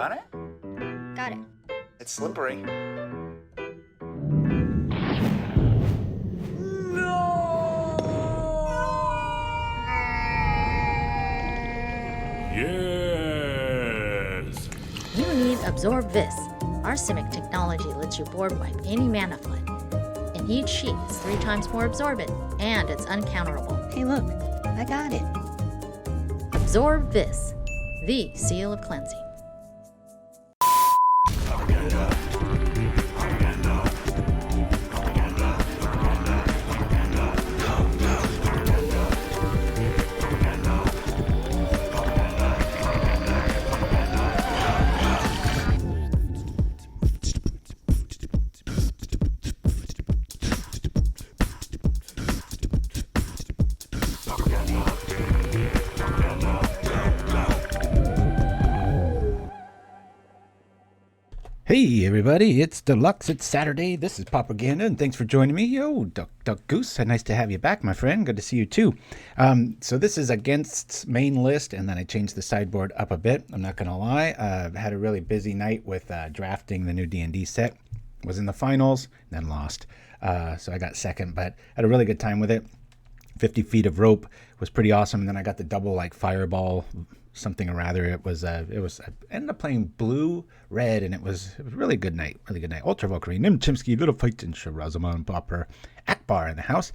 Got it? Got it. It's slippery. Yes! You need Absorb This. Our Simic technology lets you board wipe any mana flood. And each sheet is 3 times more absorbent, and it's uncounterable. Hey, look, I got it. Absorb This, the seal of cleansing. Hey everybody, it's Deluxe, it's Saturday, this is Propaganda, and thanks for joining me. Yo, Duck Goose, nice to have you back, my friend, good to see you too. So this is against main list, and then I changed the sideboard up a bit, I'm not gonna lie. I had a really busy night with drafting the new D&D set, was in the finals, then lost. So I got second, but had a really good time with it. 50 feet of rope was pretty awesome, and then I got the double like fireball something or rather. It was I ended up playing blue red, and it was a really good night. Ultra Valkyrie, Nim Chimpskey, Little Fight, and Shirazaman Pauper Akbar in the house.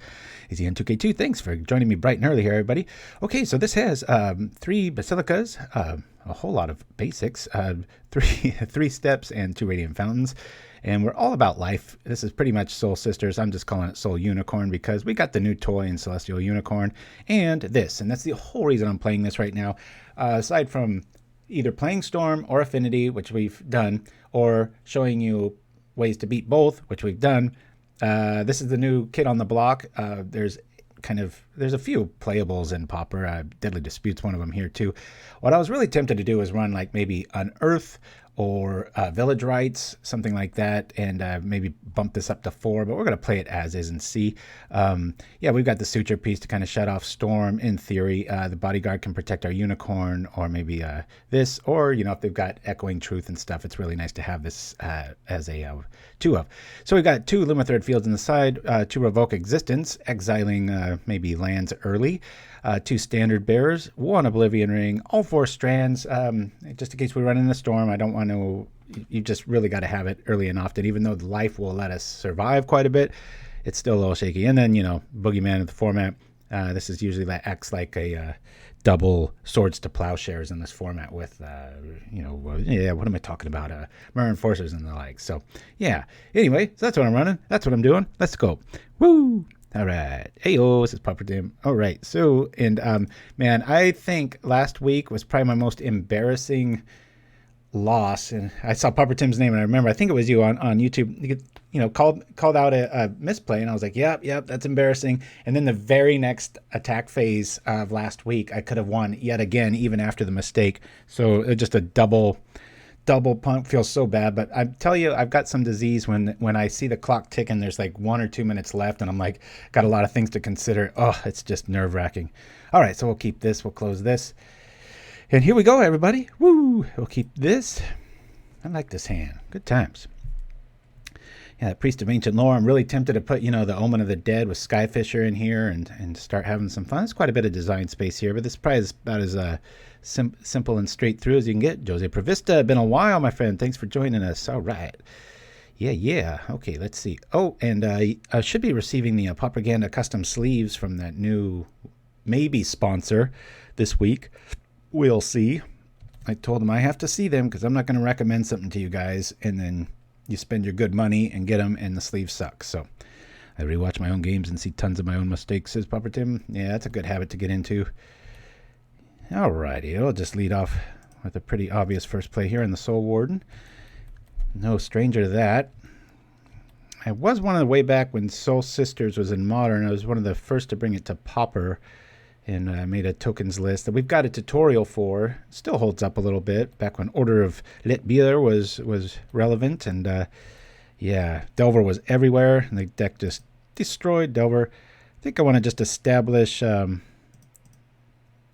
Easy on 2K2. Thanks for joining me bright and early here, everybody. Okay, so this has 3 basilicas, a whole lot of basics, 3 steps, and 2 radiant fountains. And we're all about life. This is pretty much Soul Sisters. I'm just calling it Soul Unicorn because we got the new toy in Celestial Unicorn and this. And that's the whole reason I'm playing this right now. Aside from either playing Storm or Affinity, which we've done, or showing you ways to beat both, which we've done. This is the new kid on the block. There's a few playables in Pauper. Deadly Dispute's one of them here too. What I was really tempted to do is run like maybe Unearth or Village Rites, something like that, and maybe bump this up to 4, but we're going to play it as is and see. Yeah, we've got the Suture Priest to kind of shut off Storm. In theory, the Bodyguard can protect our Unicorn, or maybe this, or, you know, if they've got Echoing Truth and stuff, it's really nice to have this as a 2 of. So we've got 2 Lumithread Fields on the side, 2 Revoke Existence, exiling maybe lands early, 2 Standard Bearers, 1 Oblivion Ring, all 4 strands, just in case we run into Storm. I don't want to, you just really got to have it early and often, even though the life will let us survive quite a bit, it's still a little shaky. And then, you know, Boogeyman of the format, this is usually that acts like a double Swords to Plowshares in this format with, yeah, what am I talking about? Mirror Enforcers and the like. So, yeah. Anyway, so that's what I'm running. That's what I'm doing. Let's go. Woo! All right. Hey-oh, this is Pauper Dim. All right. So, and, man, I think last week was probably my most embarrassing loss. And I saw Pauper Tim's name, and I remember, I think it was you on YouTube, you know, called out a misplay, and I was like, yep, that's embarrassing. And then the very next attack phase of last week, I could have won yet again, even after the mistake. So it just a double pump. Feels so bad, but I tell you, I've got some disease when I see the clock ticking, there's like 1 or 2 minutes left, and I'm like, got a lot of things to consider. Oh, it's just nerve-wracking. All right, so we'll keep this, we'll close this, and here we go, everybody. Woo! We'll keep this. I like this hand. Good times. Yeah, Priest of Ancient Lore. I'm really tempted to put, you know, the Omen of the Dead with Skyfisher in here and start having some fun. There's quite a bit of design space here, but this probably is about as simple and straight through as you can get. Jose Prevista, been a while, my friend. Thanks for joining us. All right. Yeah. Okay, let's see. Oh, and I should be receiving the Propaganda custom sleeves from that new maybe sponsor this week. We'll see. I told them I have to see them because I'm not going to recommend something to you guys and then you spend your good money and get them and the sleeves suck. So I rewatch my own games and see tons of my own mistakes, says Pauper Tim. Yeah, that's a good habit to get into. Alrighty, I'll just lead off with a pretty obvious first play here in the Soul Warden. No stranger to that. I was one of the way back when Soul Sisters was in Modern. I was one of the first to bring it to Pauper, and I made a tokens list that we've got a tutorial for. Still holds up a little bit. Back when Order of Lit Beeler was relevant, and yeah, Delver was everywhere, and the deck just destroyed Delver. I think I want to just establish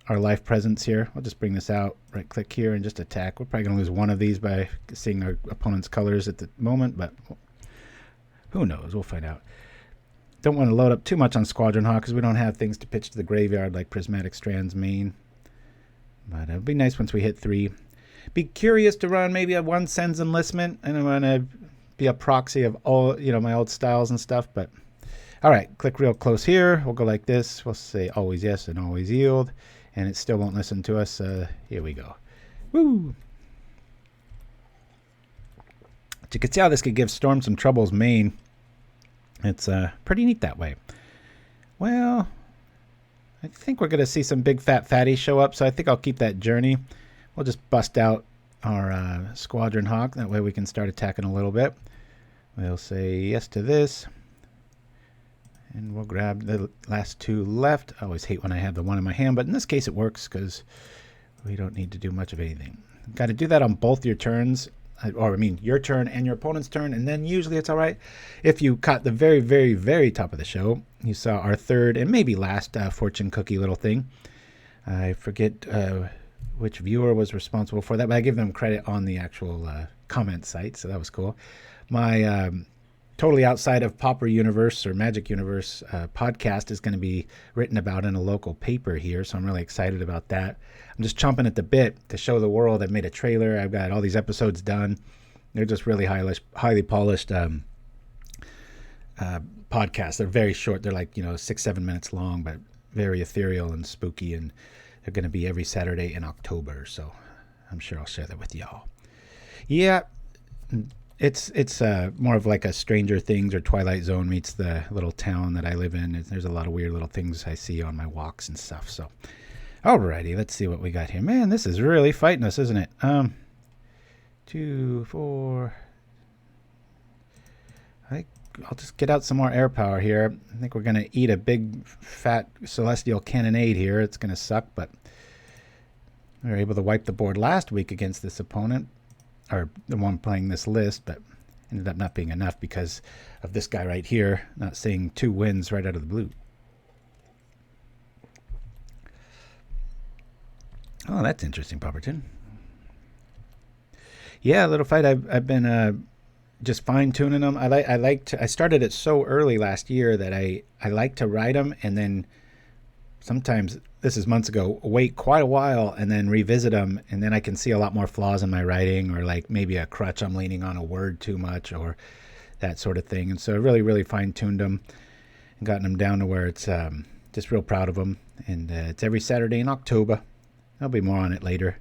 our life presence here. I'll just bring this out, right click here, and just attack. We're probably going to lose one of these by seeing our opponent's colors at the moment, but who knows? We'll find out. Don't want to load up too much on Squadron Hawk because we don't have things to pitch to the graveyard like Prismatic Strands main. But it'll be nice once we hit 3. Be curious to run maybe a 1 Sens Enlistment, and I'm going to be a proxy of all, you know, my old styles and stuff. But all right, click real close here. We'll go like this. We'll say always yes and always yield, and it still won't listen to us. Here we go. Woo! But you can see how this could give Storm some troubles main. It's pretty neat that way. Well, I think we're going to see some big fat fatties show up, so I think I'll keep that journey. We'll just bust out our Squadron Hawk. That way we can start attacking a little bit. We'll say yes to this. And we'll grab the last 2 left. I always hate when I have the one in my hand, but in this case it works because we don't need to do much of anything. Got to do that on both your turns. Or I mean your turn and your opponent's turn, and then usually it's all right. If you caught the very, very, very top of the show, you saw our 3rd and maybe last fortune cookie little thing. I forget which viewer was responsible for that, but I give them credit on the actual comment site, so that was cool. My totally outside of Pauper Universe or Magic Universe podcast is going to be written about in a local paper here, so I'm really excited about that. I'm just chomping at the bit to show the world. I've made a trailer. I've got all these episodes done. They're just really highly polished podcasts. They're very short. They're like, 6-7 minutes long, but very ethereal and spooky, and they're going to be every Saturday in October, so I'm sure I'll share that with y'all. Yeah, it's more of like a Stranger Things or Twilight Zone meets the little town that I live in. There's a lot of weird little things I see on my walks and stuff. So, alrighty, let's see what we got here. Man, this is really fighting us, isn't it? 2, 4. I'll just get out some more air power here. I think we're going to eat a big, fat Celestial Cannonade here. It's going to suck, but we were able to wipe the board last week against this opponent, or the one playing this list, but ended up not being enough because of this guy right here not seeing 2 wins right out of the blue. Oh, that's interesting, Popperton. Yeah, little fight. I've been just fine-tuning them. I started it so early last year that I like to write them, and then sometimes, this is months ago, wait quite a while and then revisit them, and then I can see a lot more flaws in my writing, or like maybe a crutch I'm leaning on a word too much, or that sort of thing. And so I really, really fine-tuned them and gotten them down to where it's just real proud of them. And it's every Saturday in October. There'll be more on it later.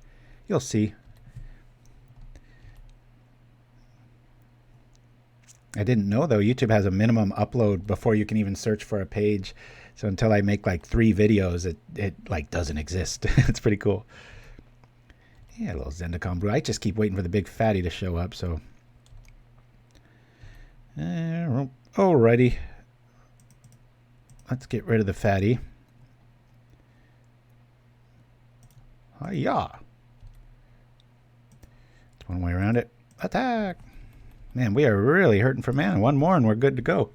You'll see. I didn't know, though, YouTube has a minimum upload before you can even search for a page. So until I make like 3 videos, it like doesn't exist. It's pretty cool. Yeah, a little Zendikon Brew. I just keep waiting for the big fatty to show up. So, alrighty. Let's get rid of the fatty. Hi-ya. That's one way around it. Attack. Man, we are really hurting for mana. 1 more and we're good to go.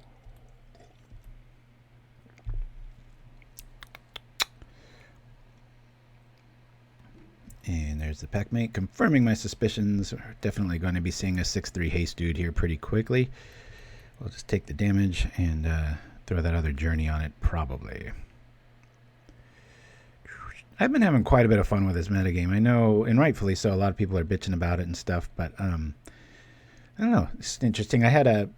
And there's the packmate confirming my suspicions. We're definitely going to be seeing a 6/3 haste dude here pretty quickly. We'll just take the damage and throw that other journey on it probably. I've been having quite a bit of fun with this metagame. I know, and rightfully so, a lot of people are bitching about it and stuff, but I don't know. It's interesting. I had a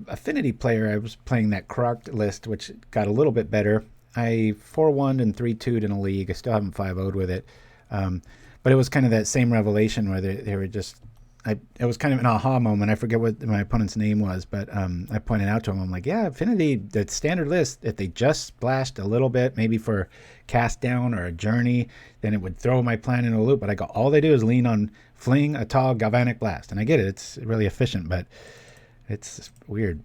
affinity player. I was playing that Crocked list, which got a little bit better. I 4-1'd and 3-2'd in a league. I still haven't 5-0'd with it. But it was kind of that same revelation where they were just, it was kind of an aha moment. I forget what my opponent's name was, but I pointed out to him, I'm like, yeah, Affinity, the standard list, if they just splashed a little bit, maybe for cast down or a journey, then it would throw my plan in a loop. But I go, all they do is lean on Fling, Atog, Galvanic Blast. And I get it, it's really efficient, but it's weird.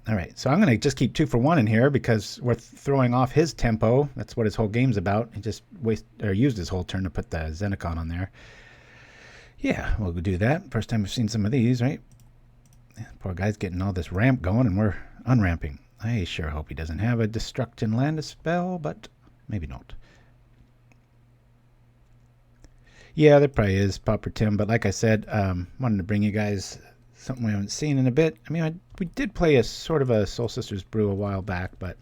All right, so I'm going to just keep 2 for 1 in here because we're throwing off his tempo. That's what his whole game's about. He just used his whole turn to put the Zendikon on there. Yeah, we'll do that. First time we've seen some of these, right? Yeah, poor guy's getting all this ramp going and we're unramping. I sure hope he doesn't have a Destruct and Land spell, but maybe not. Yeah, there probably is, Pauper Tim. But like I said, wanted to bring you guys something we haven't seen in a bit. I mean, we did play a sort of a Soul Sisters brew a while back, but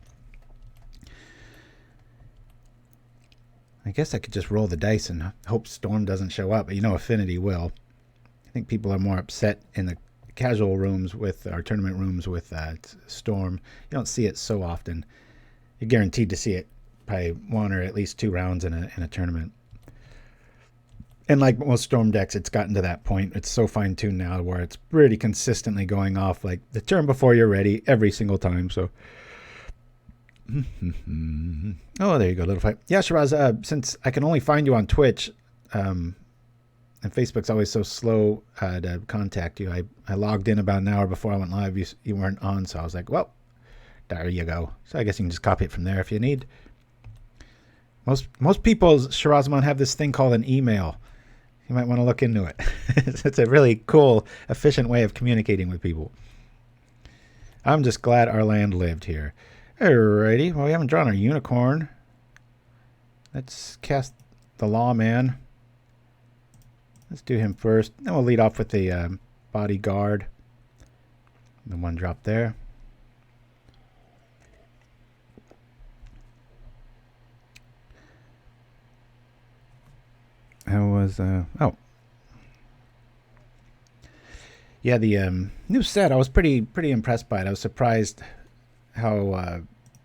I guess I could just roll the dice and hope Storm doesn't show up. But you know Affinity will. I think people are more upset in the casual rooms with our tournament rooms with Storm. You don't see it so often. You're guaranteed to see it probably one or at least 2 rounds in a tournament. And like most Storm decks, it's gotten to that point. It's so fine-tuned now where it's pretty consistently going off like the turn before you're ready every single time. So, oh, there you go, little fight. Yeah, Shiraz, since I can only find you on Twitch, and Facebook's always so slow to contact you, I logged in about an hour before I went live. You weren't on, so I was like, well, there you go. So I guess you can just copy it from there if you need. Most people, Shirazman, have this thing called an email. You might want to look into it. It's a really cool, efficient way of communicating with people. I'm just glad our land lived here. Alrighty, well, we haven't drawn our unicorn. Let's cast the Lawman. Let's do him first. Then we'll lead off with the Bodyguard. The 1 drop there. How was oh yeah, the new set, I was pretty impressed by it. I was surprised how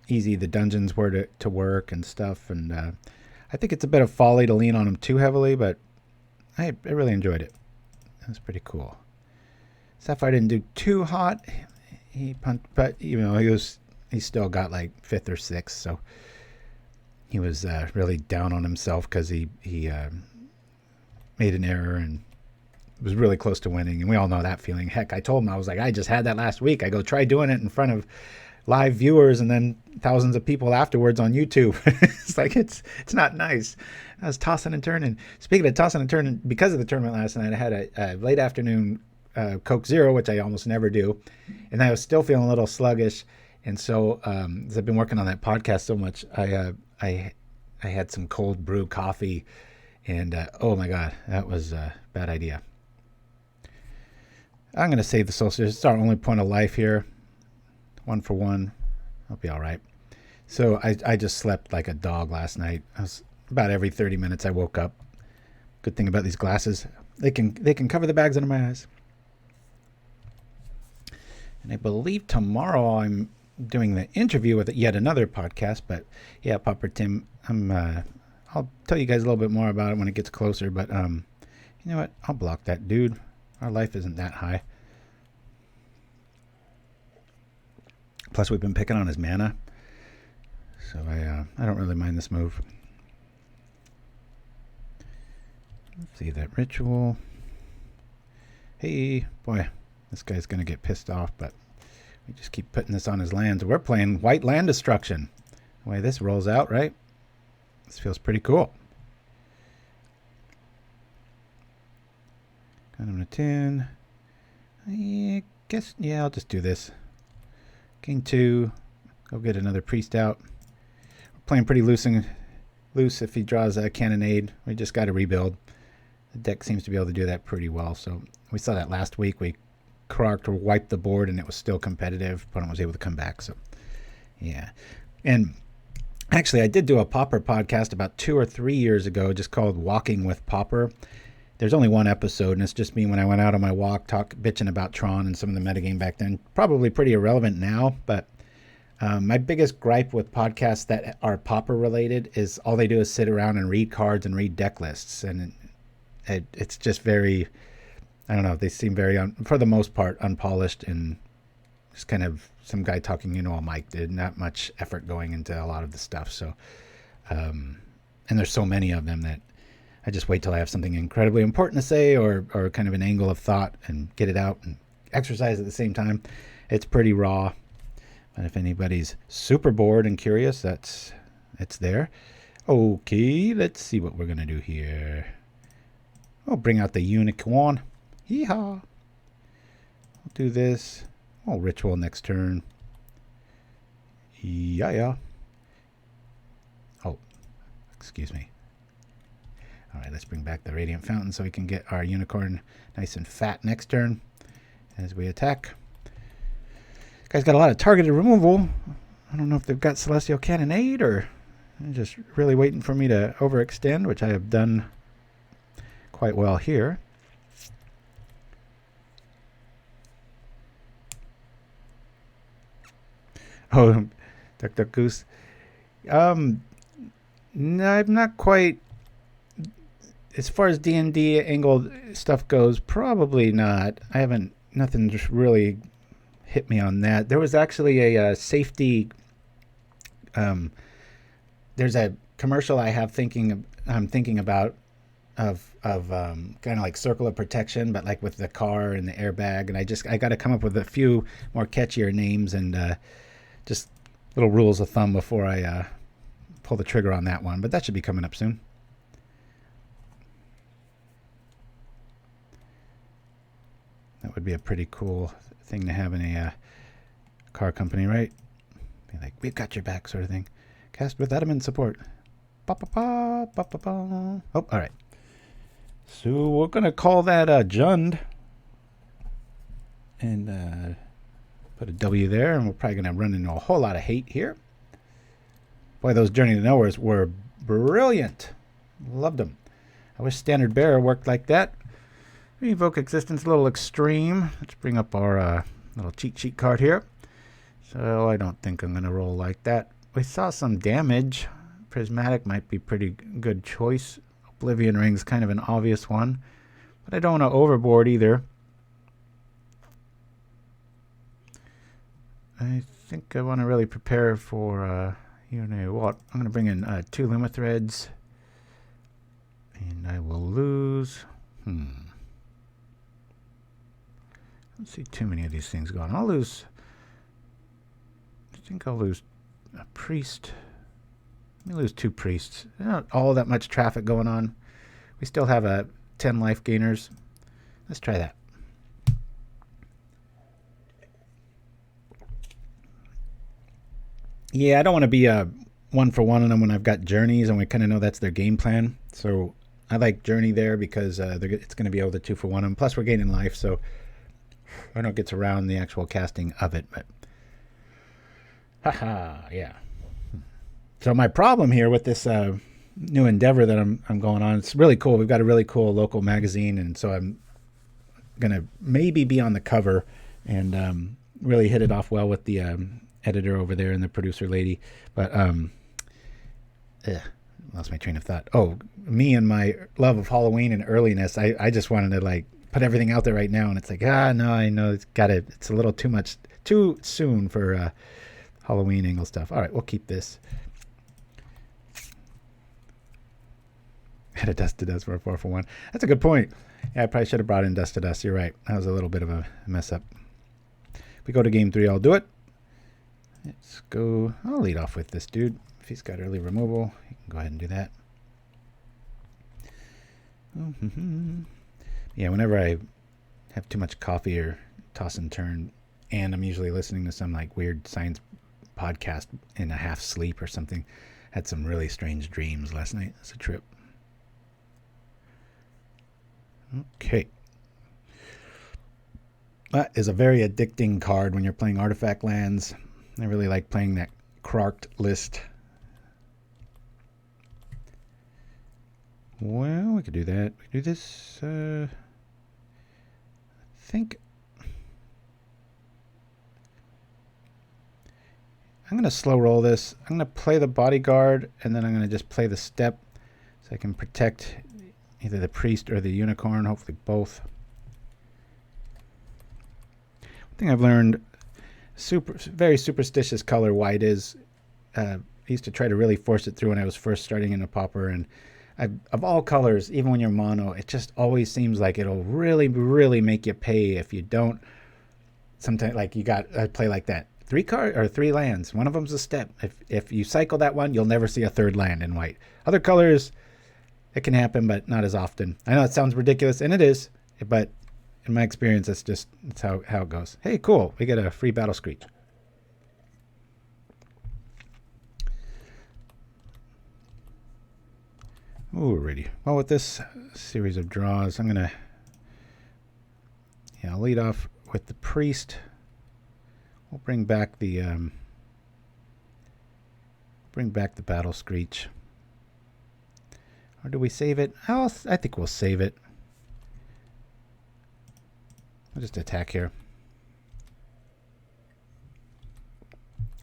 easy the dungeons were to work and stuff, and I think it's a bit of folly to lean on them too heavily, but I really enjoyed it. It was pretty cool. Sapphire didn't do too hot. He punched, but you know, he still got like 5th or 6th, so he was really down on himself because he made an error and was really close to winning, and we all know that feeling. Heck, I told him, I was like, I just had that last week. I go, try doing it in front of live viewers and then thousands of people afterwards on YouTube. It's like, it's not nice. I was tossing and turning. Speaking of tossing and turning, because of the tournament last night, I had a late afternoon Coke Zero, which I almost never do, and I was still feeling a little sluggish. And so as I've been working on that podcast so much, I had some cold brew coffee. And, oh my God, that was a bad idea. I'm going to save the Soul Sisters. It's our only point of life here. 1 for 1. I'll be all right. So I just slept like a dog last night. About every 30 minutes I woke up. Good thing about these glasses, they can cover the bags under my eyes. And I believe tomorrow I'm doing the interview with yet another podcast. But, yeah, Pauper Tim, I'll tell you guys a little bit more about it when it gets closer, but you know what? I'll block that dude. Our life isn't that high. Plus, we've been picking on his mana, so I don't really mind this move. Let's see that ritual. Hey, boy, this guy's gonna get pissed off, but we just keep putting this on his lands. We're playing white land destruction. The way this rolls out, right? This feels pretty cool. Got him a 10. I guess, yeah, I'll just do this. Gain 2. Go get another priest out. We're playing pretty loose if he draws a cannonade. We just got to rebuild. The deck seems to be able to do that pretty well. So we saw that last week. We Krarked or wiped the board and it was still competitive. Opponent was able to come back. So, yeah. And actually, I did do a Pauper podcast about 2 or 3 years ago, just called Walking with Pauper. There's only 1 episode, and it's just me when I went out on my walk, bitching about Tron and some of the metagame back then. Probably pretty irrelevant now, but my biggest gripe with podcasts that are Pauper related is all they do is sit around and read cards and read deck lists, and it's just very, I don't know, they seem very, for the most part, unpolished and just kind of some guy talking into a mic. Did not much effort going into a lot of the stuff. So, and there's so many of them that I just wait till I have something incredibly important to say or kind of an angle of thought and get it out and exercise at the same time. It's pretty raw. But if anybody's super bored and curious, it's there. Okay, let's see what we're going to do here. Oh, bring out the unicorn. Yeehaw. We'll do this. Oh, ritual next turn. Yeah. Oh, excuse me. All right, let's bring back the Radiant Fountain so we can get our unicorn nice and fat next turn as we attack. Guy's got a lot of targeted removal. I don't know if they've got Celestial Cannonade or they're just really waiting for me to overextend, which I have done quite well here. Oh, Duck Goose. No, I'm not quite. As far as D&D angled stuff goes, probably not. I haven't. Nothing just really hit me on that. There was actually a safety. There's a commercial I'm thinking about of kind of like Circle of Protection, but like with the car and the airbag. And I got to come up with a few more catchier names and just little rules of thumb before I pull the trigger on that one. But that should be coming up soon. That would be a pretty cool thing to have in a car company, right? Be like, we've got your back, sort of thing. Cast with adamant support. Ba, ba, ba, ba, ba, ba. Oh, all right. So we're going to call that Jund. And put a W there, and we're probably going to run into a whole lot of hate here. Boy, those Journey to Nowheres were brilliant. Loved them. I wish Standard Bearer worked like that. Revoke Existence, a little extreme. Let's bring up our little cheat sheet card here. So I don't think I'm going to roll like that. We saw some damage. Prismatic might be pretty good choice. Oblivion Ring's kind of an obvious one. But I don't want to overboard either. I think I want to really prepare for, you know what. I'm going to bring in 2 Lumithreads. And I will lose. I don't see too many of these things going. I think I'll lose a priest. Let me lose 2 priests. Not all that much traffic going on. We still have 10 life gainers. Let's try that. Yeah, I don't want to be 1 for 1 on them when I've got journeys and we kind of know that's their game plan. So I like journey there because it's going to be able to 2 for 1 them. Plus we're gaining life, so I know it gets around the actual casting of it, but haha, yeah. So my problem here with this new endeavor that I'm going on, it's really cool. We've got a really cool local magazine, and so I'm gonna maybe be on the cover and really hit it off well with the editor over there and the producer lady. But lost my train of thought. Oh, me and my love of Halloween and earliness, I just wanted to like put everything out there right now, and it's like, no, I know it's a little too soon for Halloween angle stuff. All right, we'll keep this. Had a Dust to Dust for a 4 for 1. That's a good point. Yeah, I probably should have brought in Dust to Dust. You're right. That was a little bit of a mess up. If we go to game 3, I'll do it. Let's go. I'll lead off with this dude. If he's got early removal, he can go ahead and do that. Yeah, whenever I have too much coffee or toss and turn, and I'm usually listening to some like weird science podcast in a half sleep or something. Had some really strange dreams last night. It's a trip. Okay. That is a very addicting card when you're playing artifact lands. I really like playing that Krarked list. Well, we could do that. We could do this. I think I'm going to slow roll this. I'm going to play the Bodyguard, and then I'm going to just play the Steppe so I can protect either the Priest or the Unicorn, hopefully both. One thing I've learned, very superstitious color white is. I used to try to really force it through when I was first starting in a Pauper, and of all colors, even when you're mono, it just always seems like it'll really, really make you pay if you don't. Sometimes, like I play like that. 3 lands. One of them's a Steppe. If you cycle that one, you'll never see a 3rd land in white. Other colors, it can happen, but not as often. I know it sounds ridiculous, and it is, but in my experience, it's how it goes. Hey, cool. We get a free Battle Screech. Alrighty. Well, with this series of draws, I'm gonna I'll lead off with the priest. We'll bring back the Battle Screech. Or do we save it? I think we'll save it. I'll just attack here.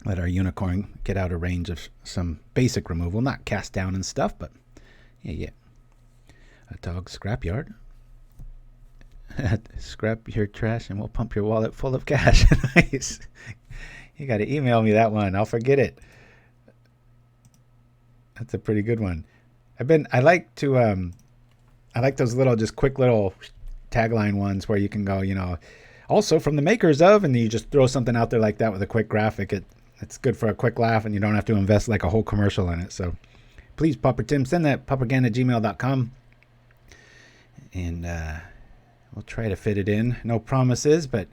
Let our unicorn get out of range of some basic removal. Not cast down and stuff, but yeah. A dog scrapyard. Scrap your trash and we'll pump your wallet full of cash. Nice. You got to email me that one. I'll forget it. That's a pretty good one. I like those little, just quick little tagline ones where you can go, also from the makers of, and you just throw something out there like that with a quick graphic. It's good for a quick laugh, and you don't have to invest like a whole commercial in it. So please, Pauper Tim, send that paupergan@gmail.com, and we'll try to fit it in. No promises, but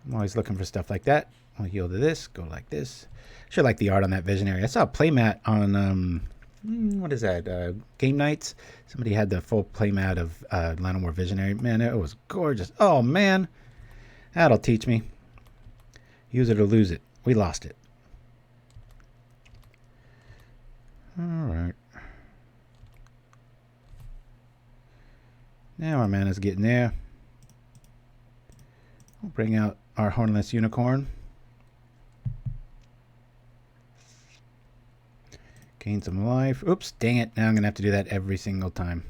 I'm always looking for stuff like that. I'll heal to this, go like this. Sure like the art on that Visionary. I saw a playmat on, what is that, Game Nights. Somebody had the full playmat of Llanowar Visionary. Man, it was gorgeous. Oh, man. That'll teach me. Use it or lose it. We lost it. All right. Now our mana's getting there. We'll bring out our Hornless Unicorn. Gain some life. Oops, dang it. Now I'm going to have to do that every single time.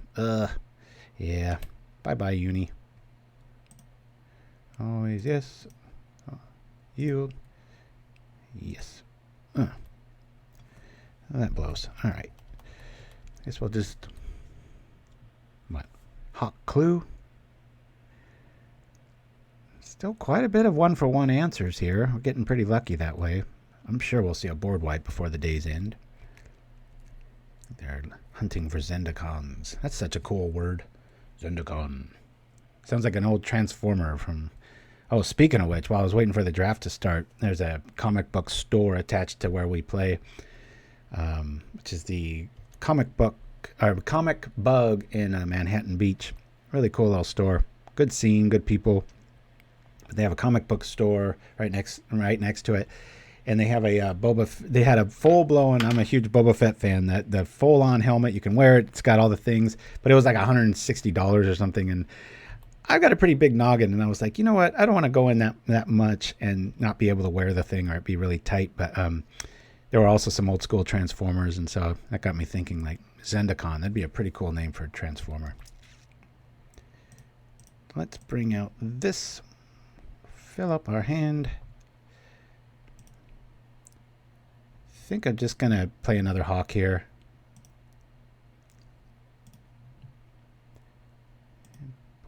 Yeah. Bye-bye, Uni. Always yes. Yield. Yes. That blows. All right. Guess we'll just... What? Hawk Clue. Still quite a bit of one-for-one answers here. We're getting pretty lucky that way. I'm sure we'll see a board wipe before the day's end. They're hunting for Zendikons. That's such a cool word. Zendikon. Sounds like an old Transformer from... Oh, speaking of which, while I was waiting for the draft to start, there's a comic book store attached to where we play, which is the Comic Bug in Manhattan Beach. Really cool little store. Good scene, good people. But they have a comic book store right next to it. And they have a they had a full-blown, I'm a huge Boba Fett fan, that the full-on helmet, you can wear it, it's got all the things, but it was like $160 or something, and I've got a pretty big noggin, and I was like, you know what, I don't want to go in that much and not be able to wear the thing or it be really tight, but there were also some old-school Transformers, and so that got me thinking, like, Zendikon, that'd be a pretty cool name for a Transformer. Let's bring out this, fill up our hand. I think I'm just going to play another Hawk here.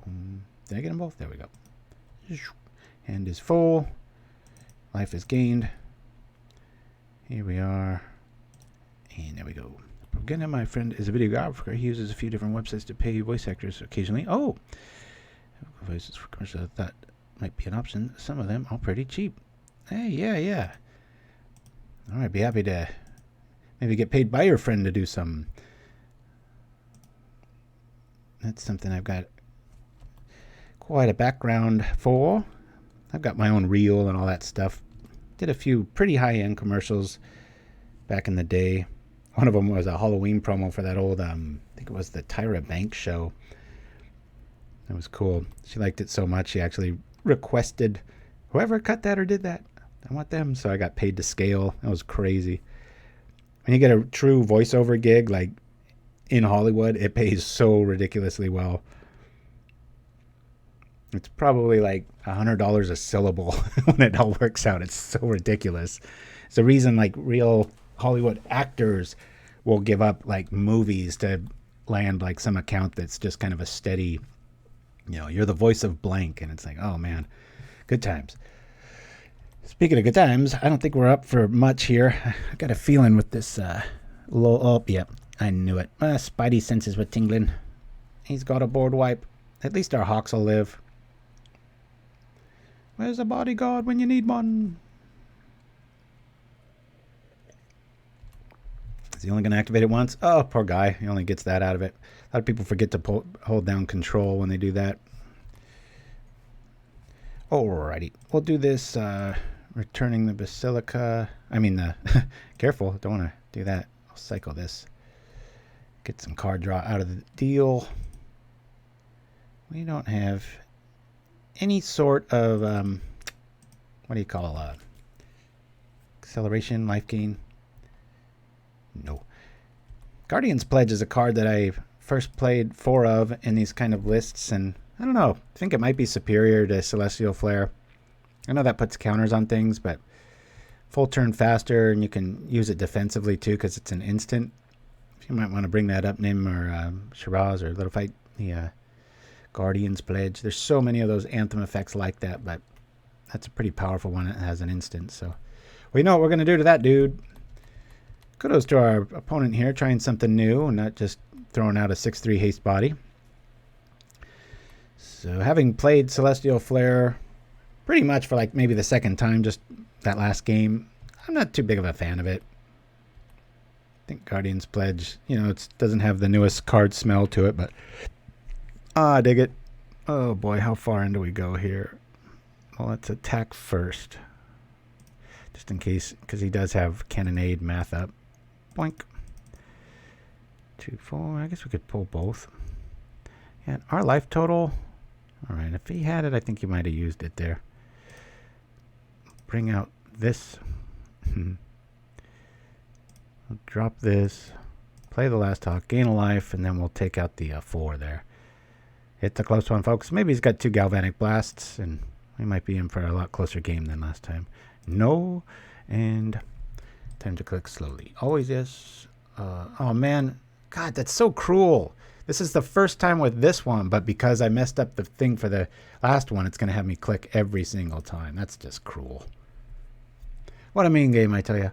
Boom. Did I get them both? There we go. Hand is full. Life is gained. Here we are. And there we go. Again, my friend is a videographer. He uses a few different websites to pay voice actors occasionally. Oh! Voices for commercials. That might be an option. Some of them are pretty cheap. Hey, yeah. All right, be happy to maybe get paid by your friend to do some. That's something I've got quite a background for. I've got my own reel and all that stuff. Did a few pretty high-end commercials back in the day. One of them was a Halloween promo for that old, I think it was the Tyra Banks show. That was cool. She liked it so much, she actually requested whoever cut that or did that, I want them. So I got paid to scale. That was crazy. When you get a true voiceover gig, like in Hollywood, it pays so ridiculously well. It's probably like $100 a syllable when it all works out. It's so ridiculous. It's the reason like real Hollywood actors will give up like movies to land like some account that's just kind of a steady, you're the voice of blank. And it's like, oh man, good times. Speaking of good times, I don't think we're up for much here. I got a feeling with this yep, I knew it. My spidey senses were tingling. He's got a board wipe. At least our Hawks will live. Where's a bodyguard when you need one? he only going to activate it once? Oh, poor guy. He only gets that out of it. A lot of people forget to hold down control when they do that. Alrighty. We'll do this returning the Basilica. I mean, careful. Don't want to do that. I'll cycle this. Get some card draw out of the deal. We don't have any sort of, what do you call acceleration, life gain? No. Guardian's Pledge is a card that I first played 4 of in these kind of lists, and I don't know. I think it might be superior to Celestial Flare. I know that puts counters on things, but full turn faster, and you can use it defensively too because it's an instant. You might want to bring that up, Nim or Shiraz or Little Fight, the Guardian's Pledge. There's so many of those Anthem effects like that, but that's a pretty powerful one that has an instant. So we know what we're going to do to that dude. Kudos to our opponent here, trying something new and not just throwing out a 6/3 haste body. So having played Celestial Flare pretty much for like maybe the second time, just that last game, I'm not too big of a fan of it. I think Guardian's Pledge, you know, it doesn't have the newest card smell to it, but I dig it. Oh boy, how far in do we go here? Well, let's attack first. Just in case, because he does have Cannonade math up. Boink. 2, 4. I guess we could pull both. And our life total. All right, if he had it, I think he might have used it there. Bring out this. I'll drop this. Play the last hawk, gain a life, and then we'll take out the 4 there. It's a close one, folks. Maybe he's got 2 Galvanic Blasts, and we might be in for a lot closer game than last time. No, and time to click slowly. Always yes. Oh man, God, that's so cruel. This is the first time with this one, but because I messed up the thing for the last one, it's going to have me click every single time. That's just cruel. What a mean game, I tell you.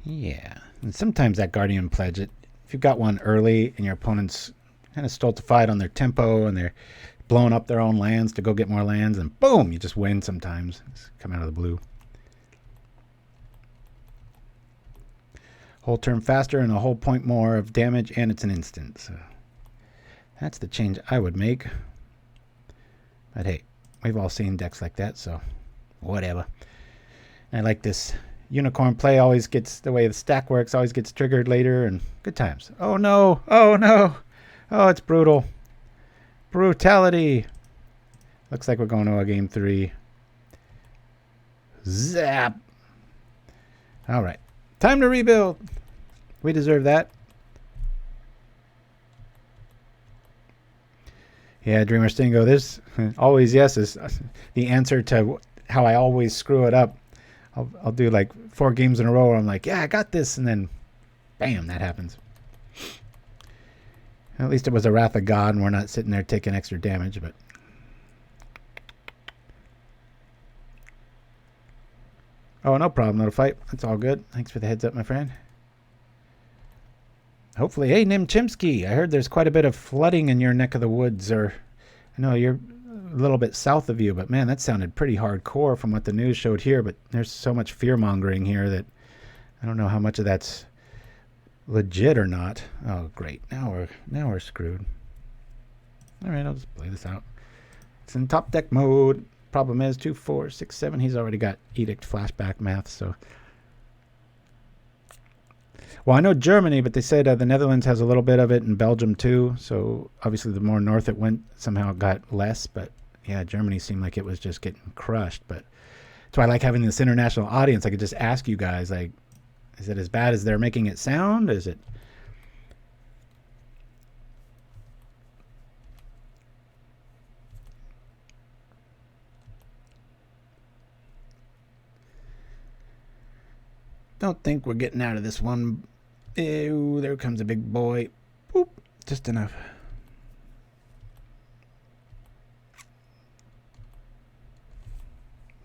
Yeah, and sometimes that Guardian Pledge, if you've got one early and your opponent's kind of stultified on their tempo and they're blowing up their own lands to go get more lands, and boom, you just win sometimes. It's come out of the blue. Whole turn faster and a whole point more of damage, and it's an instant. So that's the change I would make. But hey, we've all seen decks like that, so whatever. And I like this. Unicorn play always gets, the way the stack works, always gets triggered later, and good times. Oh no! Oh no! Oh, it's brutal. Brutality. Looks like we're going to a game 3. Zap! Alright. Time to rebuild! We deserve that. Yeah, Dreamer Stingo, this always yes is the answer to how I always screw it up. I'll do like 4 games in a row where I'm like, yeah, I got this, and then bam, that happens. At least it was a Wrath of God, and we're not sitting there taking extra damage, but oh, no problem, Little Fight. That's all good. Thanks for the heads up, my friend. Hopefully, hey, Nim Chimpskey, I heard there's quite a bit of flooding in your neck of the woods, or I know you're a little bit south of you, but man, that sounded pretty hardcore from what the news showed here, but there's so much fear-mongering here that I don't know how much of that's legit or not. Oh, great. Now we're screwed. All right, I'll just play this out. It's in top deck mode. Problem is 2, 4, 6, 7. He's already got Edict flashback math, so. Well, I know Germany, but they said the Netherlands has a little bit of it, and Belgium too. So obviously, the more north it went, somehow it got less. But yeah, Germany seemed like it was just getting crushed. But that's why I like having this international audience. I could just ask you guys, like, is it as bad as they're making it sound? Is it? Don't think we're getting out of this one. Ew, there comes a big boy. Boop, just enough.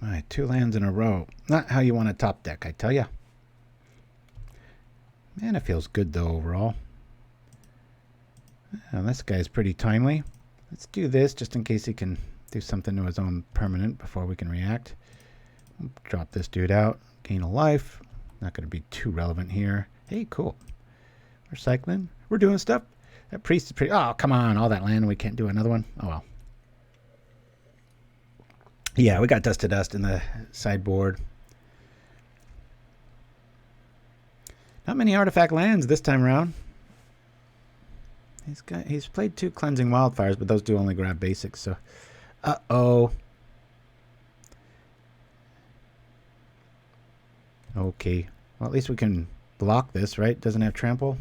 All right, 2 lands in a row. Not how you want to top deck, I tell ya. Man, it feels good though overall. Well, this guy's pretty timely. Let's do this just in case he can do something to his own permanent before we can react. Drop this dude out. Gain a life. Not going to be too relevant here. Hey, cool. We're cycling. We're doing stuff. That priest is pretty... Oh, come on. All that land. We can't do another one. Oh, well. Yeah, we got Dust to Dust in the sideboard. Not many artifact lands this time around. He's played 2 Cleansing Wildfires, but those do only grab basics, so... Uh-oh. Okay. Well, at least we can block this, right? Doesn't have trample.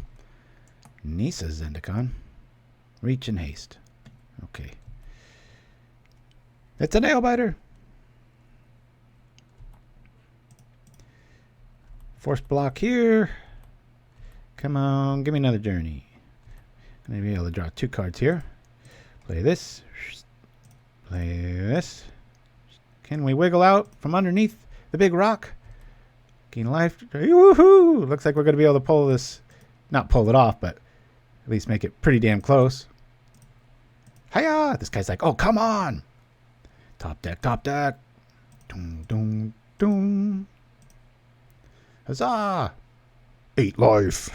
Nisa Zendikon. Reach and haste. Okay. It's a nail biter. Force block here. Come on, give me another journey. I'm gonna be able to draw 2 cards here. Play this. Play this. Can we wiggle out from underneath the big rock? Gain life. Woohoo! Looks like we're going to be able to pull this. Not pull it off, but at least make it pretty damn close. Hiya! This guy's like, oh, come on! Top deck, top deck. Doom, doom, doom. Huzzah! 8 life.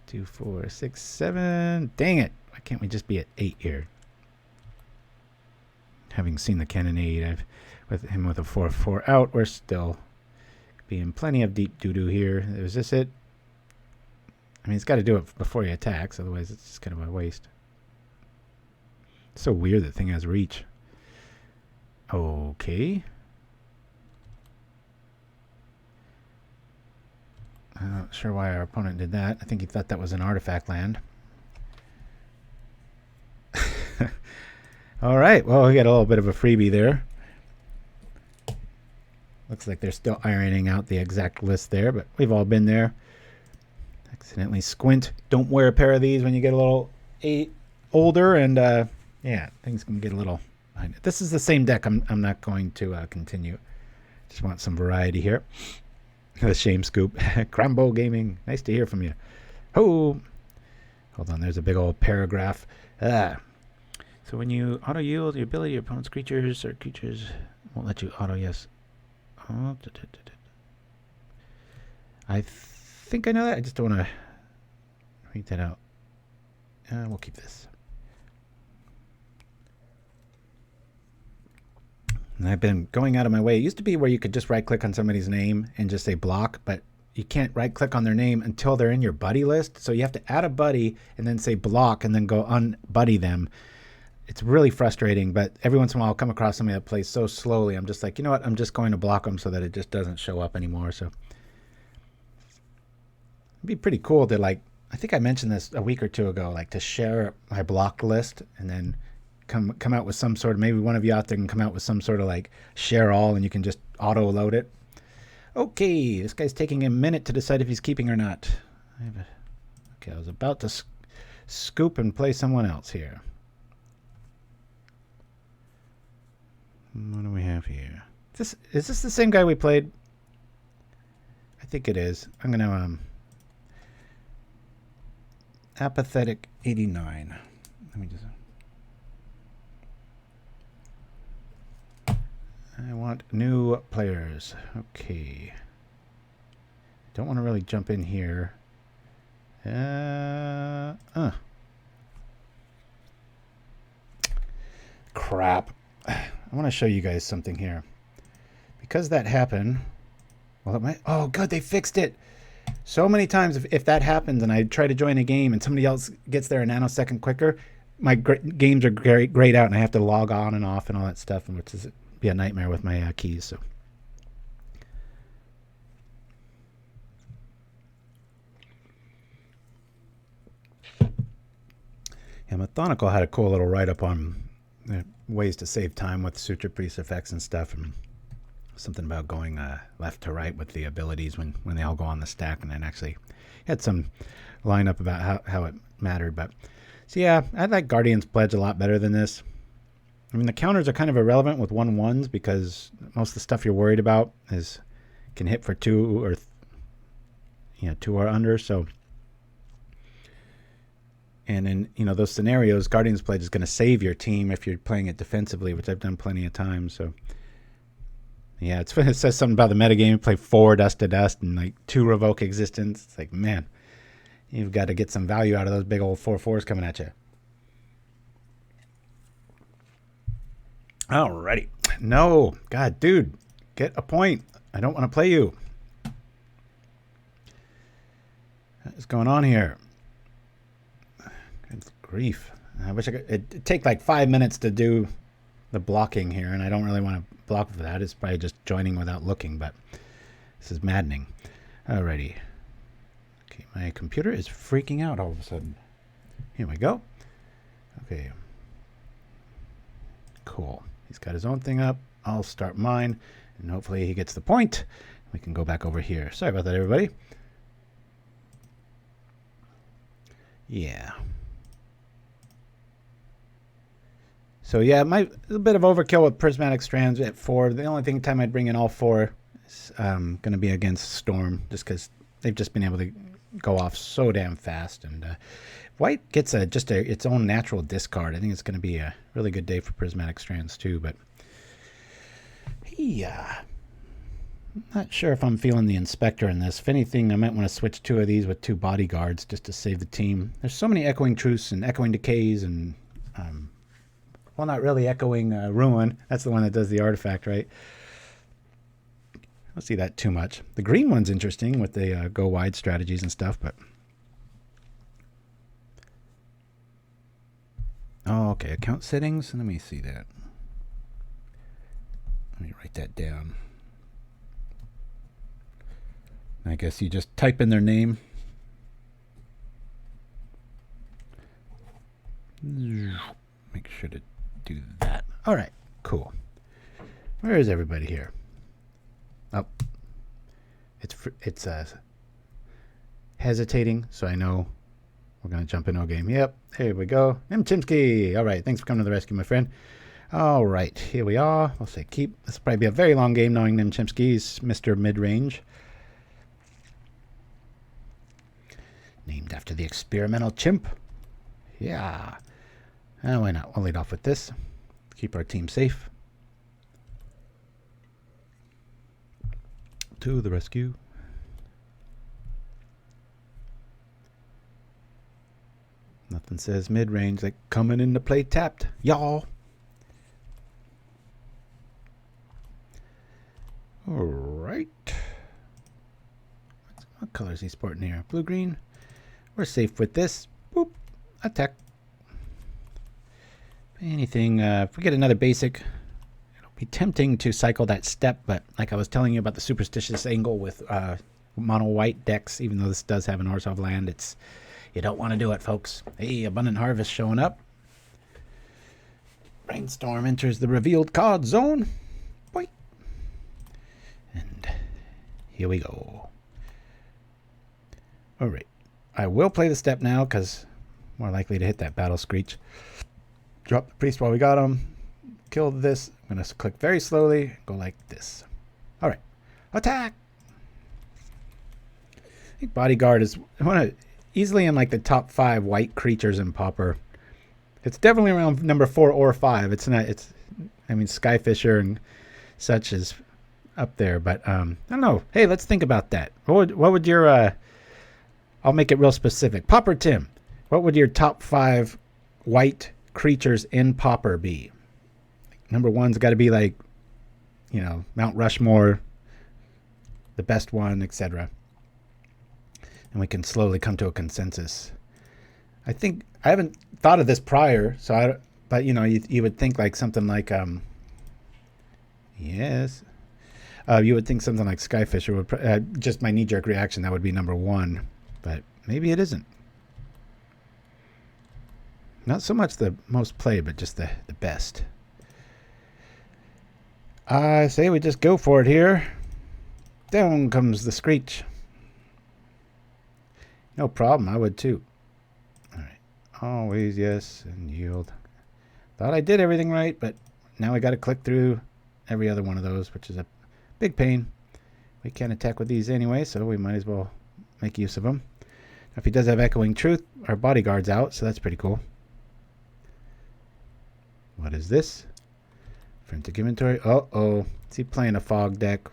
2, 4, 6, 7. Dang it! Why can't we just be at 8 here? Having seen the cannonade, with him with a 4/4 out, we're still being plenty of deep doo-doo here. Is this it? I mean, he's got to do it before he attacks, otherwise it's just kind of a waste. It's so weird that thing has reach. Okay. I'm not sure why our opponent did that. I think he thought that was an artifact land. All right. Well, we got a little bit of a freebie there. Looks like they're still ironing out the exact list there, but we've all been there. Accidentally squint. Don't wear a pair of these when you get a little older, and yeah, things can get a little behind it. This is the same deck. I'm not going to continue. Just want some variety here. The shame scoop. Crambo Gaming. Nice to hear from you. Oh, hold on. There's a big old paragraph. So when you auto yield your ability, your opponent's creatures or creatures won't let you auto yes. Oh, I think I know that. I just don't want to read that out. We'll keep this. And I've been going out of my way. It used to be where you could just right-click on somebody's name and just say block, but you can't right-click on their name until they're in your buddy list. So you have to add a buddy and then say block and then go unbuddy them. It's really frustrating, but every once in a while I'll come across somebody that plays so slowly. I'm just like, you know what? I'm just going to block them so that it just doesn't show up anymore. So it'd be pretty cool to, like, I think I mentioned this a week or two ago, like to share my blocked list and then come out with some sort of, maybe one of you out there can come out with some sort of like share all and you can just auto load it. Okay, this guy's taking a minute to decide if he's keeping or not. Okay, I was about to scoop and play someone else here. What do we have here? Is this the same guy we played? I think it is. I'm gonna apathetic 89. Let me just. I want new players. Okay. Don't want to really jump in here. Crap. I want to show you guys something here. Because that happened, well, it might, oh, good, they fixed it. So many times, if that happens and I try to join a game and somebody else gets there a nanosecond quicker, my games are grayed out and I have to log on and off and all that stuff, and which is be a nightmare with my keys. So. Yeah, Methodical had a cool little write-up on ways to save time with Suture Priest effects and stuff, and something about going left to right with the abilities when they all go on the stack, and then actually had some line-up about how it mattered. But so yeah, I like Guardian's Pledge a lot better than this. I mean, the counters are kind of irrelevant with 1/1s because most of the stuff you're worried about can hit for 2 or 2 or under. So And in, you know, those scenarios, Guardian's Blade is going to save your team if you're playing it defensively, which I've done plenty of times. So, yeah, it says something about the metagame. You play 4 Dust to Dust and like 2 Revoke Existence. It's like, man, you've got to get some value out of those big old 4/4s coming at you. Alrighty. No. God, dude, get a point. I don't want to play you. What is going on here? Good grief. I wish I could. It'd take like 5 minutes to do the blocking here, and I don't really want to block for that. It's probably just joining without looking, but this is maddening. Alrighty. Okay, my computer is freaking out all of a sudden. Here we go. Okay. Cool. He's got his own thing up. I'll start mine, and hopefully he gets the point. We can go back over here. Sorry about that, everybody. Yeah. So yeah, a bit of overkill with Prismatic Strands at 4. The only time I'd bring in all 4 is going to be against Storm, just because they've just been able to go off so damn fast. And White gets its own natural discard. I think it's going to be a really good day for Prismatic Strands too. But yeah, I'm not sure if I'm feeling the Inspector in this. If anything, I might want to switch 2 of these with 2 Bodyguards just to save the team. There's so many Echoing Truths and Echoing Decays and well, not really Echoing Ruin. That's the one that does the artifact, right? I don't see that too much. The green one's interesting with the go wide strategies and stuff, but oh, okay. Account settings. Let me see that. Let me write that down. I guess you just type in their name. Make sure to do that. All right, cool. Where is everybody here? Oh, it's hesitating, so I know we're going to jump into a game. Yep, here we go. Nim Chimpskey. All right, thanks for coming to the rescue, my friend. All right, here we are. We'll say keep. This will probably be a very long game knowing Nim Chimpskey's Mr. Mid-Range. Named after the experimental chimp. Yeah. Why not? We'll lead off with this. Keep our team safe. To the rescue. Nothing says mid-range like coming into play tapped. Y'all. Alright. What color is he sporting here? Blue-green. We're safe with this. Boop. Attack. Anything, if we get another basic, it'll be tempting to cycle that step, but like I was telling you about the superstitious angle with mono white decks, even though this does have an Orzhov land, you don't want to do it, folks. Hey, Abundant Harvest showing up. Brainstorm enters the revealed card zone. Boy. And here we go. All right. I will play the step now because more likely to hit that Battle Screech. Drop the priest while we got him. Kill this. I'm going to click very slowly. Go like this. All right. Attack! I think Bodyguard is easily in like the top 5 white creatures in Pauper. It's definitely around number 4 or 5. It's not. I mean, Skyfisher and such is up there, but I don't know. Hey, let's think about that. What would your I'll make it real specific. Pauper Tim, what would your top 5 white creatures in Pauper be? Number 1's got to be like, you know, Mount Rushmore, the best one, etc. And we can slowly come to a consensus. I think I haven't thought of this prior, but you know, you would think like something like yes, you would think something like Skyfisher would just my knee-jerk reaction, that would be number 1, but maybe it isn't. Not so much the most played, but just the best. I say we just go for it here. Down comes the Screech. No problem, I would too. All right, always yes and yield. Thought I did everything right, but now I got to click through every other one of those, which is a big pain. We can't attack with these anyway, so we might as well make use of them. If he does have Echoing Truth, our Bodyguard's out, so that's pretty cool. What is this? Frantic Inventory. Uh-oh. Is he playing a fog deck?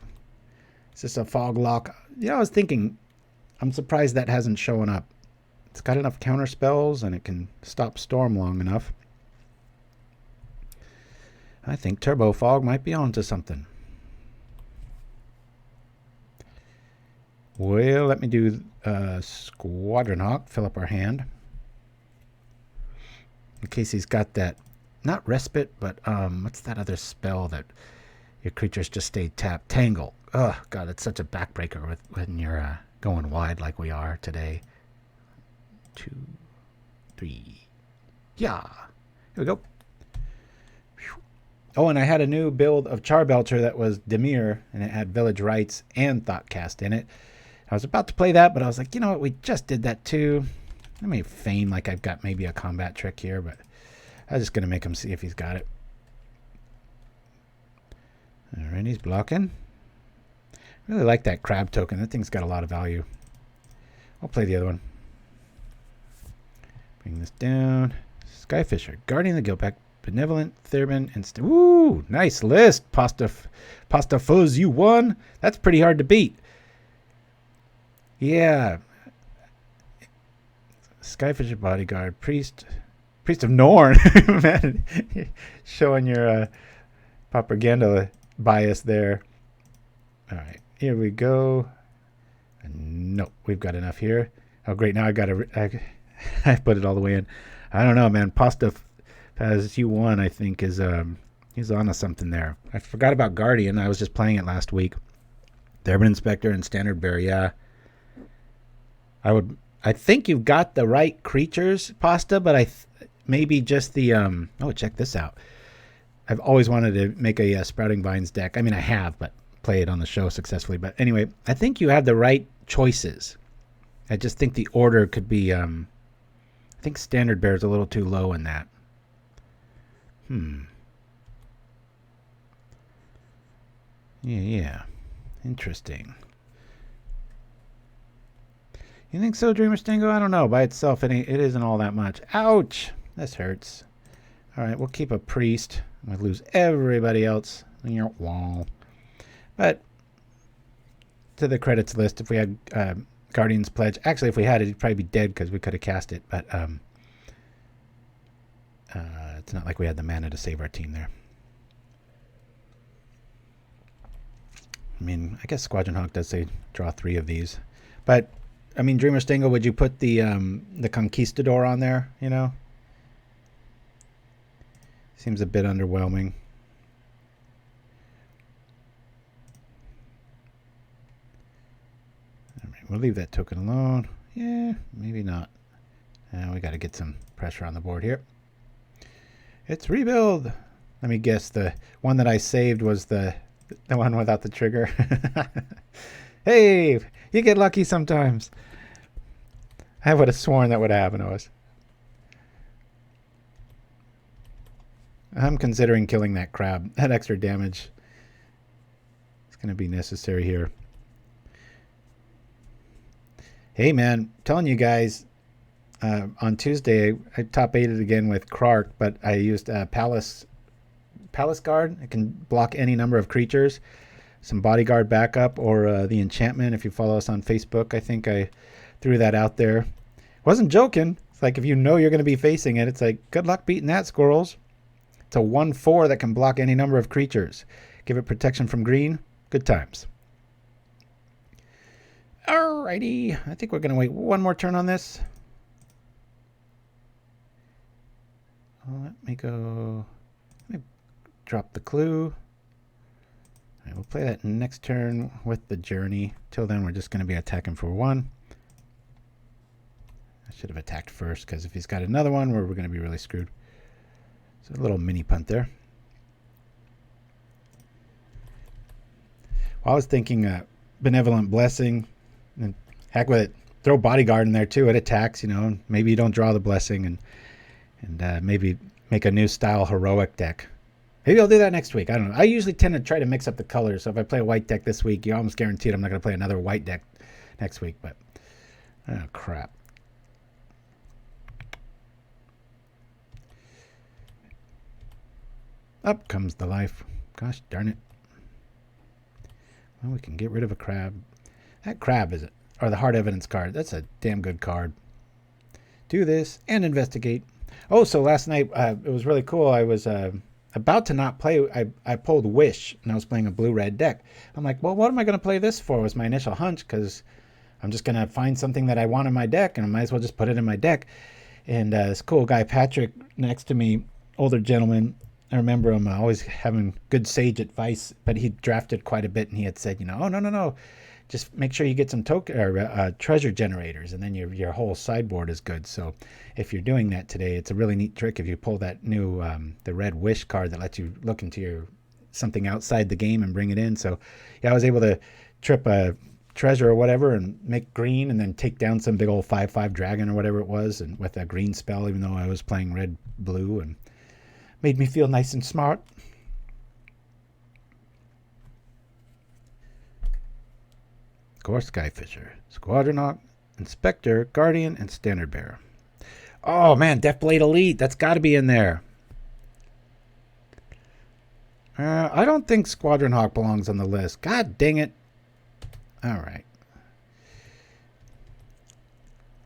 Is this a fog lock? Yeah, I was thinking, I'm surprised that hasn't shown up. It's got enough counter spells, and it can stop Storm long enough. I think Turbo Fog might be onto something. Well, let me do Squadron Hawk, fill up our hand. In case he's got that, not Respite, but what's that other spell that your creatures just stay tapped? Tangle. Oh, God, it's such a backbreaker when you're going wide like we are today. 2, 3. Yeah. Here we go. Oh, and I had a new build of Charbelcher that was Dimir, and it had Village Rites and Thoughtcast in it. I was about to play that, but I was like, you know what? We just did that too. Let me feign like I've got maybe a combat trick here, but I was just going to make him see if he's got it. All right, he's blocking. Really like that crab token. That thing's got a lot of value. I'll play the other one. Bring this down. Skyfisher, Guardian of the Guildpact, Benevolent, Thraben Inspector. Ooh, nice list. Pasta Fuzz, you won. That's pretty hard to beat. Yeah. Skyfisher Bodyguard, Priest of Norn. Man, showing your propaganda bias there. All right, here we go. Nope, we've got enough here. Oh, great. Now I got to... I put it all the way in. I don't know, man. Pasta has you won, I think, is he's on to something there. I forgot about Guardian. I was just playing it last week. Thraben Inspector and Standard Bear, yeah. I think you've got the right creatures, Pasta, but maybe just the oh, check this out. I've always wanted to make a Sprouting Vines deck. I mean, I have, but play it on the show successfully. But anyway, I think you have the right choices. I just think the order could be I think Standard Bear is a little too low in that. Yeah. Interesting. You think so, Dreamer Stingo? I don't know. By itself, it isn't all that much. Ouch! This hurts. All right, we'll keep a Priest. We'll lose everybody else in your wall. But to the credits list, if we had Guardian's Pledge, actually, if we had it, he'd probably be dead because we could have cast it. But it's not like we had the mana to save our team there. I mean, I guess Squadron Hawk does say draw 3 of these, but I mean, Dreamer Stingo, would you put the Conquistador on there? You know, seems a bit underwhelming. All right, we'll leave that token alone. Yeah, maybe not. We got to get some pressure on the board here. It's rebuild. Let me guess. The one that I saved was the one without the trigger. Hey, you get lucky sometimes. I would have sworn that would happen to us. I'm considering killing that crab. That extra damage is going to be necessary here. Hey, man, telling you guys, on Tuesday, I top 8'd again with Clark, but I used Palace Guard. It can block any number of creatures. Some Bodyguard backup or the enchantment. If you follow us on Facebook, I think I threw that out there. Wasn't joking. It's like if you know you're going to be facing it, it's like, good luck beating that, squirrels. It's a 1/4 that can block any number of creatures. Give it protection from green. Good times. Alrighty. I think we're going to wait one more turn on this. Let me go. Let me drop the clue. Right, we'll play that next turn with the journey. Till then, we're just going to be attacking for 1. I should have attacked first, because if he's got another one, we're going to be really screwed. So a little mini punt there. Well, I was thinking Benevolent Blessing, and heck with it. Throw Bodyguard in there too. It attacks, you know. And maybe you don't draw the Blessing, and maybe make a new style heroic deck. Maybe I'll do that next week. I don't know. I usually tend to try to mix up the colors. So if I play a white deck this week, you're almost guaranteed I'm not going to play another white deck next week. But, oh, crap. Up comes the life. Gosh darn it. Well, we can get rid of a crab. That crab is it, or the hard evidence card. That's a damn good card. Do this and investigate. Oh, so last night it was really cool. I was about to not play. I pulled Wish, and I was playing a blue-red deck. I'm like, well, what am I going to play this for? Was my initial hunch, because I'm just going to find something that I want in my deck, and I might as well just put it in my deck. And this cool guy, Patrick, next to me, older gentleman, I remember him always having good sage advice, but he drafted quite a bit, and he had said, oh, no. Just make sure you get some token or treasure generators, and then your whole sideboard is good. So if you're doing that today, it's a really neat trick. If you pull that new the red Wish card that lets you look into something outside the game and bring it in. So yeah, I was able to trip a treasure or whatever and make green, and then take down some big old 5/5 dragon or whatever it was, and with a green spell, even though I was playing red blue, and made me feel nice and smart. Skyfisher, Squadron Hawk, Inspector, Guardian, and Standard Bearer. Oh man, Deathblade Elite, that's got to be in there. I don't think Squadron Hawk belongs on the list. God dang it. All right.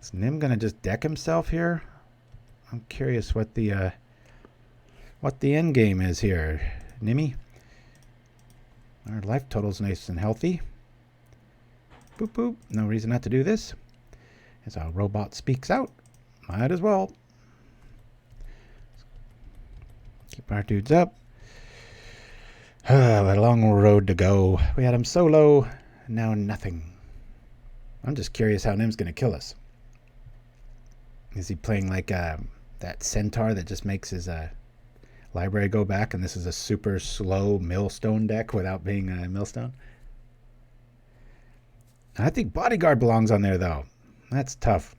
Is Nim gonna just deck himself here? I'm curious what the end game is here, Nimmy. Our life total's nice and healthy. Boop, boop. No reason not to do this. As our robot speaks out. Might as well. Keep our dudes up. A long road to go. We had him solo. Now nothing. I'm just curious how Nim's going to kill us. Is he playing like that centaur that just makes his library go back, and this is a super slow millstone deck without being a millstone? I think Bodyguard belongs on there, though. That's tough.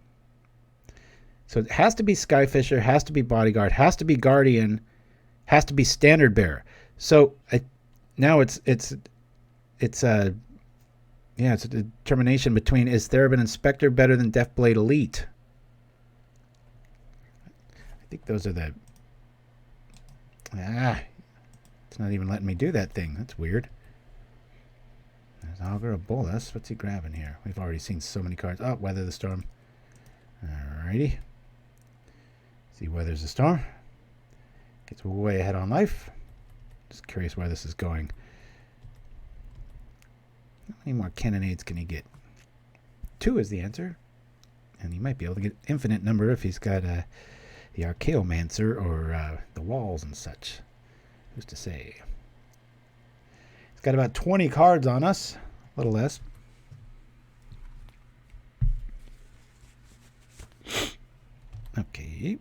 So it has to be Skyfisher, has to be Bodyguard, has to be Guardian, has to be Standard Bearer. So now it's a determination between, is Thraben Inspector better than Deathblade Elite? I think those are the... it's not even letting me do that thing. That's weird. There's Augur of Bolas. What's he grabbing here? We've already seen so many cards. Oh, Weather the Storm. Alrighty. See, weathers the storm. Gets way ahead on life. Just curious where this is going. How many more cannonades can he get? 2 is the answer. And he might be able to get infinite number if he's got the Archaeomancer or the walls and such. Who's to say? Got about 20 cards on us, a little less. Okay.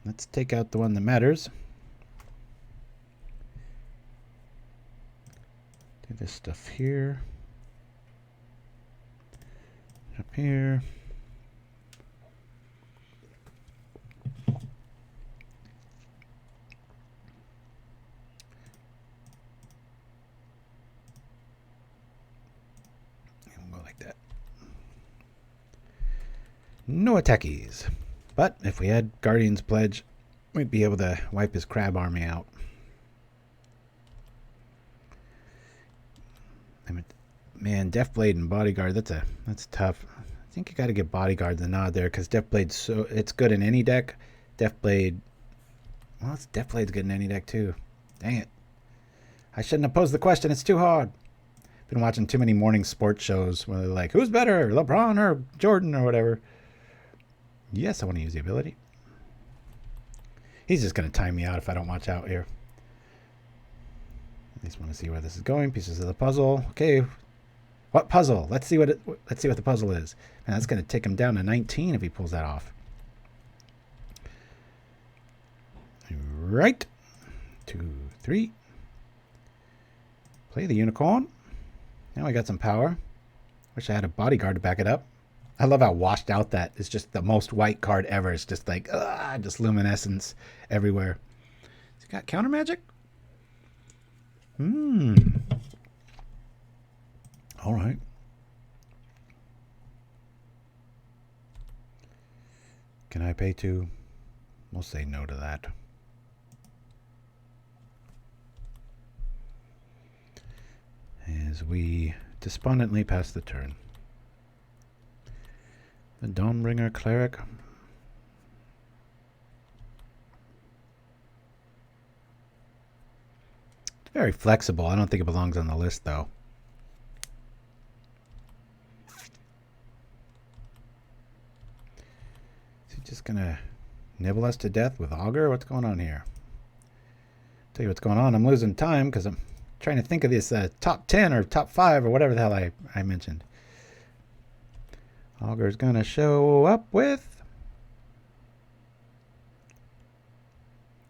Let's take out the one that matters. Do this stuff here. Up here. No attackies. But if we had Guardian's Pledge, we'd be able to wipe his crab army out. Man, Deathblade and Bodyguard, that's tough. I think you got to give Bodyguard the nod there, because Deathblade's it's good in any deck. Deathblade's good in any deck too. Dang it. I shouldn't have posed the question. It's too hard. Been watching too many morning sports shows where they're like, who's better, LeBron or Jordan or whatever. Yes, I want to use the ability. He's just going to time me out if I don't watch out here. At least want to see where this is going. Pieces of the puzzle. Okay. What puzzle? Let's see what the puzzle is. And that's going to take him down to 19 if he pulls that off. Right. 2, 3. Play the unicorn. Now I got some power. Wish I had a Bodyguard to back it up. I love how washed out that is. Just the most white card ever. It's just like, just luminescence everywhere. Has he got counter magic? All right. Can I pay 2? We'll say no to that. as we despondently pass the turn. The Dawnbringer Cleric. It's very flexible. I don't think it belongs on the list, though. Is he just going to nibble us to death with Augur? What's going on here? Tell you what's going on. I'm losing time because I'm trying to think of this top 10 or top 5 or whatever the hell I mentioned. Augur's going to show up with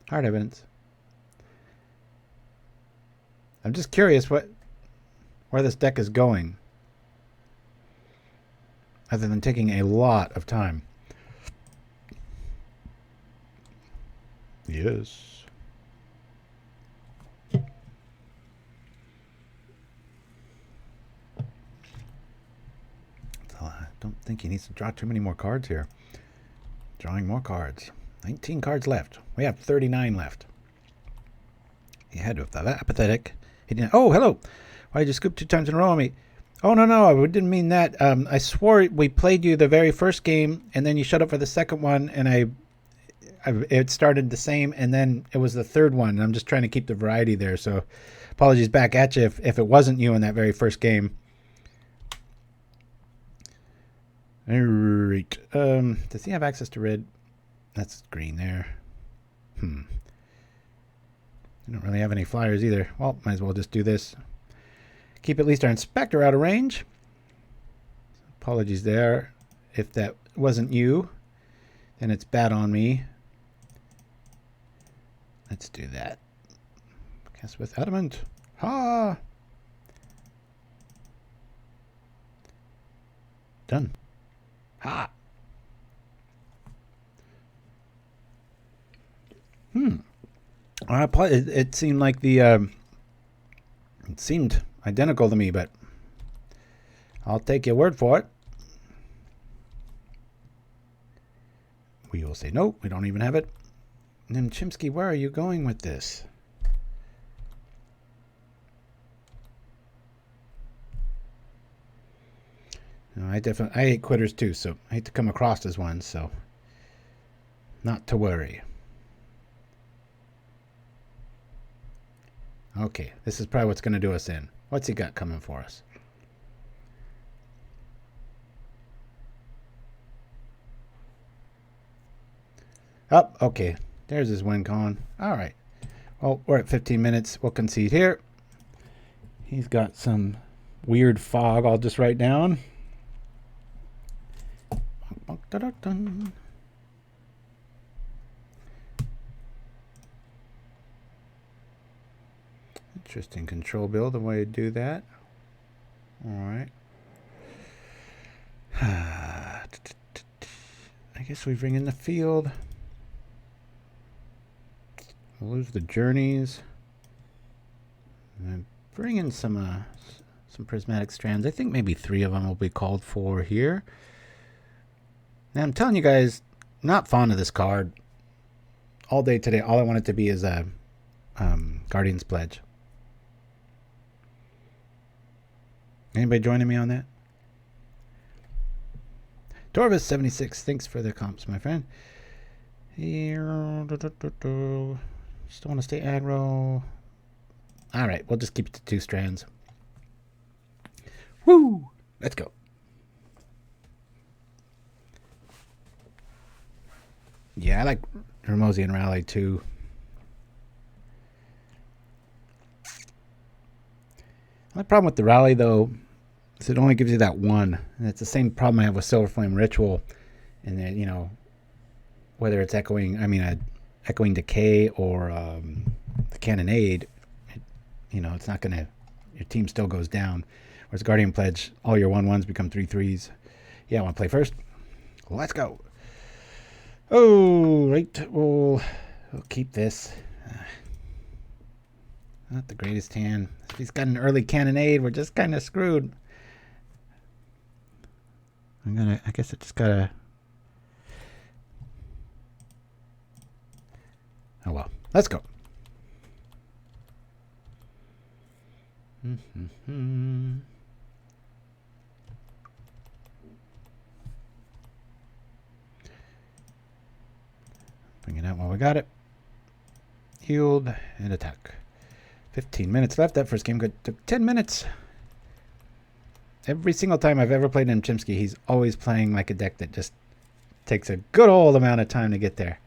Hard Evidence. I'm just curious where this deck is going, other than taking a lot of time. Yes. I don't think he needs to draw too many more cards here. Drawing more cards. 19 cards left. We have 39 left. He had with that apathetic. He didn't. Oh, hello. Why did you scoop 2 times in a row on me? Oh, no, I didn't mean that. I swore we played you the very first game, and then you showed up for the second one, and it started the same, and then it was the third one. I'm just trying to keep the variety there, so apologies back at you if it wasn't you in that very first game. All right. Does he have access to red? That's green there. I don't really have any flyers either. Well, might as well just do this. Keep at least our Inspector out of range. Apologies there. If that wasn't you, then it's bad on me. Let's do that. Cast with Adamant. Ha! Done. Ha! It seemed like it seemed identical to me, but I'll take your word for it. We will say no, we don't even have it. Nim Chimpskey, where are you going with this? No, I hate quitters too, so I hate to come across as one, so not to worry. Okay, this is probably what's going to do us in. What's he got coming for us? Oh, okay. There's his win con. All right. Well, we're at 15 minutes. We'll concede here. He's got some weird fog I'll just write down. Interesting control build, the way to do that. All right. I guess we bring in the field. We'll lose the journeys. And bring in some prismatic strands. I think maybe 3 of them will be called for here. Now I'm telling you guys, not fond of this card. All day today, all I want it to be is a Guardian's Pledge. Anybody joining me on that? Dorvis76, thanks for the comps, my friend. Here, still want to stay aggro. All right, we'll just keep it to 2 strands. Woo! Let's go. Yeah, I like Hermosian Rally too. The problem with the Rally, though, is it only gives you that 1. And it's the same problem I have with Silver Flame Ritual. And then, you know, whether it's Echoing Decay or the Cannonade, you know, it's not going to, your team still goes down. Whereas Guardian Pledge, all your 1/1s become 3/3s. Yeah, I want to play first. Let's go. Oh, right. We'll keep this. Not the greatest hand. If he's got an early Cannonade, we're just kind of screwed. I guess I just gotta. Oh well. Let's go. Bring it out while we got it. Healed and attack. 15 minutes left. That first game took 10 minutes. Every single time I've ever played Nim Chimpskey, he's always playing like a deck that just takes a good old amount of time to get there.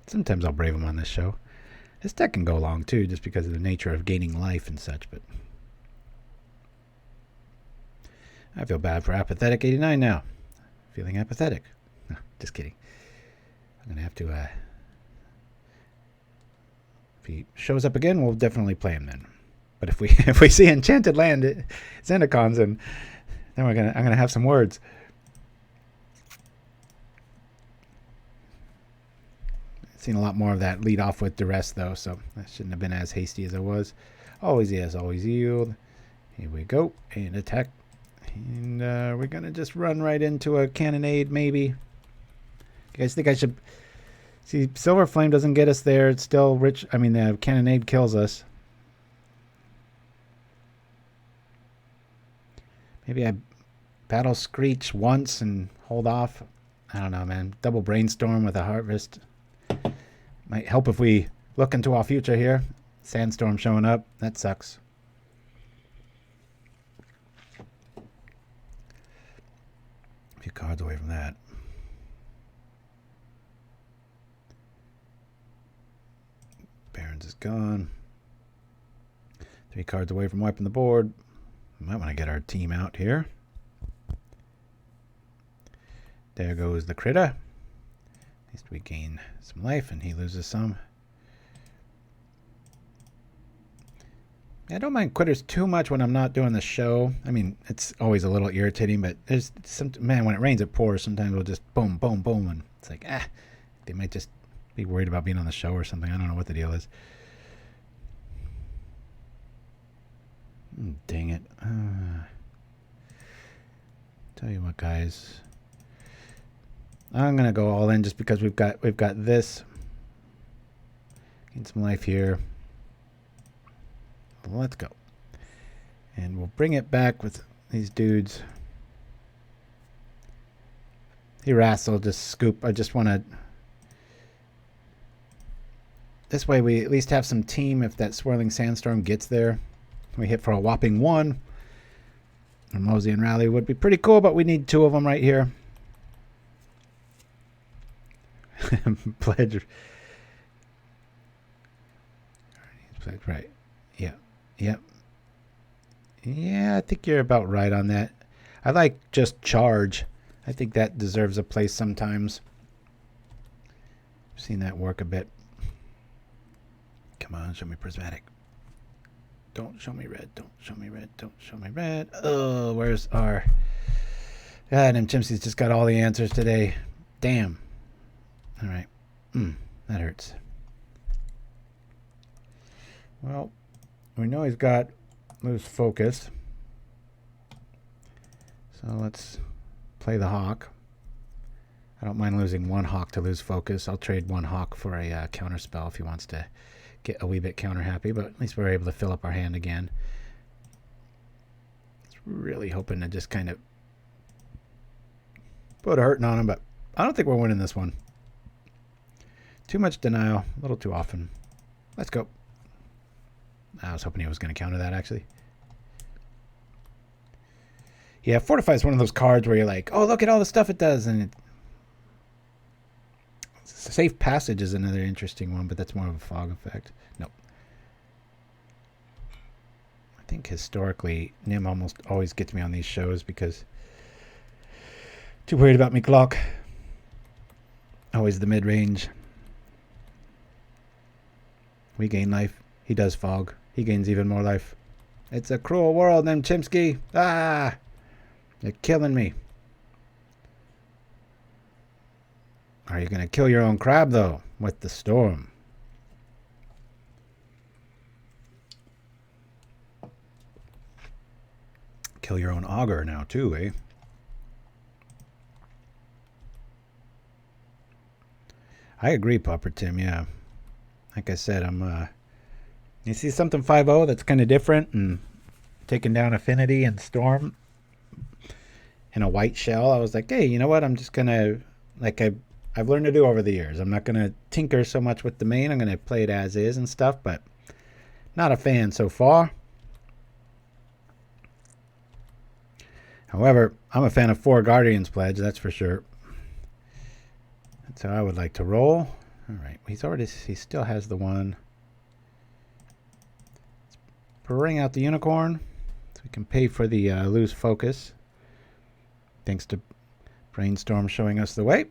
Sometimes I'll brave him on this show. This deck can go long too, just because of the nature of gaining life and such, but I feel bad for Apathetic 89 now. Feeling apathetic. No, just kidding. I'm gonna have to if he shows up again, we'll definitely play him then. But if we see Enchanted Land Zendikons, and then I'm gonna have some words. Seen a lot more of that lead off with duress though, so I shouldn't have been as hasty as I was. Always yes, always yield. Here we go, and attack. And we're gonna just run right into a cannonade, maybe. You guys think I should see? Silver Flame doesn't get us there. It's still rich. I mean, the cannonade kills us. Maybe I Battle Screech once and hold off. I don't know, man. Double Brainstorm with a Harvest. Might help if we look into our future here. Sandstorm showing up. That sucks. A few cards away from that. Barons is gone. 3 cards away from wiping the board. Might want to get our team out here. There goes the critter. At least we gain some life and he loses some. I don't mind quitters too much when I'm not doing the show. I mean, it's always a little irritating, but there's some, man, when it rains, it pours. Sometimes we'll just boom, boom, boom, and it's like, they might just be worried about being on the show or something. I don't know what the deal is. Dang it. Tell you what, guys. I'm gonna go all in just because we've got this. Gain some life here. Let's go. And we'll bring it back with these dudes. Harass will just scoop. I just want to. This way we at least have some team if that Swirling Sandstorm gets there. We hit for a whopping 1. Or Mosey and Rally would be pretty cool, but we need 2 of them right here. Pledge. Right. Yeah. Yep. Yeah, I think you're about right on that. I like just charge. I think that deserves a place sometimes. I've seen that work a bit. Come on, show me prismatic. Don't show me red. Don't show me red. Don't show me red. Oh, where's our... God, Nim Chimpskey's just got all the answers today. Damn. All right. That hurts. Well, we know he's got lose focus. So let's play the Hawk. I don't mind losing 1 Hawk to lose focus. I'll trade 1 Hawk for a counter spell if he wants to get a wee bit counter happy, but at least we're able to fill up our hand again. Really hoping to just kind of put a hurting on him, but I don't think we're winning this one. Too much denial, a little too often. Let's go. I was hoping he was going to counter that, actually. Yeah, Fortify is one of those cards where you're like, oh, look at all the stuff it does. And Safe Passage is another interesting one, but that's more of a fog effect. Nope. I think historically, Nim almost always gets me on these shows because too worried about me clock. Always the mid-range. We gain life. He does fog. He gains even more life. It's a cruel world, Nim Chimpskey. Ah! You're killing me. Are you going to kill your own crab, though, with the storm? Kill your own augur now, too, eh? I agree, Pauper Tim, yeah. Like I said, I'm You see something 5-0 that's kind of different and taking down Affinity and Storm in a white shell. I was like, hey, you know what? I'm just going to, like I've learned to do over the years. I'm not going to tinker so much with the main. I'm going to play it as is and stuff, but not a fan so far. However, I'm a fan of 4 Guardians Pledge, that's for sure. That's how I would like to roll. All right, he still has the one. Let's bring out the unicorn so we can pay for the lose focus. Thanks to Brainstorm showing us the way.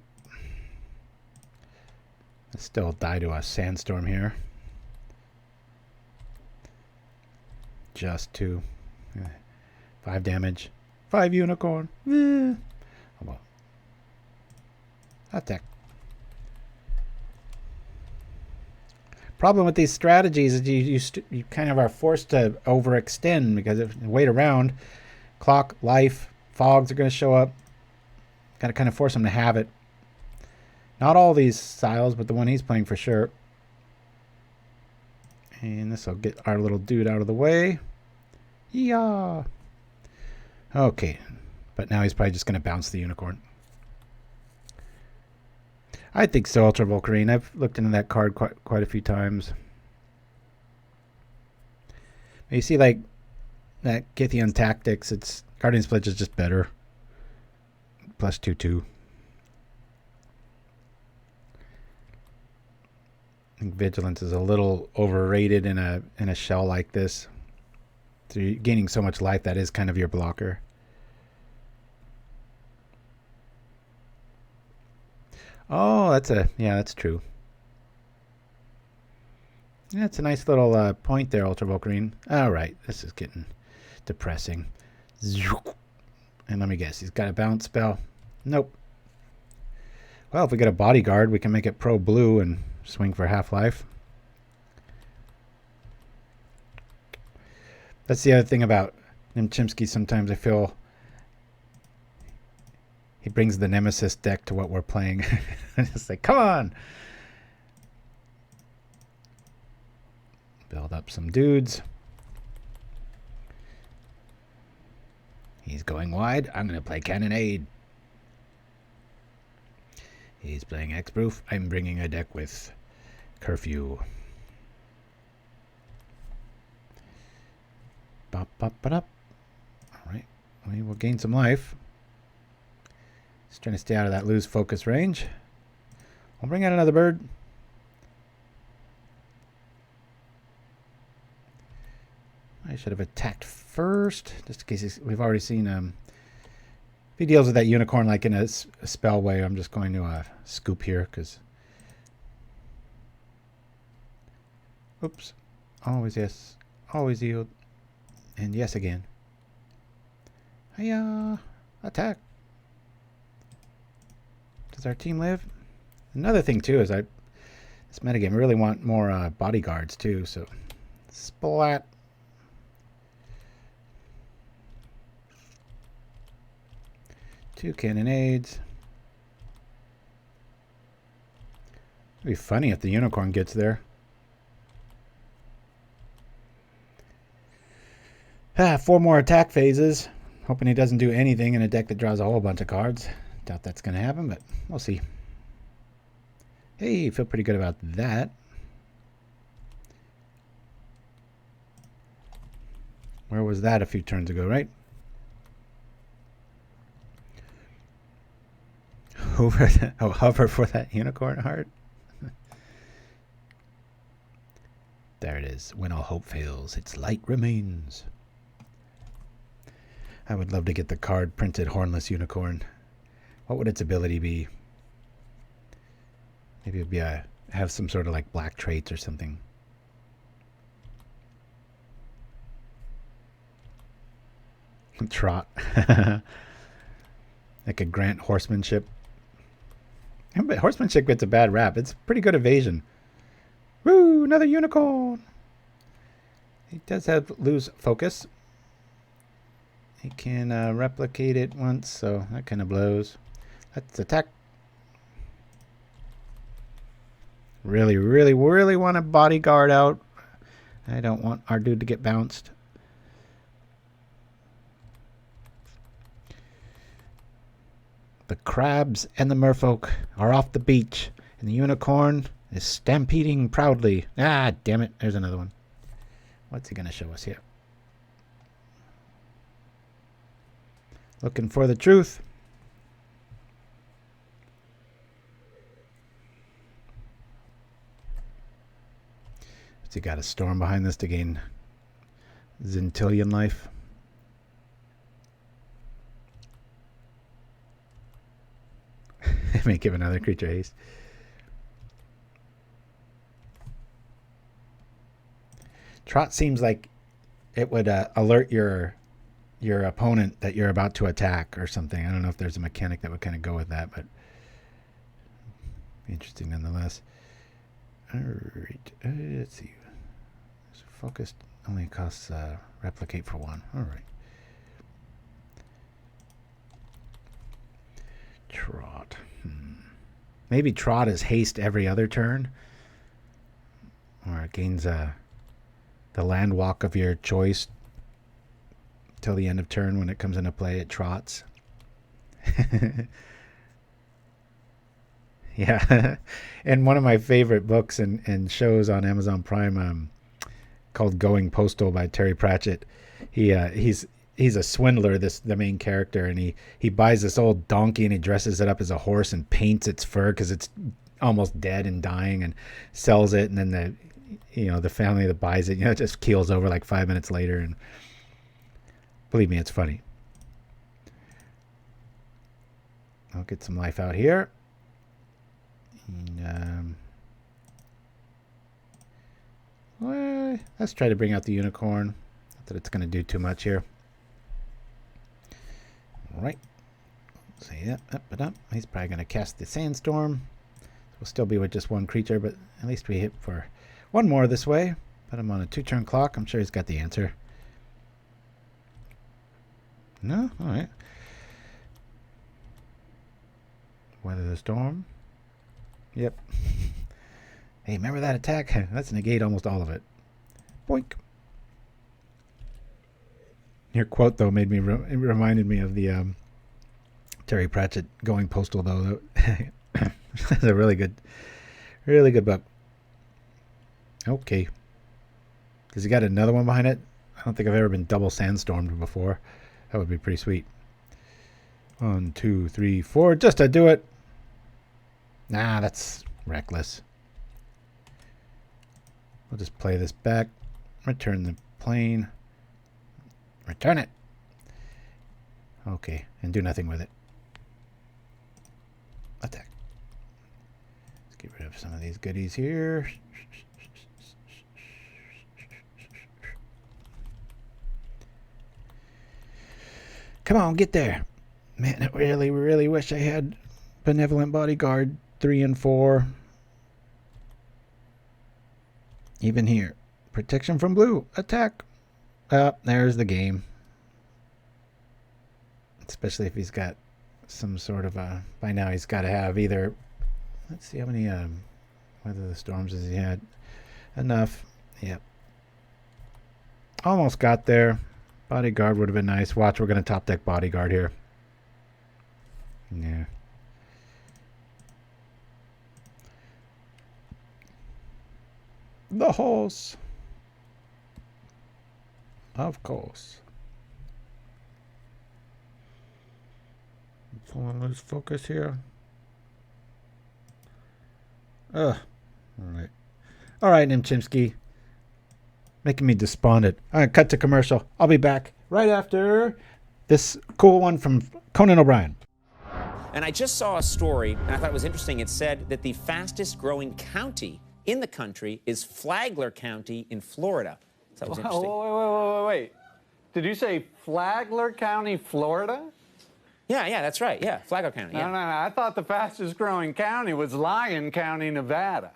Let's still die to a sandstorm here. Just 2. 5 damage. 5 unicorn. Oh well. Attack. Problem with these strategies is you kind of are forced to overextend, because if you wait around, clock, life, fogs are going to show up. Got to kind of force them to have it. Not all these styles, but the one he's playing for sure. And this will get our little dude out of the way. Yeah. Okay. But now he's probably just going to bounce the unicorn. I think so, Ultra Volcarine. I've looked into that card quite a few times. You see, like, that Githyan Tactics, it's Guardian's Pledge is just better. Plus 2/2. I think Vigilance is a little overrated in a shell like this. So you're gaining so much life, that is kind of your blocker. Oh, that's true. Yeah, it's a nice little point there, Ultra Volcarine. All right, this is getting depressing. And let me guess, he's got a bounce spell. Nope. Well, if we get a bodyguard, we can make it pro blue and swing for half-life. That's the other thing about Nim Chimpskey. Sometimes I feel he brings the Nemesis deck to what we're playing. It's like, come on! Build up some dudes. He's going wide. I'm going to play Cannonade. He's playing X-Proof. I'm bringing a deck with Curfew. Bop, bop, bop, up. All right. We will gain some life. Just trying to stay out of that lose focus range. I'll bring out another bird. I should have attacked first, just in case we've already seen if he deals with that unicorn like in a spell way. I'm just going to scoop here because oops, always yes, always yield, and yes again. Hiya, attack. Does our team live? Another thing too is this metagame, I really want more bodyguards too. So splat. Two cannonades. It'd be funny if the unicorn gets there. 4 more attack phases. Hoping he doesn't do anything in a deck that draws a whole bunch of cards. Doubt that's going to happen, but we'll see. Hey, feel pretty good about that. Where was that a few turns ago, right? Hover for that unicorn heart. There it is. When all hope fails, its light remains. I would love to get the card printed Hornless Unicorn. What would its ability be? Maybe it would be have some sort of like black traits or something. Trot. Like a grant horsemanship. But horsemanship gets a bad rap. It's pretty good evasion. Woo! Another unicorn! He does have lose focus. He can replicate it once, so that kind of blows. Let's attack. Really, really, really want to bodyguard out I don't want our dude to get bounced. The crabs and the merfolk are off the beach, and the unicorn is stampeding proudly. Ah, damn it. There's another one. What's he going to show us here? Looking for the truth. What's he got? A storm behind this to gain Zintillion life? May give another creature haste. Trot seems like it would alert your opponent that you're about to attack or something. I don't know if there's a mechanic that would kind of go with that, but interesting nonetheless. All right, let's see. So focused only costs replicate for 1. All right. Trot. Maybe Trot is haste every other turn, or it gains the land walk of your choice till the end of turn. When it comes into play, it trots. Yeah. And one of my favorite books and shows on Amazon Prime, called Going Postal by Terry Pratchett. He's a swindler, the main character, and he buys this old donkey and he dresses it up as a horse and paints its fur because it's almost dead and dying, and sells it, and then the family that buys it, just keels over like 5 minutes later. And believe me, it's funny. I'll get some life out here. And, well, let's try to bring out the unicorn. Not that it's going to do too much here. All right. So yeah, up. He's probably going to cast the sandstorm. We'll still be with just one creature, but at least we hit for one more this way. Put him on a 2-turn clock. I'm sure he's got the answer. No? All right. Weather the storm. Yep. Hey, remember that attack? Let's negate almost all of it. Boink. Your quote, though, made me it reminded me of the Terry Pratchett Going Postal, though. That's a really good book. Okay. Has he got another one behind it? I don't think I've ever been double sandstormed before. That would be pretty sweet. 1, 2, 3, 4. Just to do it. Nah, that's reckless. We'll just play this back. Return the plane. Return it. Okay, and do nothing with it. Attack. Let's get rid of some of these goodies here. Come on, get there. Man, I really, really wish I had Benevolent Bodyguard 3 and 4. Even here. Protection from blue. Attack. There's the game. Especially if he's got some sort of a... By now he's got to have either... Let's see how many Weather the Storms has he had. Enough. Yep. Almost got there. Bodyguard would have been nice. Watch, we're going to top deck Bodyguard here. Yeah. The horse. Of course. Pulling loose focus here. Ugh. Alright. Alright, Nim Chimpskey. Making me despondent. Alright, cut to commercial. I'll be back right after this cool one from Conan O'Brien. And I just saw a story, and I thought it was interesting. It said that the fastest growing county in the country is Flagler County in Florida. So that was interesting. Wait. Did you say Flagler County, Florida? Yeah, that's right. Yeah, Flagler County. Yeah. No. I thought the fastest growing county was Lyon County, Nevada.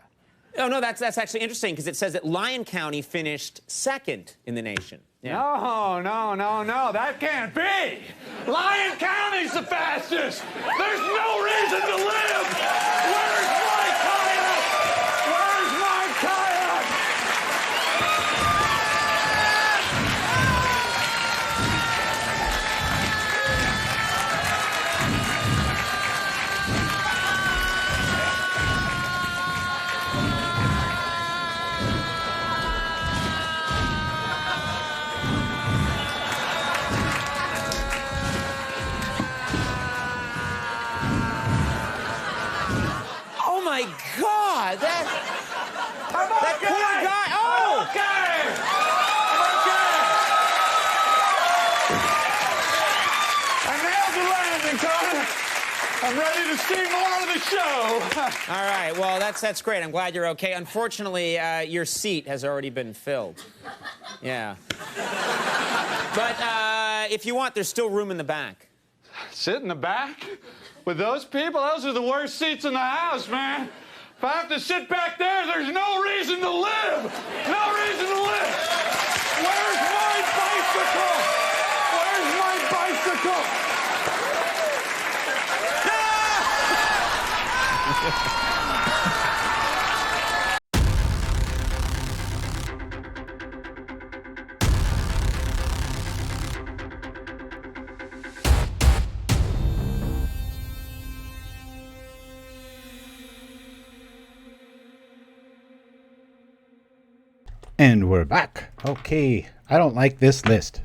Oh, no, that's actually interesting because it says that Lyon County finished second in the nation. Yeah. No, that can't be. Lyon County's the fastest. There's no reason to live. Where's my kayak? Where's my kayak? my God! That poor guy. Oh! I'm okay. I nailed the landing, Connor. I'm ready to see more of the show. All right. Well, that's great. I'm glad you're okay. Unfortunately, your seat has already been filled. Yeah. But if you want, there's still room in the back. Sit in the back? With those people? Those are the worst seats in the house, man. If I have to sit back there, there's no reason to live. No reason to live. Where's my bicycle? Where's my bicycle? And we're back. Okay, I don't like this list,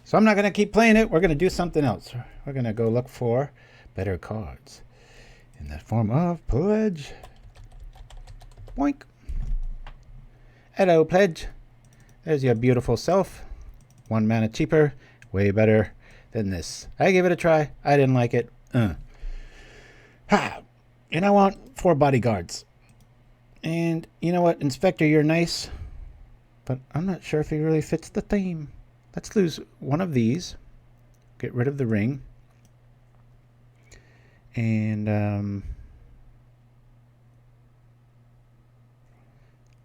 so I'm not going to keep playing it. We're going to do something else. We're going to go look for better cards in the form of Pledge. Boink. Hello, Pledge. There's your beautiful self. 1 mana cheaper. Way better than this. I gave it a try. I didn't like it. Ha! And I want 4 bodyguards. And you know what, Inspector, you're nice, but I'm not sure if he really fits the theme. Let's lose one of these. Get rid of the ring. And I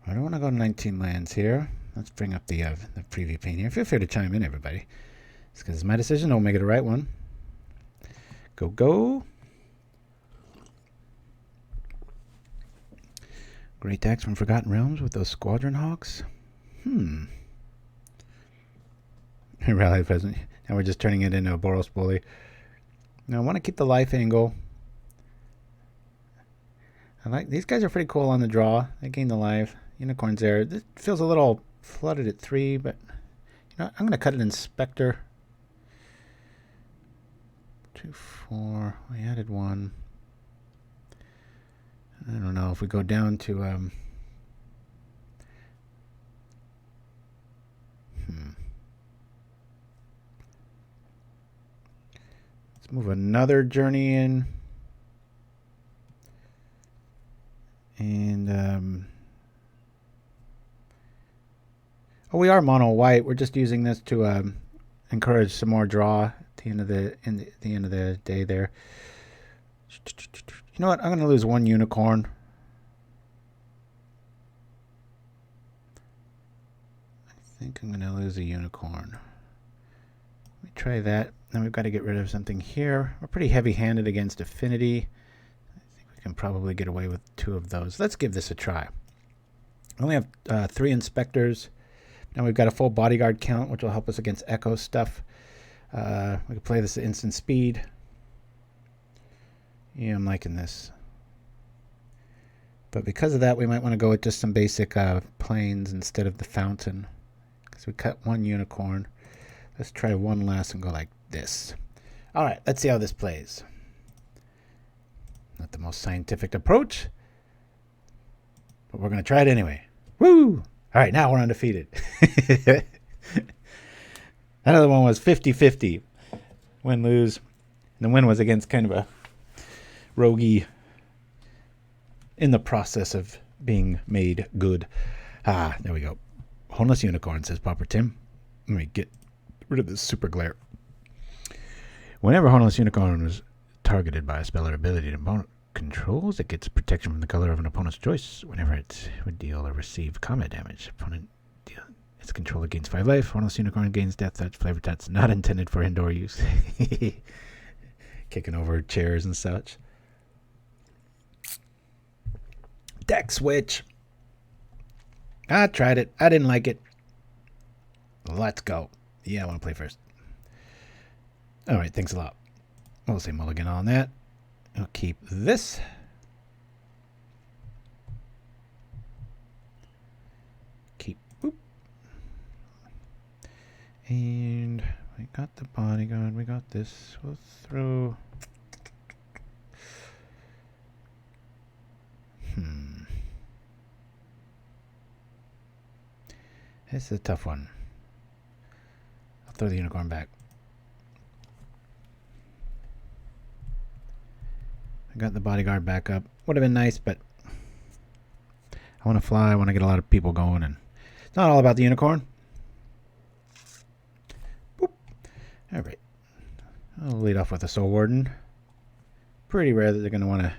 don't want to go 19 lands here. Let's bring up the preview pane here. Feel free to chime in, everybody. It's because it's my decision. Don't make it the right one. Go, go. Great decks from Forgotten Realms with those Squadron Hawks. Rally present. Now we're just turning it into a Boros Bully. Now I want to keep the life angle. I like these guys are pretty cool on the draw. They gain the life. Unicorns there. This feels a little flooded at 3, but you know I'm going to cut an Inspector. 2, 4. I added 1. I don't know if we go down to let's move another journey in, and oh, we are mono white. We're just using this to encourage some more draw at the end of the end of the day there. You know what? I'm going to lose 1 unicorn. I think I'm going to lose a unicorn. Let me try that. Then we've got to get rid of something here. We're pretty heavy-handed against Affinity. I think we can probably get away with 2 of those. Let's give this a try. I only have 3 Inspectors. Now we've got a full bodyguard count, which will help us against Echo stuff. We can play this at instant speed. Yeah, I'm liking this. But because of that, we might want to go with just some basic planes instead of the fountain. Because we cut 1 unicorn. Let's try 1 last and go like this. Alright, let's see how this plays. Not the most scientific approach, but we're going to try it anyway. Woo! Alright, now we're undefeated. That other one was 50-50. Win-lose. And the win was against kind of a roguey in the process of being made good. Ah, there we go. Hornless Unicorn, says Pauper Tim. Let me get rid of this super glare. Whenever Hornless Unicorn was targeted by a spell or ability an opponent controls, it gets protection from the color of an opponent's choice. Whenever it would deal or receive combat damage, opponent deal its controller gains 5 life. Hornless Unicorn gains death touch, flavor touch, not intended for indoor use. Kicking over chairs and such. Deck switch. I tried it. I didn't like it. Let's go. Yeah, I want to play first. Alright, thanks a lot. We'll say mulligan on that. I'll keep this. Keep. Boop. And we got the bodyguard. We got this. We'll throw... This is a tough one. I'll throw the unicorn back. I got the bodyguard back up. Would have been nice, but I want to fly. I want to get a lot of people going, and it's not all about the unicorn. Boop. All right. I'll lead off with a Soul Warden. Pretty rare that they're going to want to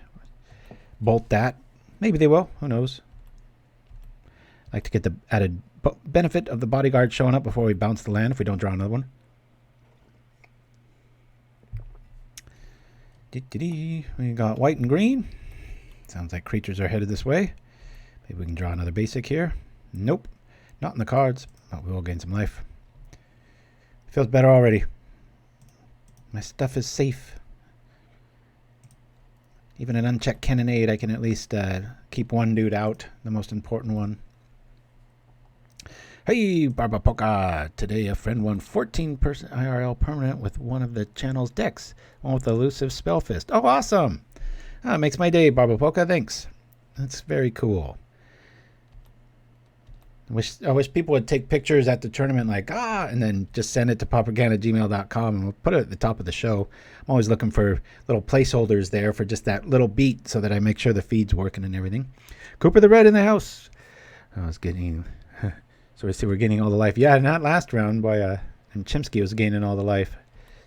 bolt that. Maybe they will. Who knows? Like to get the added benefit of the bodyguard showing up before we bounce the land if we don't draw another one. We got white and green. Sounds like creatures are headed this way. Maybe we can draw another basic here. Nope. Not in the cards, but we will gain some life. Feels better already. My stuff is safe. Even an unchecked cannonade, I can at least keep one dude out, the most important one. Hey, Barbapoka! Today a friend won 14% IRL permanent with one of the channel's decks. One with elusive Spellfist. Oh, awesome! Makes my day, Barbapoka. Thanks. That's very cool. I wish people would take pictures at the tournament like, and then just send it to paupergan@gmail.com and we'll put it at the top of the show. I'm always looking for little placeholders there for just that little beat so that I make sure the feed's working and everything. Cooper the Red in the house. I was getting... So we see we're getting all the life. Yeah, not last round. Boy, Nim Chimpskey was gaining all the life.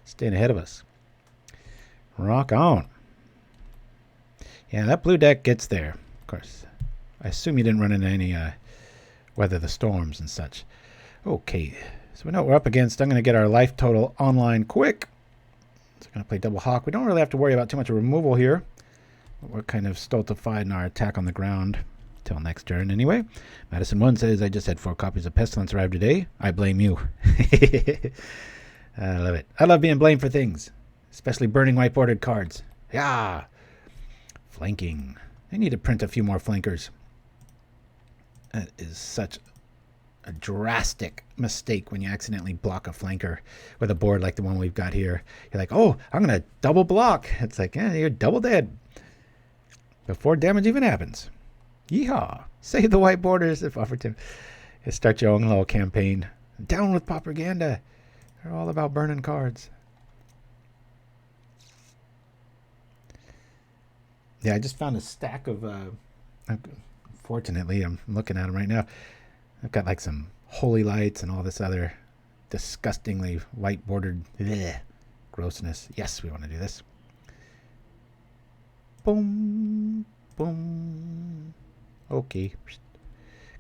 Staying ahead of us. Rock on. Yeah, that blue deck gets there. Of course. I assume you didn't run into any Weather the Storms and such. Okay. So we know what we're up against. I'm going to get our life total online quick. So I'm going to play double hawk. We don't really have to worry about too much removal here. We're kind of stultified in our attack on the ground. Till next turn, anyway. Madison 1 says, I just had 4 copies of Pestilence arrive today. I blame you. I love it. I love being blamed for things. Especially burning white-bordered cards. Yeah. Flanking. I need to print a few more flankers. That is such a drastic mistake when you accidentally block a flanker with a board like the one we've got here. You're like, oh, I'm going to double block. It's like, yeah, you're double dead. Before damage even happens. Yeehaw! Save the white borders if offered to. Start your own little campaign. Down with propaganda. They're all about burning cards. Yeah, I just found a stack of... Fortunately, I'm looking at them right now. I've got like some holy lights and all this other disgustingly white bordered grossness. Yes, we want to do this. Boom. Boom. Okay.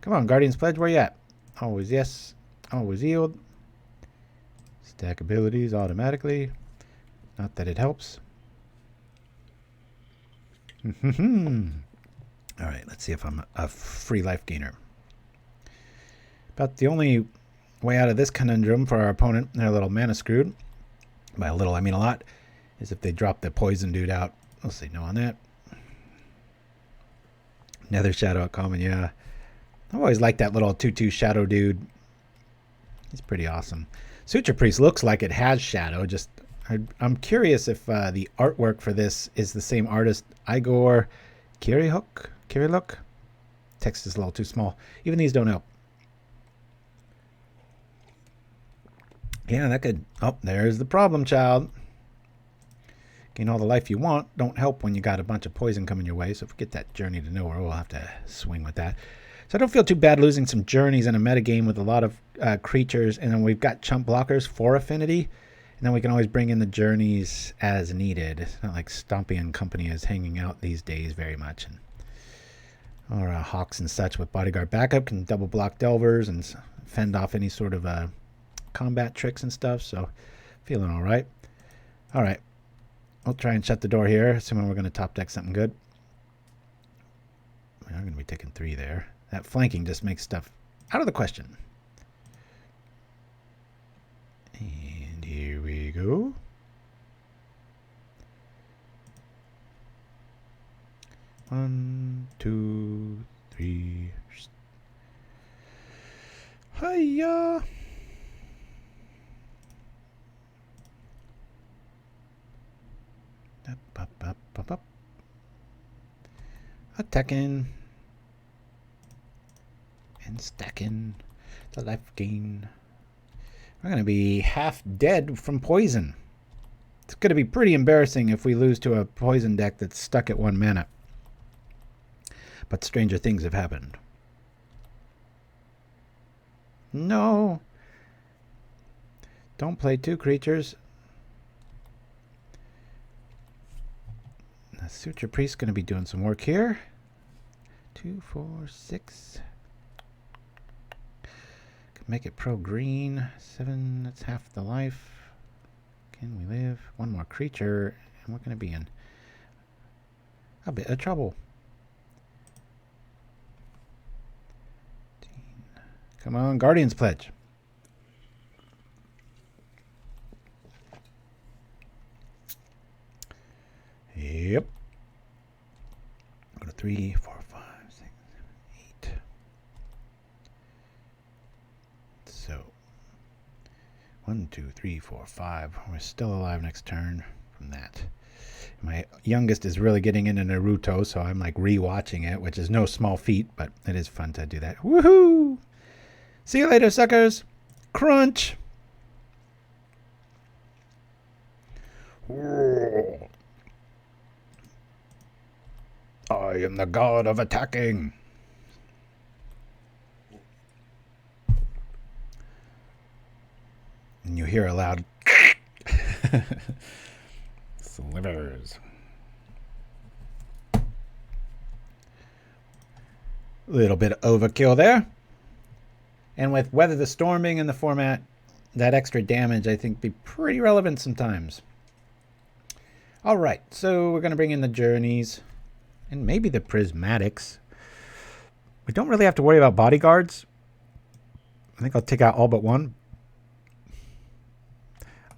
Come on, Guardian's Pledge, where you at? Always yes. Always yield. Stack abilities automatically. Not that it helps. Alright, let's see if I'm a free life gainer. About the only way out of this conundrum for our opponent, they're a little mana screwed. By a little, I mean a lot. Is if they drop the poison dude out. I'll say no on that. Nether Shadow at common, yeah. I always liked that little 2/2 shadow dude. He's pretty awesome. Suture Priest looks like it has shadow. Just I'm curious if the artwork for this is the same artist, Igor Kiriluk. Text is a little too small. Even these don't help. Yeah, that could... Oh, there's the problem, child. Gain all the life you want. Don't help when you got a bunch of poison coming your way. So if we get that Journey to Nowhere, we'll have to swing with that. So I don't feel too bad losing some journeys in a metagame with a lot of creatures. And then we've got chump blockers for affinity. And then we can always bring in the journeys as needed. It's not like Stompy and company is hanging out these days very much. Or Hawks and such with bodyguard backup can double block Delvers and fend off any sort of combat tricks and stuff. So feeling all right. All right. We'll try and shut the door here, assuming we're going to top deck something good. We are going to be taking 3 there. That flanking just makes stuff out of the question. And here we go. One, 2, 3. Hiya! Up. Attacking. And stacking. The life gain. We're going to be half dead from poison. It's going to be pretty embarrassing if we lose to a poison deck that's stuck at 1 mana. But stranger things have happened. No. Don't play 2 creatures. The Suture Priest is going to be doing some work here. 2, 4, 6. Can make it pro green. 7, that's half the life. Can we live? 1 more creature, and we're going to be in a bit of trouble. Come on, Guardian's Pledge. Yep. Go to 3, 4, 5, 6, 7, 8. So 1, 2, 3, 4, 5. We're still alive next turn from that. My youngest is really getting into Naruto, so I'm like rewatching it, which is no small feat, but it is fun to do that. Woohoo! See you later, suckers. Crunch. I am the god of attacking. And you hear a loud slivers. Little bit of overkill there. And with Weather the Storming in the format, that extra damage I think be pretty relevant sometimes. All right, so we're going to bring in the Journeys and maybe the Prismatics. We don't really have to worry about bodyguards. I think I'll take out all but 1.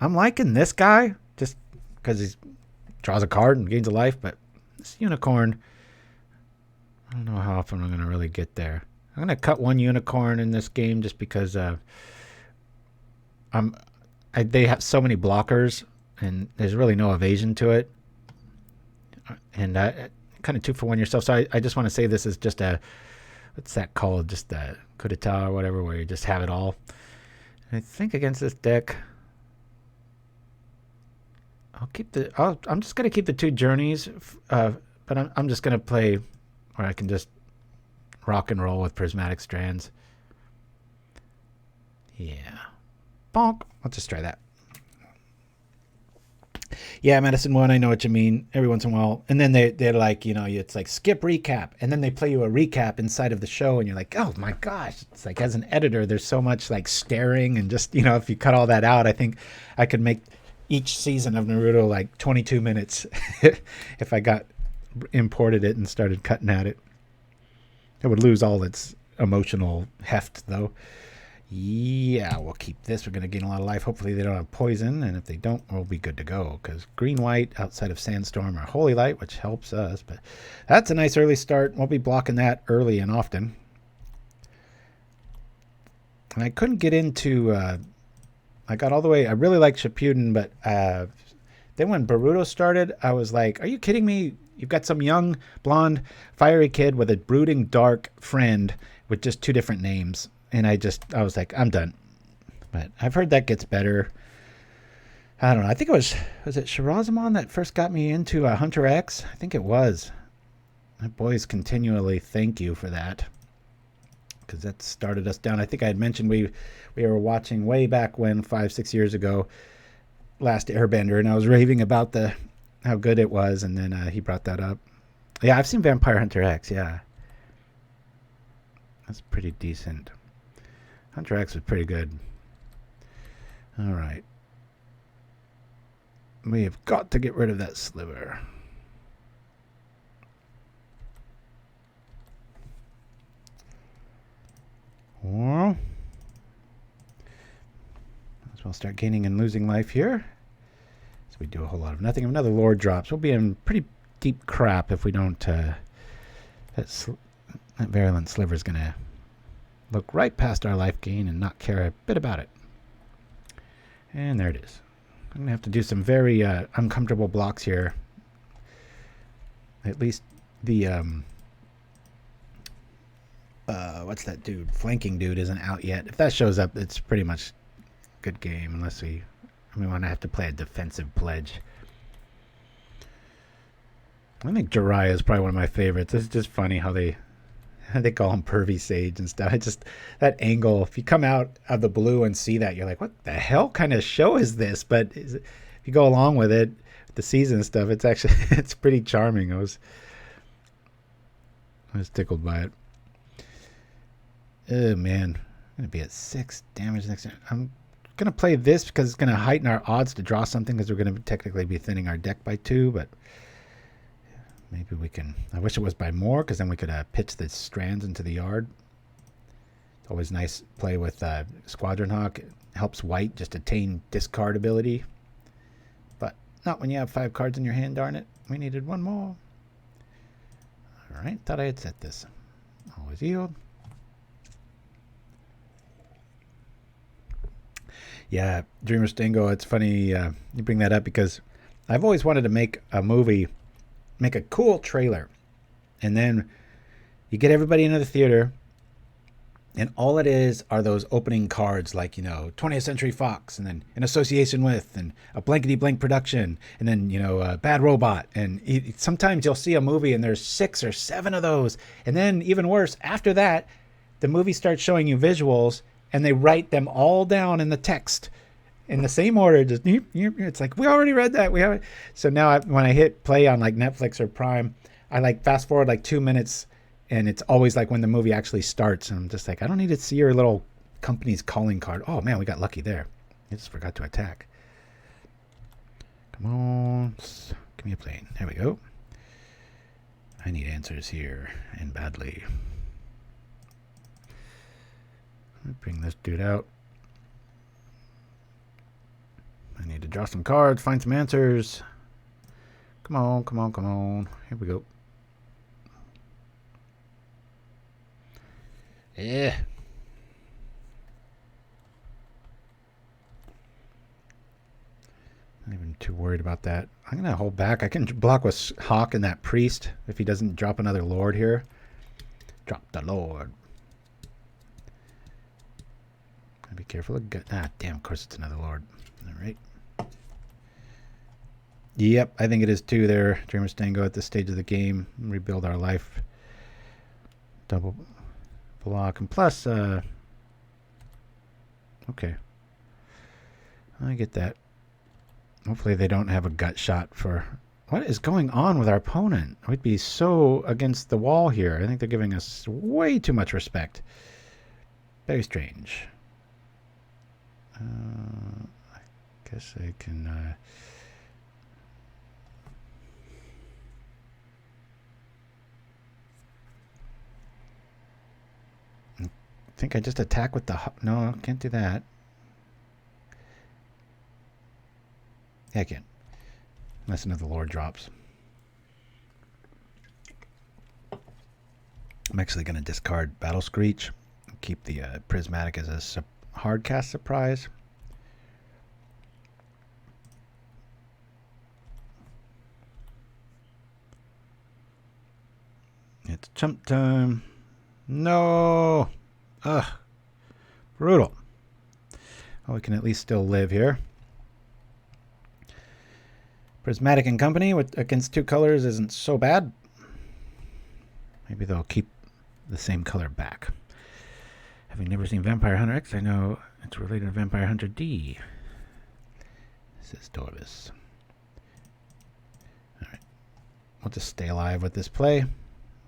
I'm liking this guy just because he draws a card and gains a life, but this Unicorn, I don't know how often I'm going to really get there. I'm going to cut 1 Unicorn in this game just because they have so many blockers and there's really no evasion to it. And kind of 2 for 1 yourself. So I just want to say this is just a, what's that called? Just a coup d'etat or whatever, where you just have it all. And I think against this deck, I'm just going to keep the 2 Journeys, but I'm just going to play where I can just rock and roll with Prismatic Strands. Yeah. Bonk. Let's just try that. Yeah, Medicine 1, I know what you mean. Every once in a while. And then they're like, it's like skip recap. And then they play you a recap inside of the show. And you're like, oh my gosh. It's like, as an editor, there's so much like staring. And just, if you cut all that out, I think I could make each season of Naruto like 22 minutes if I imported it and started cutting at it. It would lose all its emotional heft, though. Yeah, we'll keep this. We're going to gain a lot of life. Hopefully they don't have poison, and if they don't, we'll be good to go, because green-white outside of Sandstorm are Holy Light, which helps us, but that's a nice early start. We'll be blocking that early and often. And I couldn't get into... I got all the way... I really like Shippuden, but then when Boruto started, I was like, are you kidding me? You've got some young, blonde, fiery kid with a brooding, dark friend with just 2 different names. And I was like, I'm done. But I've heard that gets better. I don't know. I think it was it Shirazamon that first got me into Hunter X? I think it was. My boys continually thank you for that, because that started us down. I think I had mentioned we were watching way back when, 5-6 years ago, Last Airbender, and I was raving about how good it was, and then he brought that up. Yeah, I've seen Vampire Hunter X, yeah. That's pretty decent. Hunter X was pretty good. All right. We have got to get rid of that sliver. Well, as well start gaining and losing life here. So we do a whole lot of nothing. If another Lord drops, we'll be in pretty deep crap if we don't. That Virulent Sliver is going to look right past our life gain and not care a bit about it. And there it is. I'm going to have to do some very uncomfortable blocks here. At least the what's that dude? Flanking dude isn't out yet. If that shows up, it's pretty much good game unless we want to have to play a defensive pledge. I think Jiraiya is probably one of my favorites. It's just funny how they call him Pervy Sage and stuff. It's just that angle. If you come out of the blue and see that, you're like, what the hell kind of show is this? But if you go along with it, the season stuff, it's actually it's pretty charming. I was tickled by it. Oh man, I'm gonna be at 6 damage next time. I'm gonna play this because it's gonna heighten our odds to draw something because we're gonna technically be thinning our deck by 2, but maybe we can. I wish it was by more because then we could pitch the strands into the yard. It's always nice play with Squadron Hawk. It helps white just attain discard ability. But not when you have 5 cards in your hand, darn it. We needed 1 more. Alright, thought I had set this. Always yield. Yeah, Dreamer Stingo, it's funny you bring that up because I've always wanted to make a movie, make a cool trailer, and then you get everybody into the theater, and all it is are those opening cards like, 20th Century Fox, and then in association with, and a blankety blank production, and then, Bad Robot. And sometimes you'll see a movie and there's 6 or 7 of those. And then even worse, after that, the movie starts showing you visuals and they write them all down in the text in the same order. Just it's like, we already read that. We haven't. So now when I hit play on like Netflix or Prime, I like fast forward like 2 minutes. And it's always like when the movie actually starts. And I'm just like, I don't need to see your little company's calling card. Oh, man, we got lucky there. I just forgot to attack. Come on. Give me a plane. There we go. I need answers here. And badly. Let me bring this dude out. I need to draw some cards. Find some answers. Come on, come on, come on. Here we go. Yeah. Not even too worried about that. I'm going to hold back. I can block with Hawk and that Priest if he doesn't drop another Lord here. Drop the Lord. Gotta be careful. Damn, of course it's another Lord. All right. Yep, I think it is too there. Dreamer Stango at this stage of the game. Rebuild our life. Double block. And plus, okay. I get that. Hopefully they don't have a gut shot for... What is going on with our opponent? We'd be so against the wall here. I think they're giving us way too much respect. Very strange. I guess I can... I think I just attack with the... No, I can't do that. Yeah, I can. Unless another Lord drops. I'm actually going to discard Battle Screech. Keep the Prismatic as a hard cast surprise. It's chump time. No! Ugh. Brutal. Well, we can at least still live here. Prismatic and Company against 2 colors isn't so bad. Maybe they'll keep the same color back. Having never seen Vampire Hunter X, I know it's related to Vampire Hunter D. Says Dorvis. Alright. We'll just stay alive with this play.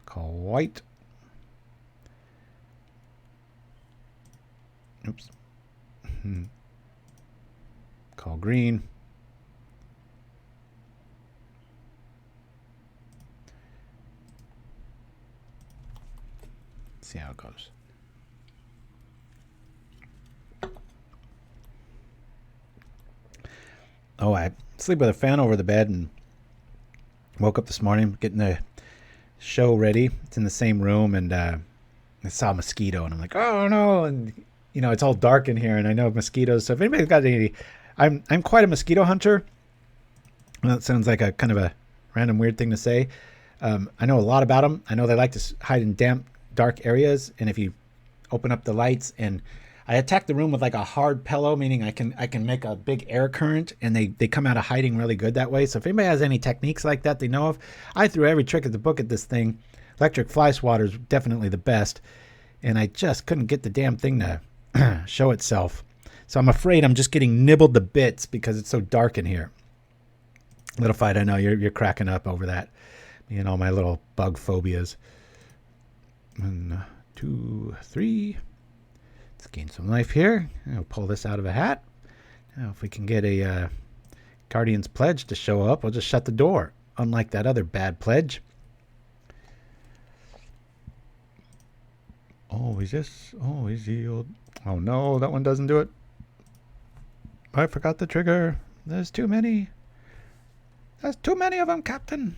Call white. Oops. Call green. See how it goes. Oh, I sleep with a fan over the bed and woke up this morning getting the show ready. It's in the same room, and I saw a mosquito, and I'm like, oh no! And it's all dark in here, and I know mosquitoes. So if anybody's got any, I'm quite a mosquito hunter. Well, that sounds like a kind of a random weird thing to say. I know a lot about them. I know they like to hide in damp dark areas, and if you open up the lights, and I attack the room with like a hard pillow, meaning I can make a big air current, and they come out of hiding really good that way. So if anybody has any techniques like that they know of, I threw every trick of the book at this thing. Electric fly swatter is definitely the best, and I just couldn't get the damn thing to show itself. So I'm afraid I'm just getting nibbled to bits because it's so dark in here. Little fight, I know you're cracking up over that. Me and all my little bug phobias. 1, 2, 3. Let's gain some life here. I'll pull this out of a hat. Now if we can get a Guardian's Pledge to show up, we'll just shut the door. Unlike that other bad pledge. Always yes, always yield. Oh no, that one doesn't do it. I forgot the trigger. There's too many. There's too many of them, Captain.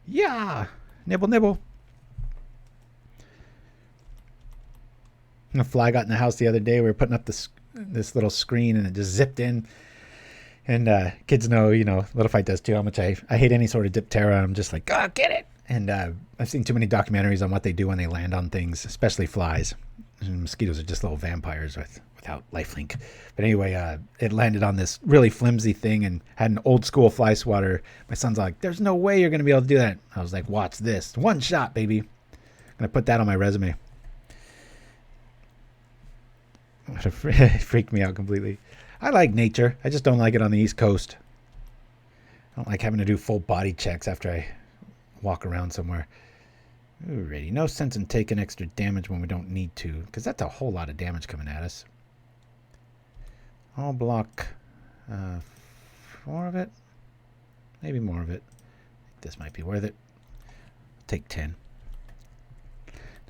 Yeah. Nibble, nibble. A fly got in the house the other day. We were putting up this little screen, and it just zipped in. And kids know, Little Fight does too, how much I hate any sort of Diptera. I'm just like, get it. And I've seen too many documentaries on what they do when they land on things, especially flies. And mosquitoes are just little vampires without lifelink. But anyway, it landed on this really flimsy thing and had an old school fly swatter. My son's like, there's no way you're going to be able to do that. I was like, watch this. One shot, baby. I'm going to put that on my resume. It freaked me out completely. I like nature. I just don't like it on the East Coast. I don't like having to do full body checks after I walk around somewhere. Alrighty, no sense in taking extra damage when we don't need to, because that's a whole lot of damage coming at us. I'll block 4 of it, maybe more of it. This might be worth it. Take 10.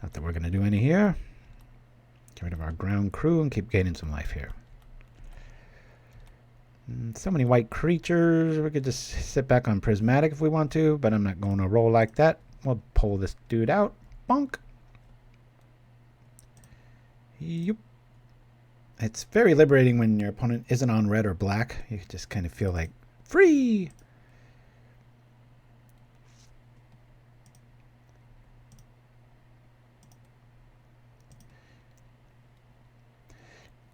Not that we're going to do any here. Get rid of our ground crew and keep gaining some life here. So many white creatures. We could just sit back on Prismatic if we want to, but I'm not going to roll like that. We'll pull this dude out. Bonk. Yep. It's very liberating when your opponent isn't on red or black. You just kind of feel like free.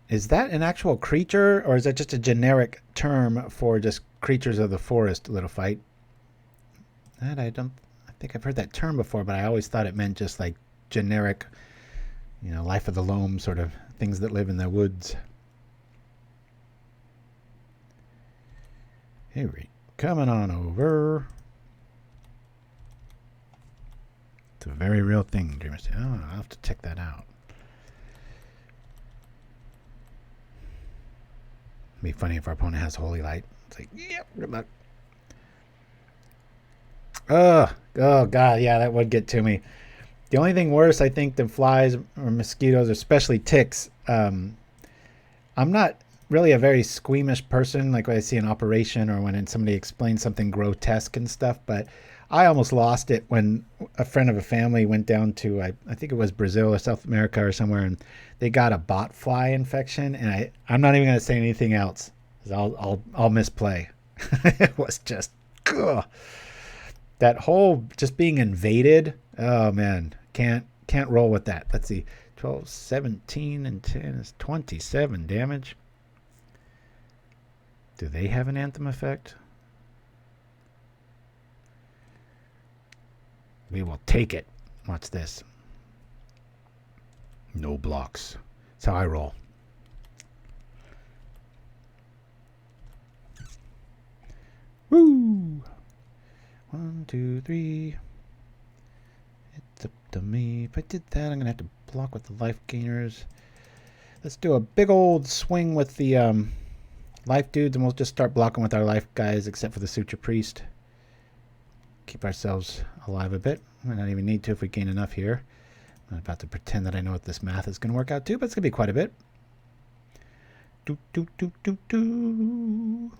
Is that an actual creature, or is that just a generic term for just creatures of the forest, Little Fight? That I think I've heard that term before, but I always thought it meant just like generic, life of the loam sort of things that live in the woods. Here we coming on over. It's a very real thing, Dreamer. Oh, I'll have to check that out. Be funny if our opponent has Holy Light. It's like, yep, good luck. Oh God, yeah, that would get to me. The only thing worse, I think, than flies or mosquitoes, especially ticks, I'm not really a very squeamish person, like when I see an operation or when somebody explains something grotesque and stuff, but I almost lost it when a friend of a family went down to, I think it was Brazil or South America or somewhere, and they got a bot fly infection, and I'm not even going to say anything else. I'll misplay. It was just, ugh. That whole just being invaded. Oh man, can't roll with that. Let's see, 12, 17, and 10 is 27 damage. Do they have an anthem effect? We will take it. Watch this. No blocks. That's how I roll. Woo! 1, 2, 3. It's up to me. If I did that, I'm going to have to block with the life gainers. Let's do a big old swing with the life dudes, and we'll just start blocking with our life guys, except for the Suture Priest. Keep ourselves alive a bit. We might not even need to if we gain enough here. I'm not about to pretend that I know what this math is going to work out to, but it's going to be quite a bit. Do, do, do, do, do.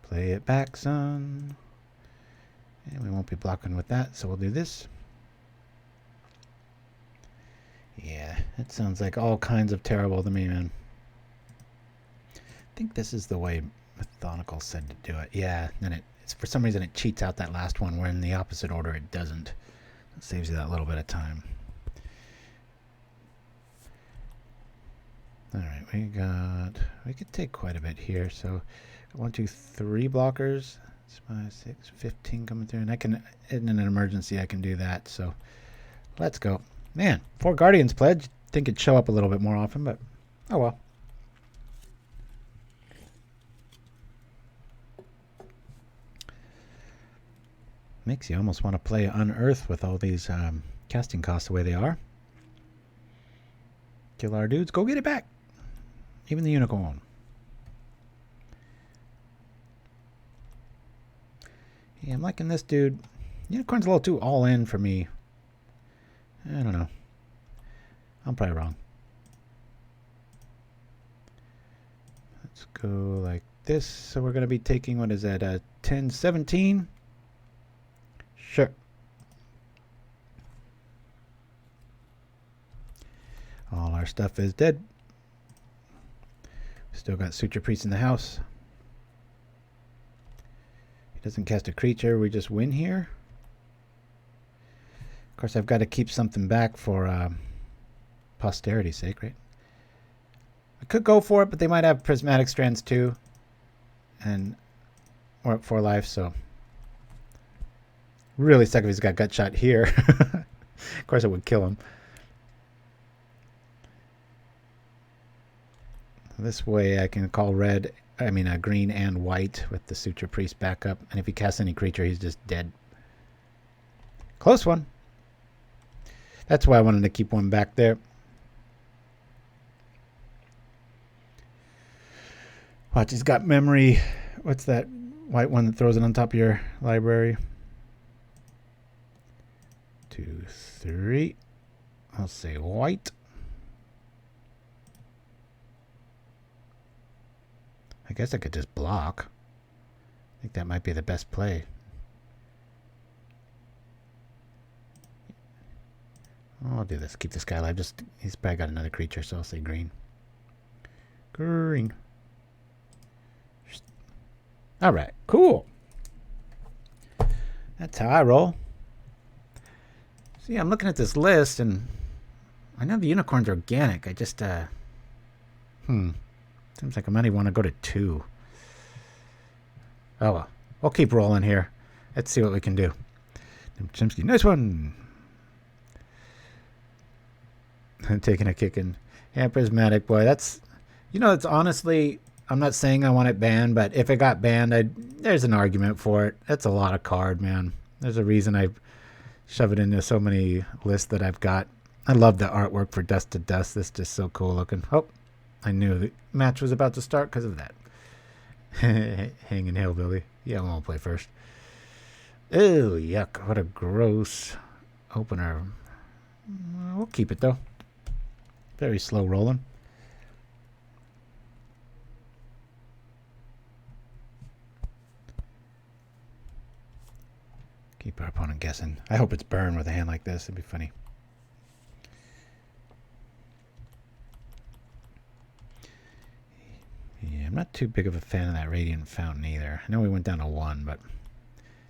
Play it back, son. And we won't be blocking with that, so we'll do this. Yeah, it sounds like all kinds of terrible to me, man. I think this is the way Methodical said to do it. Yeah, then it for some reason it cheats out that last one, where in the opposite order it doesn't. It saves you that little bit of time. All right, we could take quite a bit here. So 1, 2, 3 blockers. 5, 6, 15 coming through, and I can, in an emergency, I can do that. So let's go. Man, 4 Guardians pledge. Think it'd show up a little bit more often, but oh well. Makes you almost want to play Unearth with all these casting costs the way they are. Kill our dudes, go get it back. Even the Unicorn. Yeah, I'm liking this dude. Unicorn's a little too all in for me. I don't know. I'm probably wrong. Let's go like this. So we're going to be taking, what is that, 10, 17? Sure. All our stuff is dead. Still got Suture Priest in the house. He doesn't cast a creature. We just win here. Of course, I've got to keep something back for posterity's sake, right? I could go for it, but they might have Prismatic Strands too. And we're at 4 life, so really suck if he's got gut shot here. Of course, it would kill him. This way I can call green and white with the Suture Priest backup. And if he casts any creature, he's just dead. Close one. That's why I wanted to keep one back there. Watch, he's got memory. What's that white one that throws it on top of your library? 2, 3. I'll say white. I guess I could just block. I think that might be the best play. I'll do this. Keep this guy alive. He's probably got another creature, so I'll say green. Green. All right. Cool. That's how I roll. See, I'm looking at this list, and I know the unicorn's organic. I just, seems like I might even want to go to 2. Oh well. We'll keep rolling here. Let's see what we can do. Nim Chimpskey, nice one. I'm taking a kick in. Yeah, Prismatic, boy. That's, it's honestly, I'm not saying I want it banned, but if it got banned, there's an argument for it. That's a lot of card, man. There's a reason I shove it into so many lists that I've got. I love the artwork for Dust to Dust. This is just so cool looking. Oh, I knew the match was about to start because of that. Hanging Hillbilly. Yeah, I won't play first. Ew, yuck. What a gross opener. We'll keep it, though. Very slow rolling. Keep our opponent guessing. I hope it's burn with a hand like this. It'd be funny. Yeah, I'm not too big of a fan of that Radiant Fountain either. I know we went down to 1, but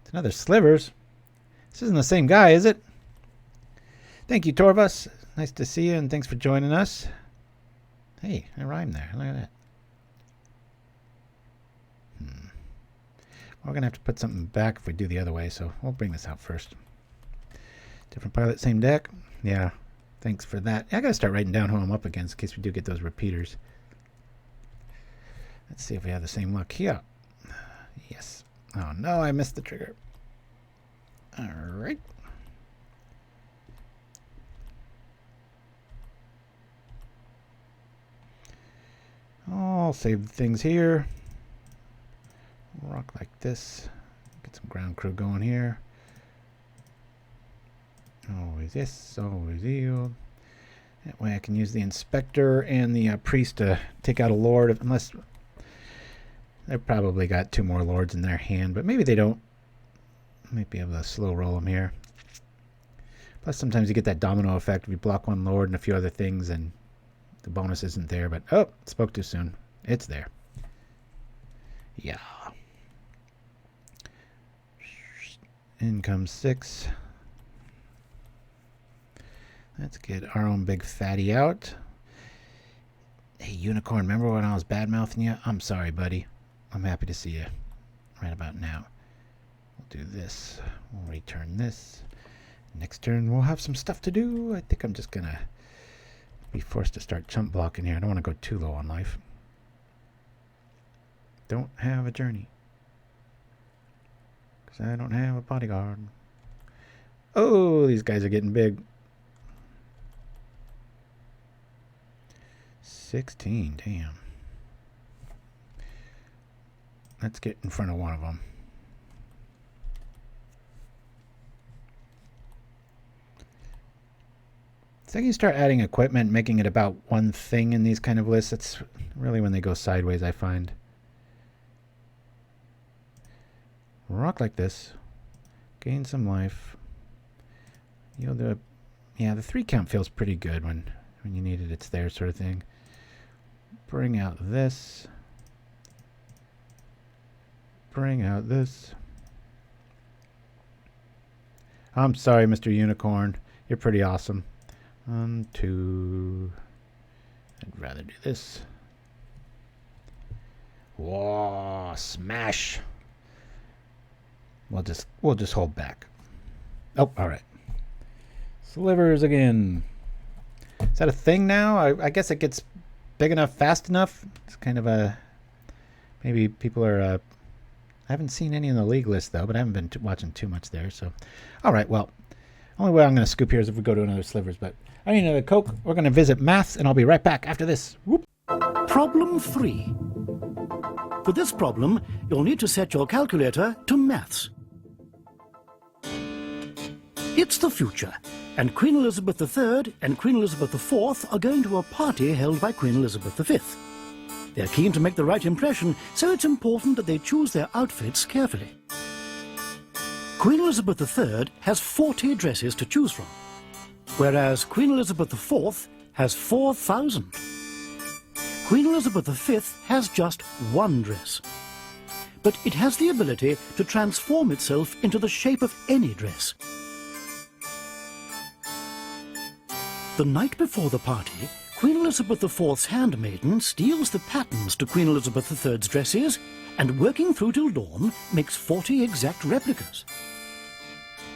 it's another Slivers. This isn't the same guy, is it? Thank you, Torvus. Nice to see you, and thanks for joining us. Hey, I rhymed there. Look at that. We're going to have to put something back if we do the other way, so we'll bring this out first. Different pilot, same deck. Yeah, thanks for that. I got to start writing down who I'm up against in case we do get those repeaters. Let's see if we have the same luck here. Yes. Oh, no, I missed the trigger. All right. I'll save things here. Rock like this. Get some ground crew going here. Always this, always you. That way I can use the Inspector and the Priest to take out a Lord, unless they've probably got 2 more Lords in their hand, but maybe they don't. Might be able to slow roll them here. Plus sometimes you get that domino effect if you block 1 Lord and a few other things and the bonus isn't there, but oh, spoke too soon. It's there. Yeah. In comes 6. Let's get our own big fatty out. Hey, Unicorn, remember when I was bad-mouthing you? I'm sorry, buddy. I'm happy to see you right about now. We'll do this. We'll return this. Next turn, we'll have some stuff to do. I think I'm just going to be forced to start chump blocking here. I don't want to go too low on life. Don't have a journey. Because I don't have a bodyguard. Oh, these guys are getting big. 16, damn. Let's get in front of one of them. It's like you start adding equipment, making it about one thing in these kind of lists. That's really when they go sideways, I find. Rock like this. Gain some life. You'll do yeah, the 3 count feels pretty good when you need it. It's there sort of thing. Bring out this. Bring out this. I'm sorry, Mr. Unicorn. You're pretty awesome. 1, 2. I'd rather do this. Whoa, smash. We'll just hold back. Oh, all right. Slivers again. Is that a thing now? I guess it gets big enough, fast enough. It's kind of a maybe people are. I haven't seen any in the league list though, but I haven't been watching too much there. So, all right. Well, only way I'm going to scoop here is if we go to another slivers. But I need another Coke. We're going to visit maths, and I'll be right back after this. Whoop. Problem 3. For this problem, you'll need to set your calculator to maths. It's the future, and Queen Elizabeth III and Queen Elizabeth IV are going to a party held by Queen Elizabeth V. They're keen to make the right impression, so it's important that they choose their outfits carefully. Queen Elizabeth III has 40 dresses to choose from, whereas Queen Elizabeth IV has 4,000. Queen Elizabeth V has just 1 dress, but it has the ability to transform itself into the shape of any dress. The night before the party, Queen Elizabeth IV's handmaiden steals the patterns to Queen Elizabeth III's dresses and, working through till dawn, makes 40 exact replicas.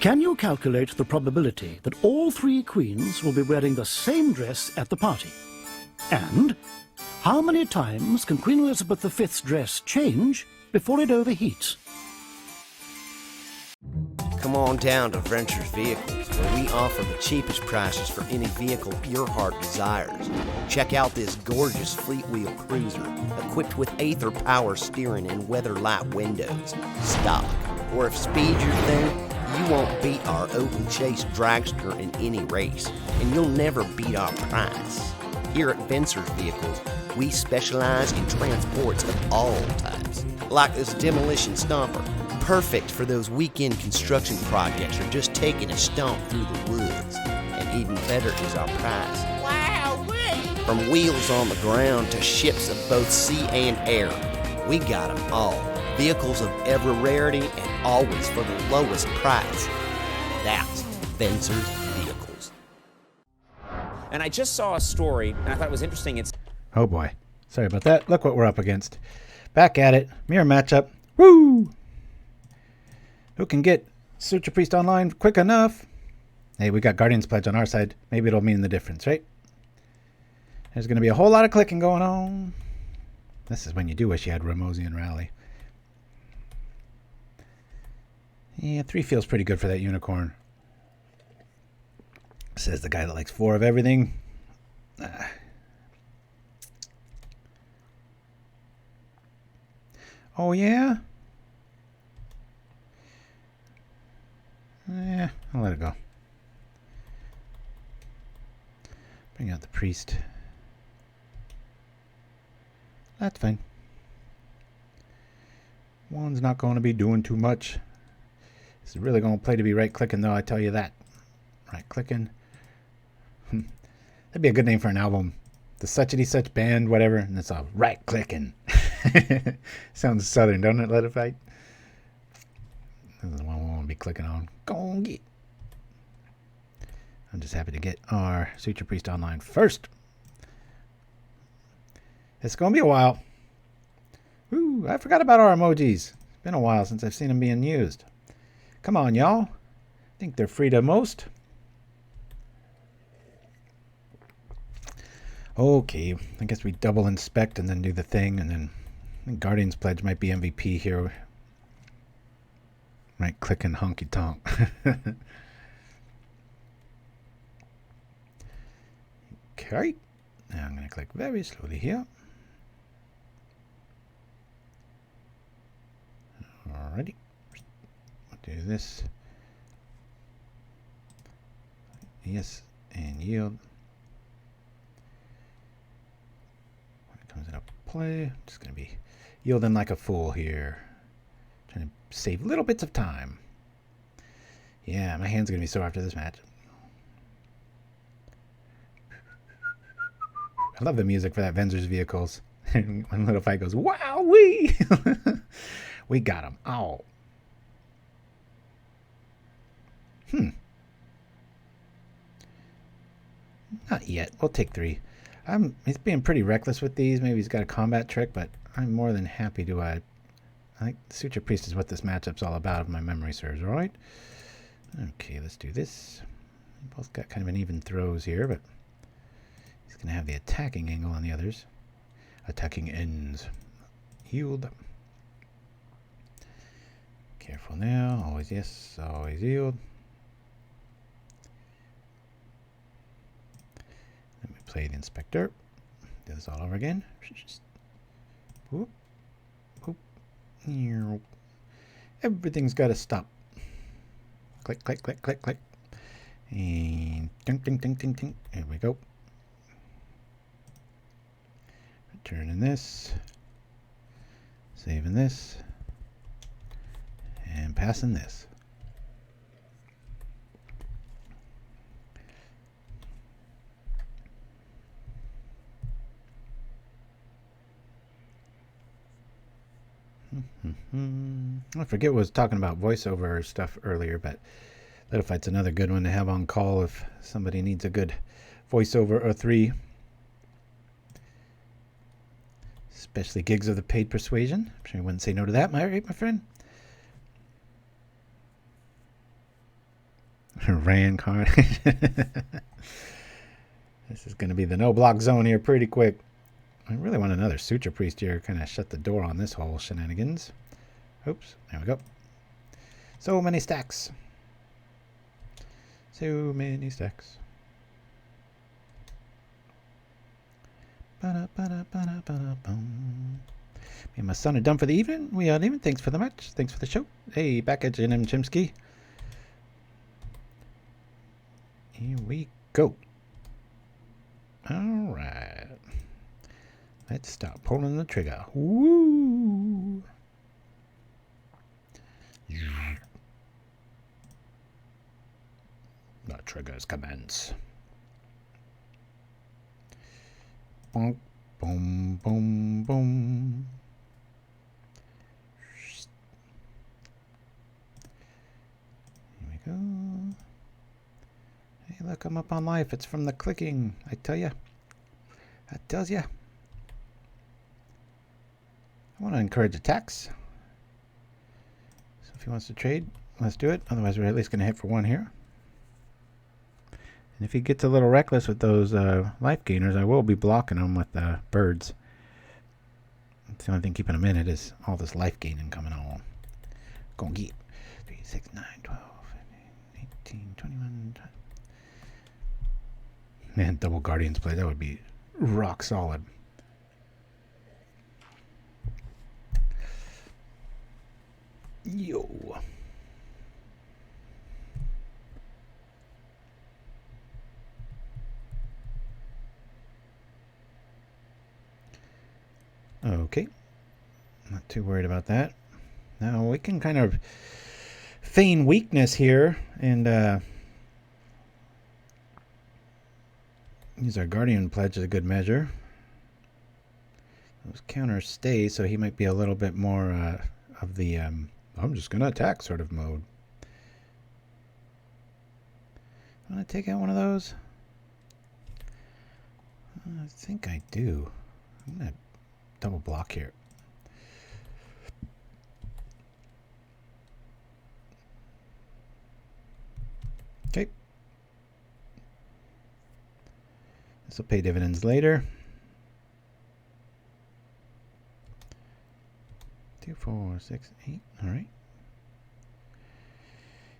Can you calculate the probability that all 3 queens will be wearing the same dress at the party? And how many times can Queen Elizabeth V's dress change before it overheats? Come on down to Venture's Vehicles, where we offer the cheapest prices for any vehicle your heart desires. Check out this gorgeous fleet-wheel cruiser, equipped with Aether power steering and weather-light windows, stock. Or if speed's your thing, you won't beat our open chase dragster in any race, and you'll never beat our price. Here at Venture's Vehicles, we specialize in transports of all types, like this demolition stomper, perfect for those weekend construction projects or just taking a stomp through the woods. And even better is our price. Wow! From wheels on the ground to ships of both sea and air, we got them all. Vehicles of every rarity and always for the lowest price. That's Venture's Vehicles. And I just saw a story, and I thought it was interesting. It's Oh boy. Sorry about that. Look what we're up against. Back at it. Mirror matchup. Woo! Who can get Suture Priest online quick enough? Hey, we got Guardian's Pledge on our side. Maybe it'll mean the difference, right? There's going to be a whole lot of clicking going on. This is when you do wish you had Ramosian Rally. Yeah, 3 feels pretty good for that unicorn. Says the guy that likes 4 of everything. Oh, yeah? Yeah, I'll let it go. Bring out the priest. That's fine. One's not going to be doing too much. This is really going to play to be right-clicking, though, I tell you that. Right-clicking. That'd be a good name for an album. The Suchity Such Band, whatever, and it's all right-clicking. Sounds southern, don't it, Let It Fight? This is the one we want to be clicking on. Go on, get. I'm just happy to get our Suture Priest online first. It's going to be a while. Ooh, I forgot about our emojis. It's been a while since I've seen them being used. Come on, y'all. I think they're free to most. Okay, I guess we double inspect and then do the thing, and then I think Guardian's Pledge might be MVP here. Right click and honky tonk. Okay, now I'm going to click very slowly here. Alrighty, we'll do this. Yes, and yield. When it comes into play, I'm just going to be yielding like a fool here. Trying to save little bits of time. Yeah, my hand's going to be sore after this match. I love the music for that Venser's Vehicles. And when Little Fight goes, wow-wee! We got him. Oh. Not yet. We'll take 3. He's being pretty reckless with these. Maybe he's got a combat trick, but I'm more than happy to... I think Suture Priest is what this matchup's all about, if my memory serves, all right? Okay, let's do this. We both got kind of an even throws here, but he's going to have the attacking angle on the others. Attacking ends. Yield. Careful now. Always yes. Always yield. Let me play the Inspector. Do this all over again. Whoop. Whoop. Everything's got to stop. Click, click, click, click, click. And ding, ding, ding, ding, ding. There we go. Returning this. Saving this. And passing this. I forget what I was talking about voiceover stuff earlier, but Little Fight's another good one to have on call if somebody needs a good voiceover or 3. Especially gigs of the paid persuasion. I'm sure you wouldn't say no to that, my friend. Ran card. This is going to be the no block zone here pretty quick. I really want another Suture Priest here. Kind of shut the door on this whole shenanigans. Oops. There we go. So many stacks. So many stacks. Me and my son are done for the evening. We are leaving. Thanks for the match. Thanks for the show. Hey, back at you, Nim Chimpskey. Here we go. All right. Let's start pulling the trigger. Woo! The triggers commence. Boom, boom, boom, boom. Here we go. Hey, look, I'm up on life. It's from the clicking. I tell ya. That tells ya. I want to encourage attacks. So if he wants to trade, let's do it. Otherwise, we're at least going to hit for 1 here. And if he gets a little reckless with those life gainers, I will be blocking him with birds. That's the only thing keeping him in it is all this life gaining coming on. Gonna get 3, 6, 9, 12, 15, 18, 21. Man, double Guardians play. That would be rock solid. Yo. Okay. Not too worried about that. Now we can kind of feign weakness here and use our Guardian Pledge as a good measure. Those counters stay, so he might be a little bit more of the I'm just going to attack sort of mode. Want to take out one of those? I think I do. I'm going to double block here. Okay. This will pay dividends later. 2, 4, 6, 8. All right.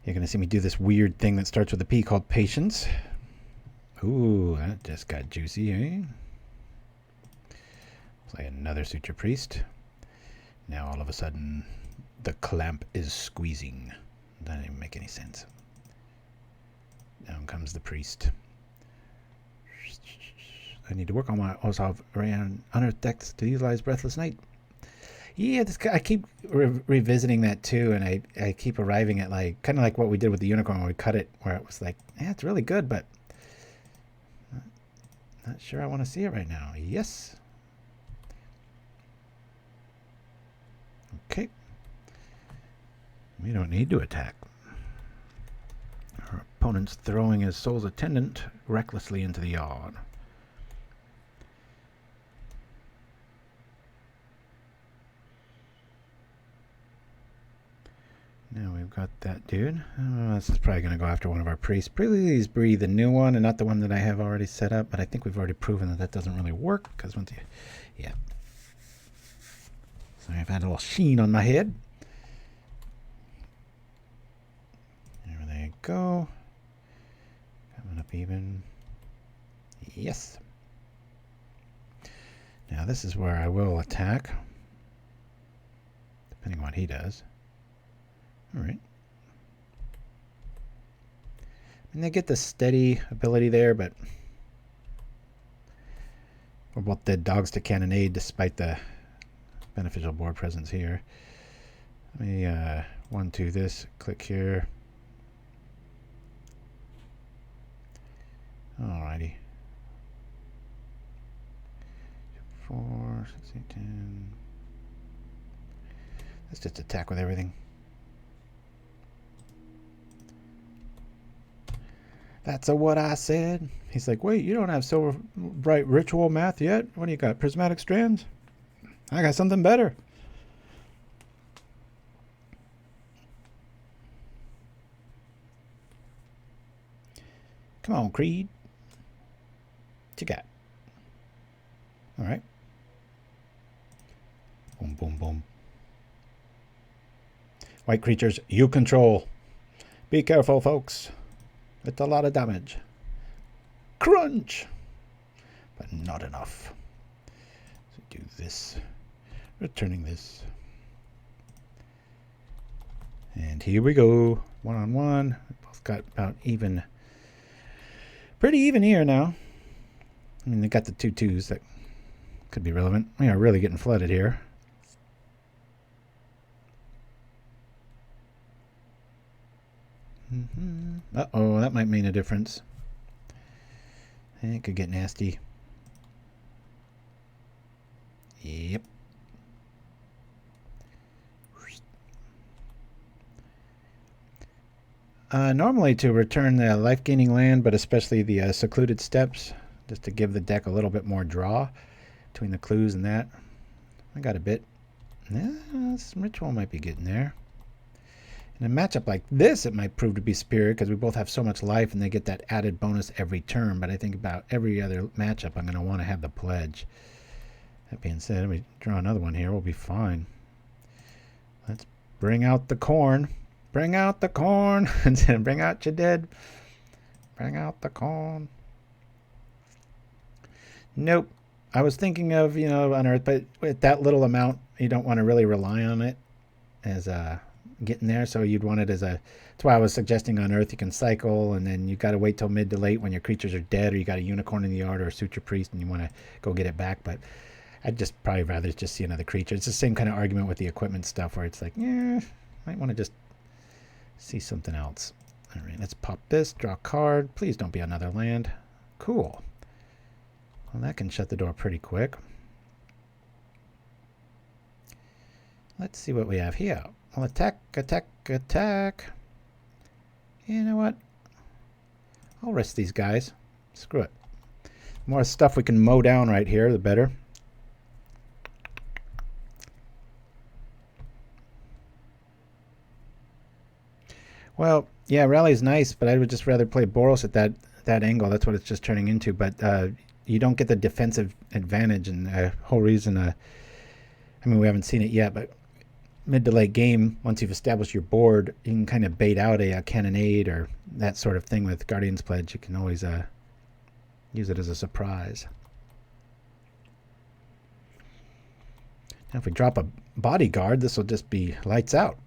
You're going to see me do this weird thing that starts with a P called patience. Ooh, that just got juicy, eh? Play another Suture Priest. Now all of a sudden, the clamp is squeezing. Doesn't even make any sense. Down comes the priest. I need to work on my Orzhov Unearthed decks to utilize Breathless Night. Yeah, I keep revisiting that too, and I keep arriving at like kind of like what we did with the unicorn when we cut it, where it was like, yeah, it's really good, but not sure I want to see it right now. Yes. Okay. We don't need to attack. Our opponent's throwing his Soul's Attendant recklessly into the yard. Now we've got that dude. This is probably going to go after one of our priests. Please breathe the new one and not the one that I have already set up, but I think we've already proven that that doesn't really work, because once you... Yeah. So I've had a little sheen on my head. There they go. Coming up even. Yes. Now this is where I will attack, depending on what he does. All right. And they get the steady ability there, but we're both dead dogs to cannonade despite the beneficial board presence here. Let me 1-2 this, click here. Alrighty. 4, 6, 8, 10. Let's just attack with everything. That's what I said. He's like, wait, you don't have Silver Bright Ritual Math yet? What do you got, Prismatic Strands? I got something better. Come on, Creed. What you got? All right. Boom, boom, boom. White creatures, you control. Be careful, folks. It's a lot of damage. Crunch! But not enough. So do this. Returning this. And here we go. 1-on-1. Both got about even. Pretty even here now. I mean, they got the 2/2s that could be relevant. We are really getting flooded here. Uh-oh, that might mean a difference. It could get nasty. Yep. Normally to return the life-gaining land, but especially the Secluded Steppes, just to give the deck a little bit more draw between the clues and that. I got a bit. Yeah, some ritual might be getting there. In a matchup like this, it might prove to be superior because we both have so much life and they get that added bonus every turn. But I think about every other matchup, I'm going to want to have the pledge. That being said, we draw another one here. We'll be fine. Let's bring out the corn. Bring out the corn. Instead of bring out your dead. Bring out the corn. Nope. I was thinking of, you know, Unearth, but with that little amount, you don't want to really rely on it as getting there, so you'd want it as a, that's why I was suggesting Unearth. You can cycle, and then you got to wait till mid to late when your creatures are dead, or you got a unicorn in the yard or a Suture Priest and you want to go get it back. But I'd just probably rather just see another creature. It's the same kind of argument with the equipment stuff where it's like, yeah, might want to just see something else. All right, let's pop this, draw a card. Please don't be another land. Cool. Well, that can shut the door pretty quick. Let's see what we have here. I'll attack, attack, attack. You know what? I'll risk these guys. Screw it. The more stuff we can mow down right here, the better. Well, yeah, Rally's nice, but I would just rather play Boros at that angle. That's what it's just turning into. But you don't get the defensive advantage, and the whole reason. I mean, we haven't seen it yet, but mid to late game, once you've established your board, you can kind of bait out a cannonade or that sort of thing with Guardian's Pledge. You can always use it as a surprise. Now, if we drop a bodyguard, this will just be lights out.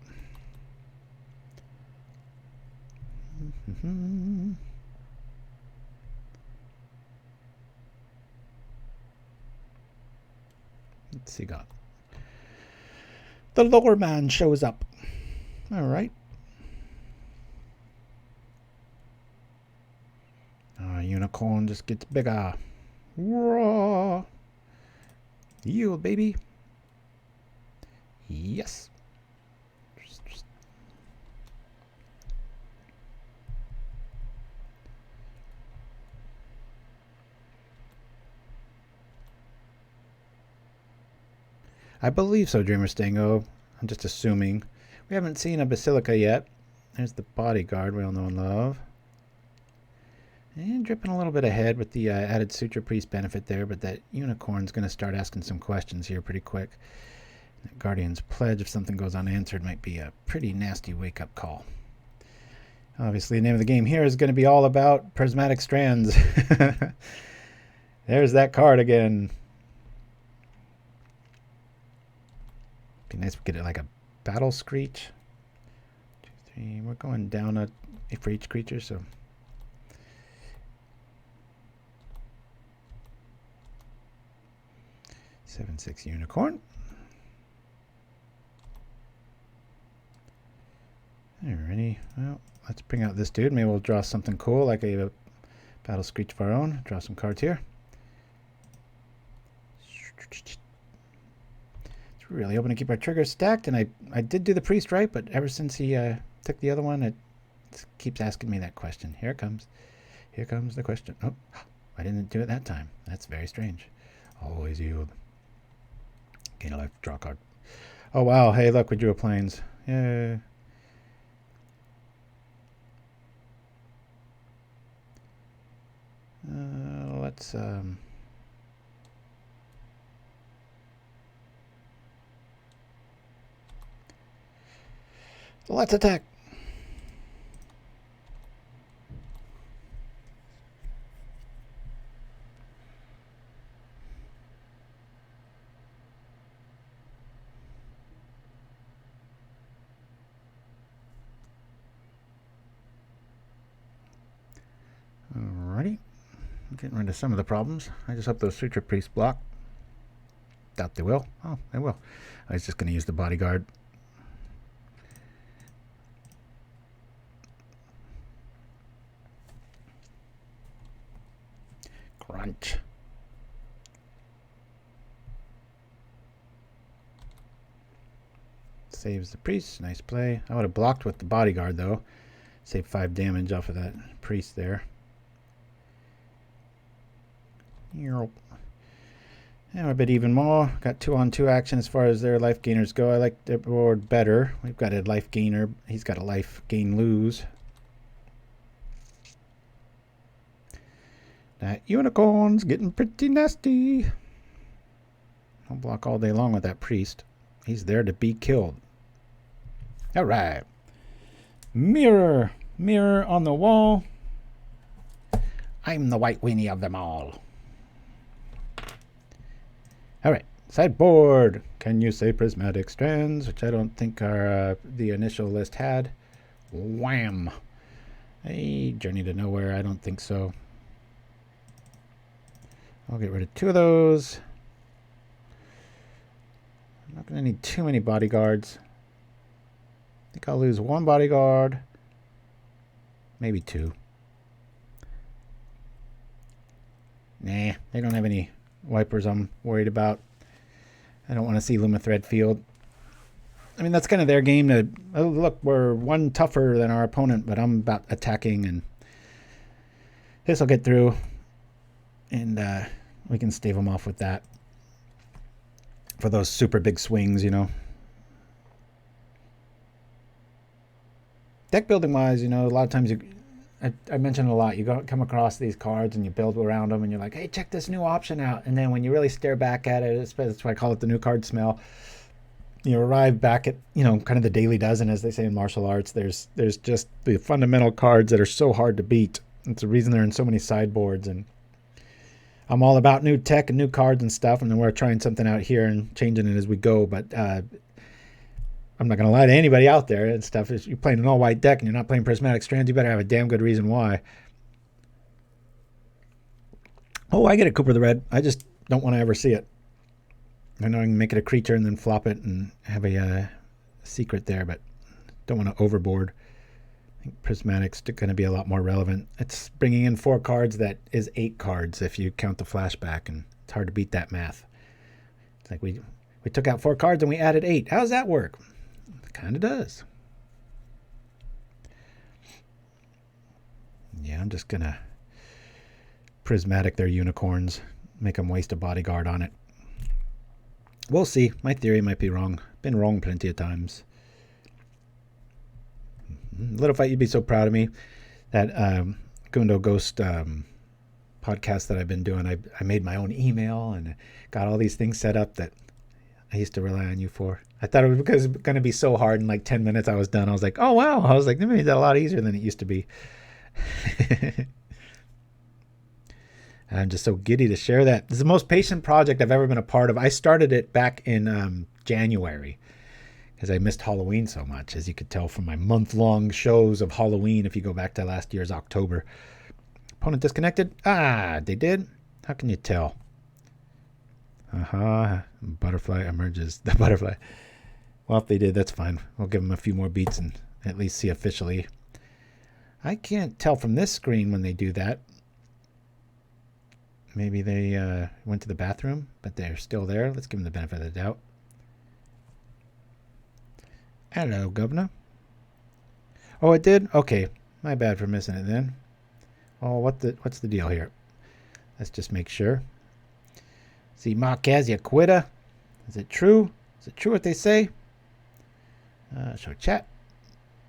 Let's see, God. The lower man shows up. All right. Unicorn just gets bigger. Raw. Yield, baby. Yes. I believe so, Dreamer Stango. I'm just assuming. We haven't seen a Basilica yet. There's the bodyguard we all know and love. And dripping a little bit ahead with the added Suture Priest benefit there, but that Unicorn's going to start asking some questions here pretty quick. That Guardian's Pledge, if something goes unanswered, might be a pretty nasty wake-up call. Obviously, the name of the game here is going to be all about Prismatic Strands. There's that card again. Be nice if we get it like a Battle Screech. 2, 3. We're going down for each creature, so. Seven, 6 Unicorn. Alrighty. Well, let's bring out this dude. Maybe we'll draw something cool like a Battle Screech of our own. Draw some cards here. Really hoping to keep our triggers stacked, and I did do the priest right, but ever since he took the other one, it keeps asking me that question. Here it comes. Here comes the question. Oh, I didn't do it that time. That's very strange. Always yield. Gain a life, draw a card. Oh wow, hey look, we drew a plains. Yeah. Let's attack. Alrighty. Getting rid of some of the problems. I just hope those Suture Priest block. Doubt they will. Oh, they will. I was just going to use the bodyguard. Crunch. Saves the priest. Nice play. I would have blocked with the bodyguard though. Save 5 damage off of that priest there. And we're a bit even more. Got 2-on-2 action as far as their life gainers go. I like their board better. We've got a life gainer. He's got a life gain lose. That unicorn's getting pretty nasty. I'll block all day long with that priest. He's there to be killed. Alright. Mirror. Mirror on the wall. I'm the white weenie of them all. Alright. Sideboard. Can you say Prismatic Strands? Which I don't think our the initial list had. Wham. A Journey to Nowhere. I don't think so. I'll get rid of 2 of those. I'm not going to need too many bodyguards. I think I'll lose 1 bodyguard. Maybe 2. Nah, they don't have any wipers I'm worried about. I don't want to see Lumithread Field. I mean, that's kind of their game to, oh, look, we're one tougher than our opponent, but I'm about attacking, and this will get through, and we can stave them off with that for those super big swings, you know. Deck building wise, you know, a lot of times I mentioned a lot, you come across these cards and you build around them and you're like, hey, check this new option out. And then when you really stare back at it, that's why I call it the new card smell. You arrive back at, you know, kind of the daily dozen, as they say in martial arts. There's just the fundamental cards that are so hard to beat. It's the reason they're in so many sideboards. And I'm all about new tech and new cards and stuff. And then we're trying something out here and changing it as we go. But I'm not going to lie to anybody out there and stuff. If you're playing an all-white deck and you're not playing Prismatic Strands, you better have a damn good reason why. Oh, I get it, Cooper the Red. I just don't want to ever see it. I know I can make it a creature and then flop it and have a secret there, but don't want to overboard. I think Prismatic's going to be a lot more relevant. It's bringing in 4 cards that is 8 cards if you count the flashback, and it's hard to beat that math. It's like we took out 4 cards and we added 8. How does that work? Kind of does. Yeah, I'm just gonna prismatic their unicorns, make them waste a bodyguard on it. We'll see. My theory might be wrong. Been wrong plenty of times. Little Fight, you'd be so proud of me. That Gundo Ghost podcast that I've been doing, I made my own email and got all these things set up that I used to rely on you for. I thought it was going to be so hard. In like 10 minutes I was done. I was like, oh, wow. I was like, they made that a lot easier than it used to be. I'm just so giddy to share that. This is the most patient project I've ever been a part of. I started it back in January because I missed Halloween so much, as you could tell from my month-long shows of Halloween if you go back to last year's October. Opponent disconnected? Ah, they did? How can you tell? Butterfly emerges. The butterfly. Well, if they did, that's fine. We'll give them a few more beats and at least see officially. I can't tell from this screen when they do that. Maybe they went to the bathroom, but they're still there. Let's give them the benefit of the doubt. Hello, Governor. Oh, it did? Okay. My bad for missing it then. Oh, what's the deal here? Let's just make sure. See, Marquez, you quitter. Is it true? Is it true what they say? Show chat.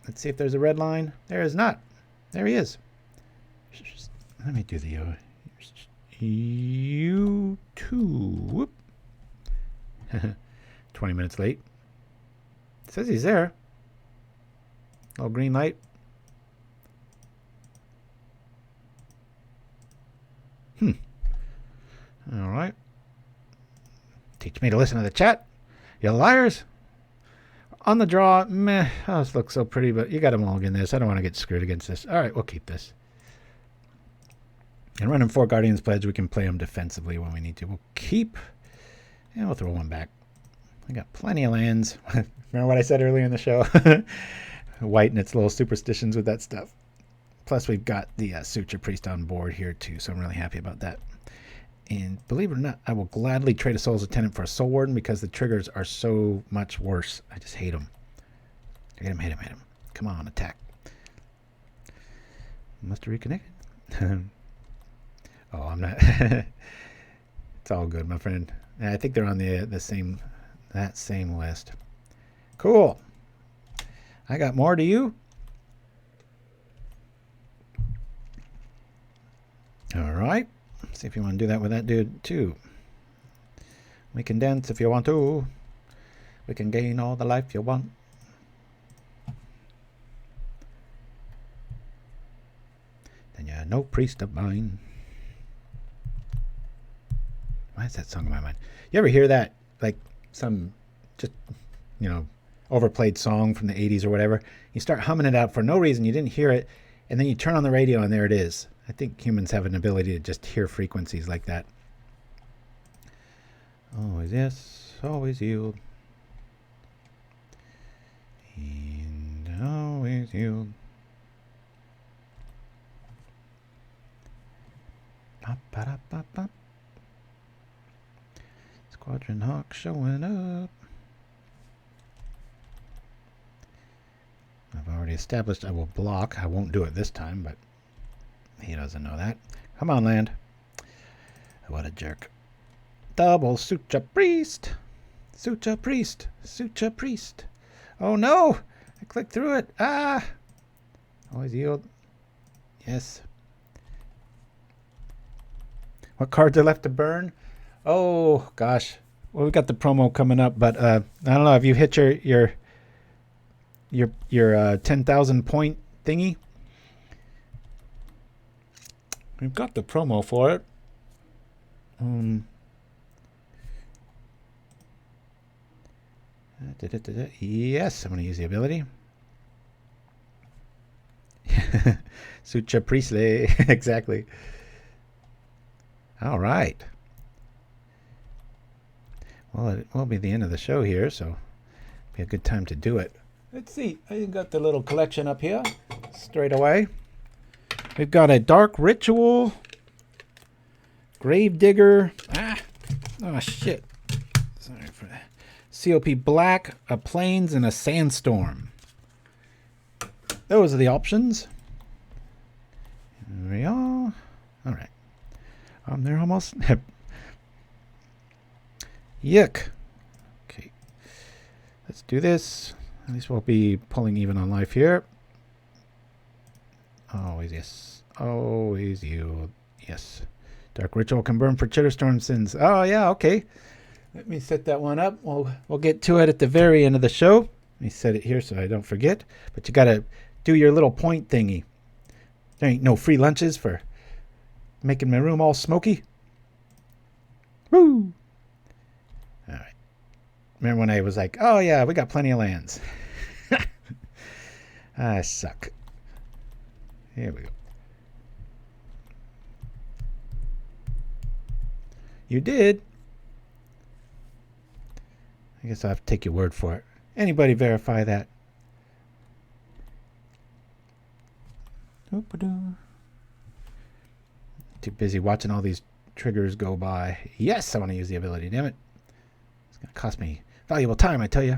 Let's see if there's a red line. There is not. There he is. Let me do the YouTube. Whoop. 20 minutes late. It says he's there. Little green light. All right. Teach me to listen to the chat. You liars. On the draw, meh. Oh, this looks so pretty, but you got to mulligan this. I don't want to get screwed against this. All right, we'll keep this. And running 4 Guardian's Pledge, we can play them defensively when we need to. We'll keep, and we'll throw one back. I got plenty of lands. Remember what I said earlier in the show? White and its little superstitions with that stuff. Plus, we've got the Suture Priest on board here, too, so I'm really happy about that. And believe it or not, I will gladly trade a Soul's Attendant for a Soul Warden because the triggers are so much worse. I just hate them. Hit him, hit him, hit him. Come on, attack. Must have reconnected. Oh, I'm not. It's all good, my friend. I think they're on the same list. Cool. I got more to you. All right. See if you want to do that with that dude too. We can dance if you want to. We can gain all the life you want. Then you're no priest of mine. Why is that song in my mind? You ever hear that? Like some just, overplayed song from the 80s or whatever. You start humming it out for no reason. You didn't hear it. And then you turn on the radio and there it is. I think humans have an ability to just hear frequencies like that. Always yes, always yield. And always yield. Ba-ba-da-ba-ba. Squadron Hawk showing up. Already established I will block. I won't do it this time, but he doesn't know that. Come on, land. What a jerk. Double Suture Priest. Suture Priest. Suture Priest. Oh no! I clicked through it. Ah! Always yield. Yes. What cards are left to burn? Oh gosh. Well, we got the promo coming up, but I don't know if you hit your 10,000 point thingy. We've got the promo for it. Yes, I'm going to use the ability. Suture Priest. Exactly. All right. Well, it will be the end of the show here, so be a good time to do it. Let's see. I got the little collection up here straight away. We've got a Dark Ritual, Gravedigger. Oh shit. Sorry for that. COP Black, a Plains, and a Sandstorm. Those are the options. There we are. All right. They're almost. Yuck. Okay. Let's do this. At least we'll be pulling even on life here. Always yes. Always you. Yes. Dark Ritual can burn for Chitterstorm Sins. Oh, yeah, okay. Let me set that one up. We'll get to it at the very end of the show. Let me set it here so I don't forget. But you got to do your little point thingy. There ain't no free lunches for making my room all smoky. Woo! All right. Remember when I was like, oh, yeah, we got plenty of lands. I suck. Here we go. You did. I guess I'll have to take your word for it. Anybody verify that? Too busy watching all these triggers go by. Yes, I want to use the ability. Damn it. It's going to cost me valuable time, I tell you.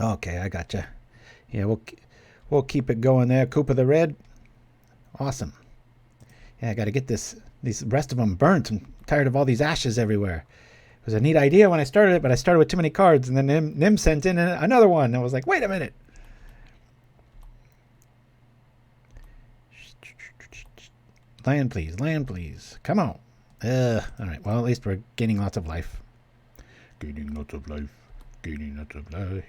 Okay, I gotcha. Yeah, we'll keep it going there. Coop of the Red. Awesome. Yeah, I got to get these rest of them burnt. I'm tired of all these ashes everywhere. It was a neat idea when I started it, but I started with too many cards, and then Nim sent in another one. I was like, wait a minute. Land, please. Land, please. Come on. All right. Well, at least we're gaining lots of life. Gaining lots of life. Gaining lots of life.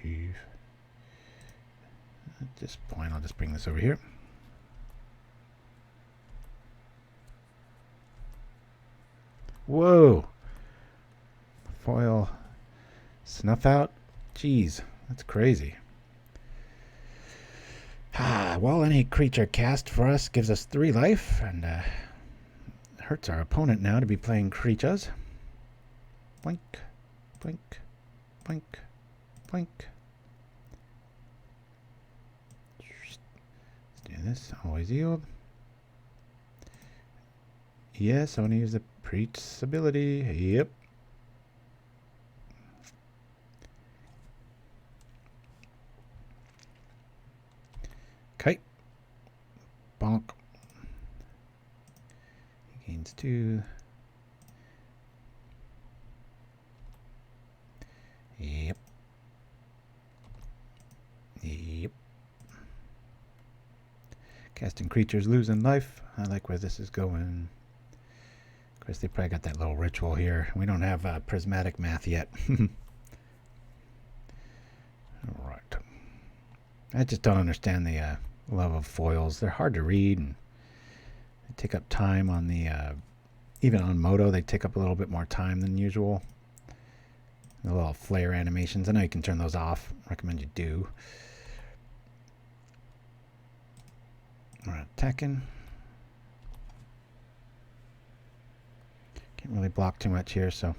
At this point, I'll just bring this over here. Whoa. Foil. Snuff out. Jeez. That's crazy. Well, any creature cast for us gives us 3 life, and hurts our opponent now to be playing creatures. Blink, blink, blink, blink. Let's do this. Always yield. Yes, I want to use the Priest's ability. Yep. Okay. Bonk. He gains 2. Yep. Yep. Casting creatures losing life. I like where this is going. Of course, they probably got that little ritual here. We don't have prismatic math yet. All right. I just don't understand the love of foils. They're hard to read, and they take up time on the even on Moto. They take up a little bit more time than usual. The little flare animations. I know you can turn those off. I recommend you do. We're attacking. Can't really block too much here, so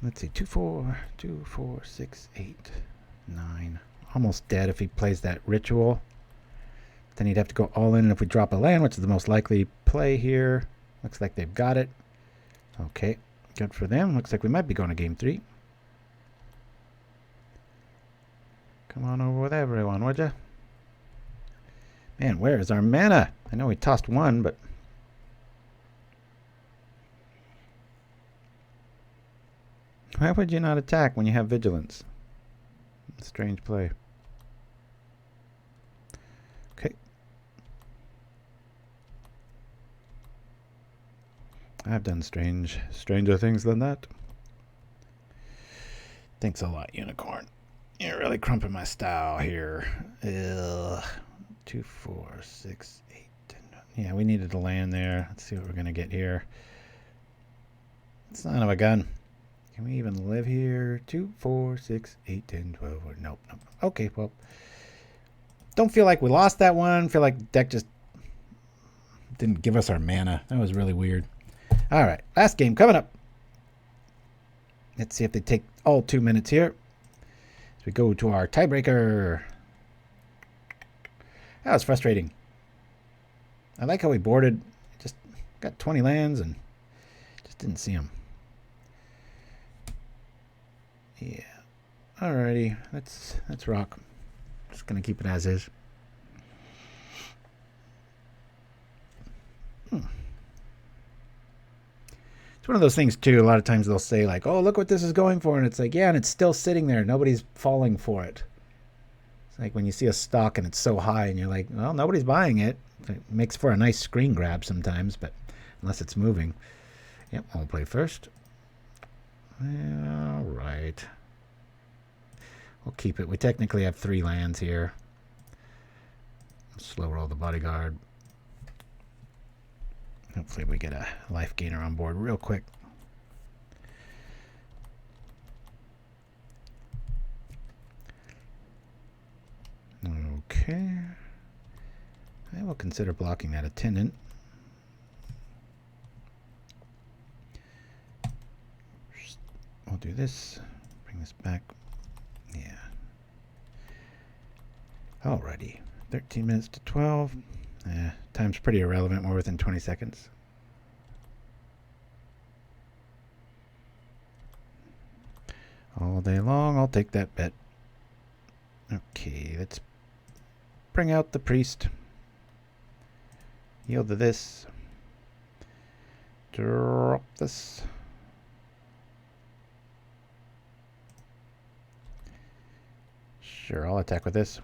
let's see. 2, 4, 2, 4, 6, 8, 9. Almost dead if he plays that ritual. Then he'd have to go all in, and if we drop a land, which is the most likely play here, looks like they've got it. Okay, good for them. Looks like we might be going to game 3. Come on over with everyone, would ya? Man, where is our mana? I know we tossed one, but... Why would you not attack when you have vigilance? Strange play. Okay. I've done stranger things than that. Thanks a lot, Unicorn. You're really crumping my style here. 2, 4, 6, 8, 10. Yeah, we needed to land there. Let's see what we're going to get here. Son of a gun. Can we even live here? 2, 4, 6, 8, 10, 12. Nope, nope. Okay, well. Don't feel like we lost that one. Feel like the deck just didn't give us our mana. That was really weird. All right, last game coming up. Let's see if they take all 2 minutes here. As we go to our tiebreaker. That was frustrating. I like how we boarded. Just got 20 lands and just didn't see them. Yeah. Alrighty. Let's rock. Just gonna keep it as is. It's one of those things too. A lot of times they'll say like, "Oh, look what this is going for," and it's like, yeah, and it's still sitting there. Nobody's falling for it. It's like when you see a stock and it's so high, and you're like, "Well, nobody's buying it." It makes for a nice screen grab sometimes, but unless it's moving. Yep, I'll play first. All right. We'll keep it. We technically have 3 lands here. Slow roll the bodyguard. Hopefully we get a life gainer on board real quick. Okay. I will consider blocking that Attendant. We'll do this. Bring this back. Yeah. Alrighty. 13 minutes to 12. Time's pretty irrelevant. We're within 20 seconds. All day long, I'll take that bet. Okay, let's bring out the priest. Yield to this. Drop this. Sure, I'll attack with this.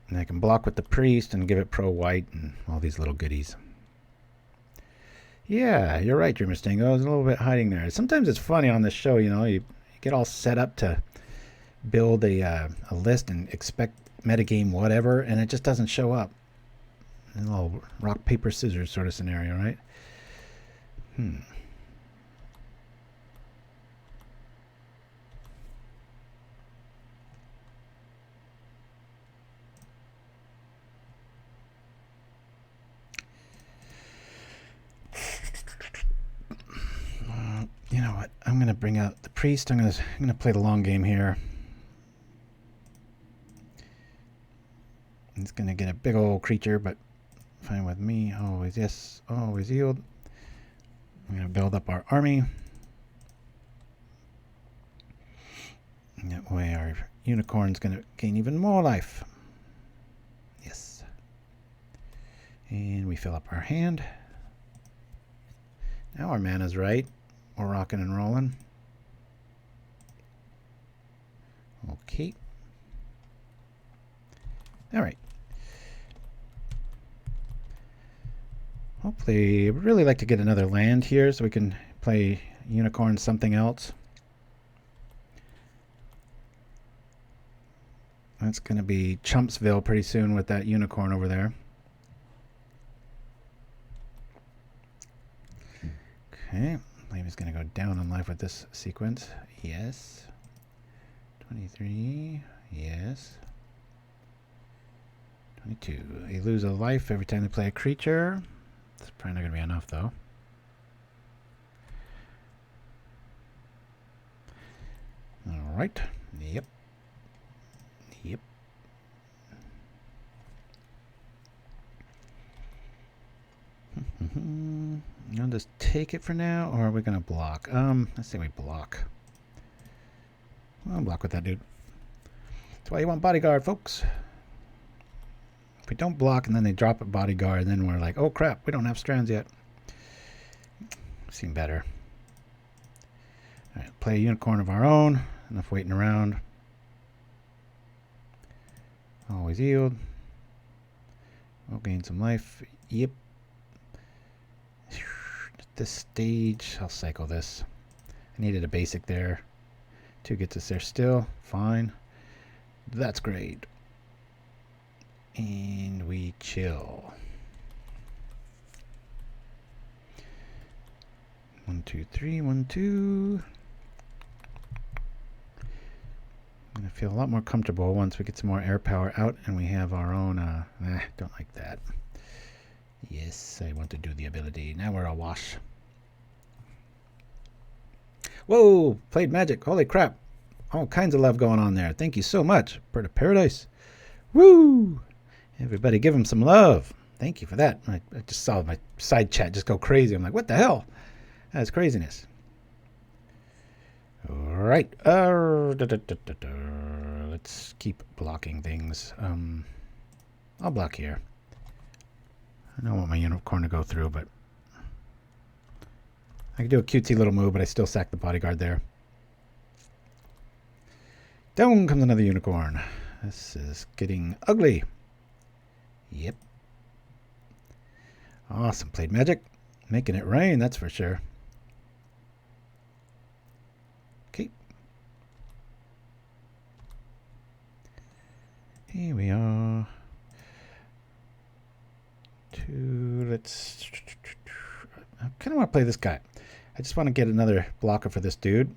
And I can block with the priest and give it pro white and all these little goodies. Yeah, you're right, Dreamer Stingo. I was a little bit hiding there. Sometimes it's funny on this show, you know, you get all set up to build a list and expect metagame whatever, and it just doesn't show up. A little rock, paper, scissors sort of scenario, right? You know what? I'm going to bring out the priest. I'm going to play the long game here. It's going to get a big old creature, but fine with me. Always yes, always yield. I'm going to build up our army. And that way our unicorn's going to gain even more life. Yes. And we fill up our hand. Now our mana's right. We're rocking and rolling. Okay. All right. Hopefully, I'd really like to get another land here so we can play unicorn something else. That's going to be Chumpsville pretty soon with that unicorn over there. Okay. He's going to go down on life with this sequence. Yes. 23. Yes. 22. They lose a life every time they play a creature. That's probably not going to be enough, though. All right. Yep. Yep. I'll just take it for now, or are we going to block? Let's say we block. I'll block with that dude. That's why you want Bodyguard, folks. If we don't block and then they drop a Bodyguard, then we're like, oh crap, we don't have strands yet. Seem better. Alright, play a unicorn of our own. Enough waiting around. Always yield. We'll gain some life. Yep. At this stage, I'll cycle this. I needed a basic there. 2 gets us there still. Fine. That's great. And we chill. 1, 2, 3, 1, 2. I'm going to feel a lot more comfortable once we get some more air power out and we have our own, don't like that. Yes, I want to do the ability. Now we're awash. Whoa, played magic. Holy crap. All kinds of love going on there. Thank you so much. Bird of Paradise. Woo! Everybody give him some love. Thank you for that. I just saw my side chat just go crazy. I'm like, what the hell? That's craziness. All right. Let's keep blocking things. I'll block here. I don't want my unicorn to go through, but I can do a cutesy little move, but I still sack the bodyguard there. Down comes another unicorn. This is getting ugly. Yep. Awesome. Played magic. Making it rain, that's for sure. Okay. Here we are. 2. Let's... I kind of want to play this guy. I just want to get another blocker for this dude.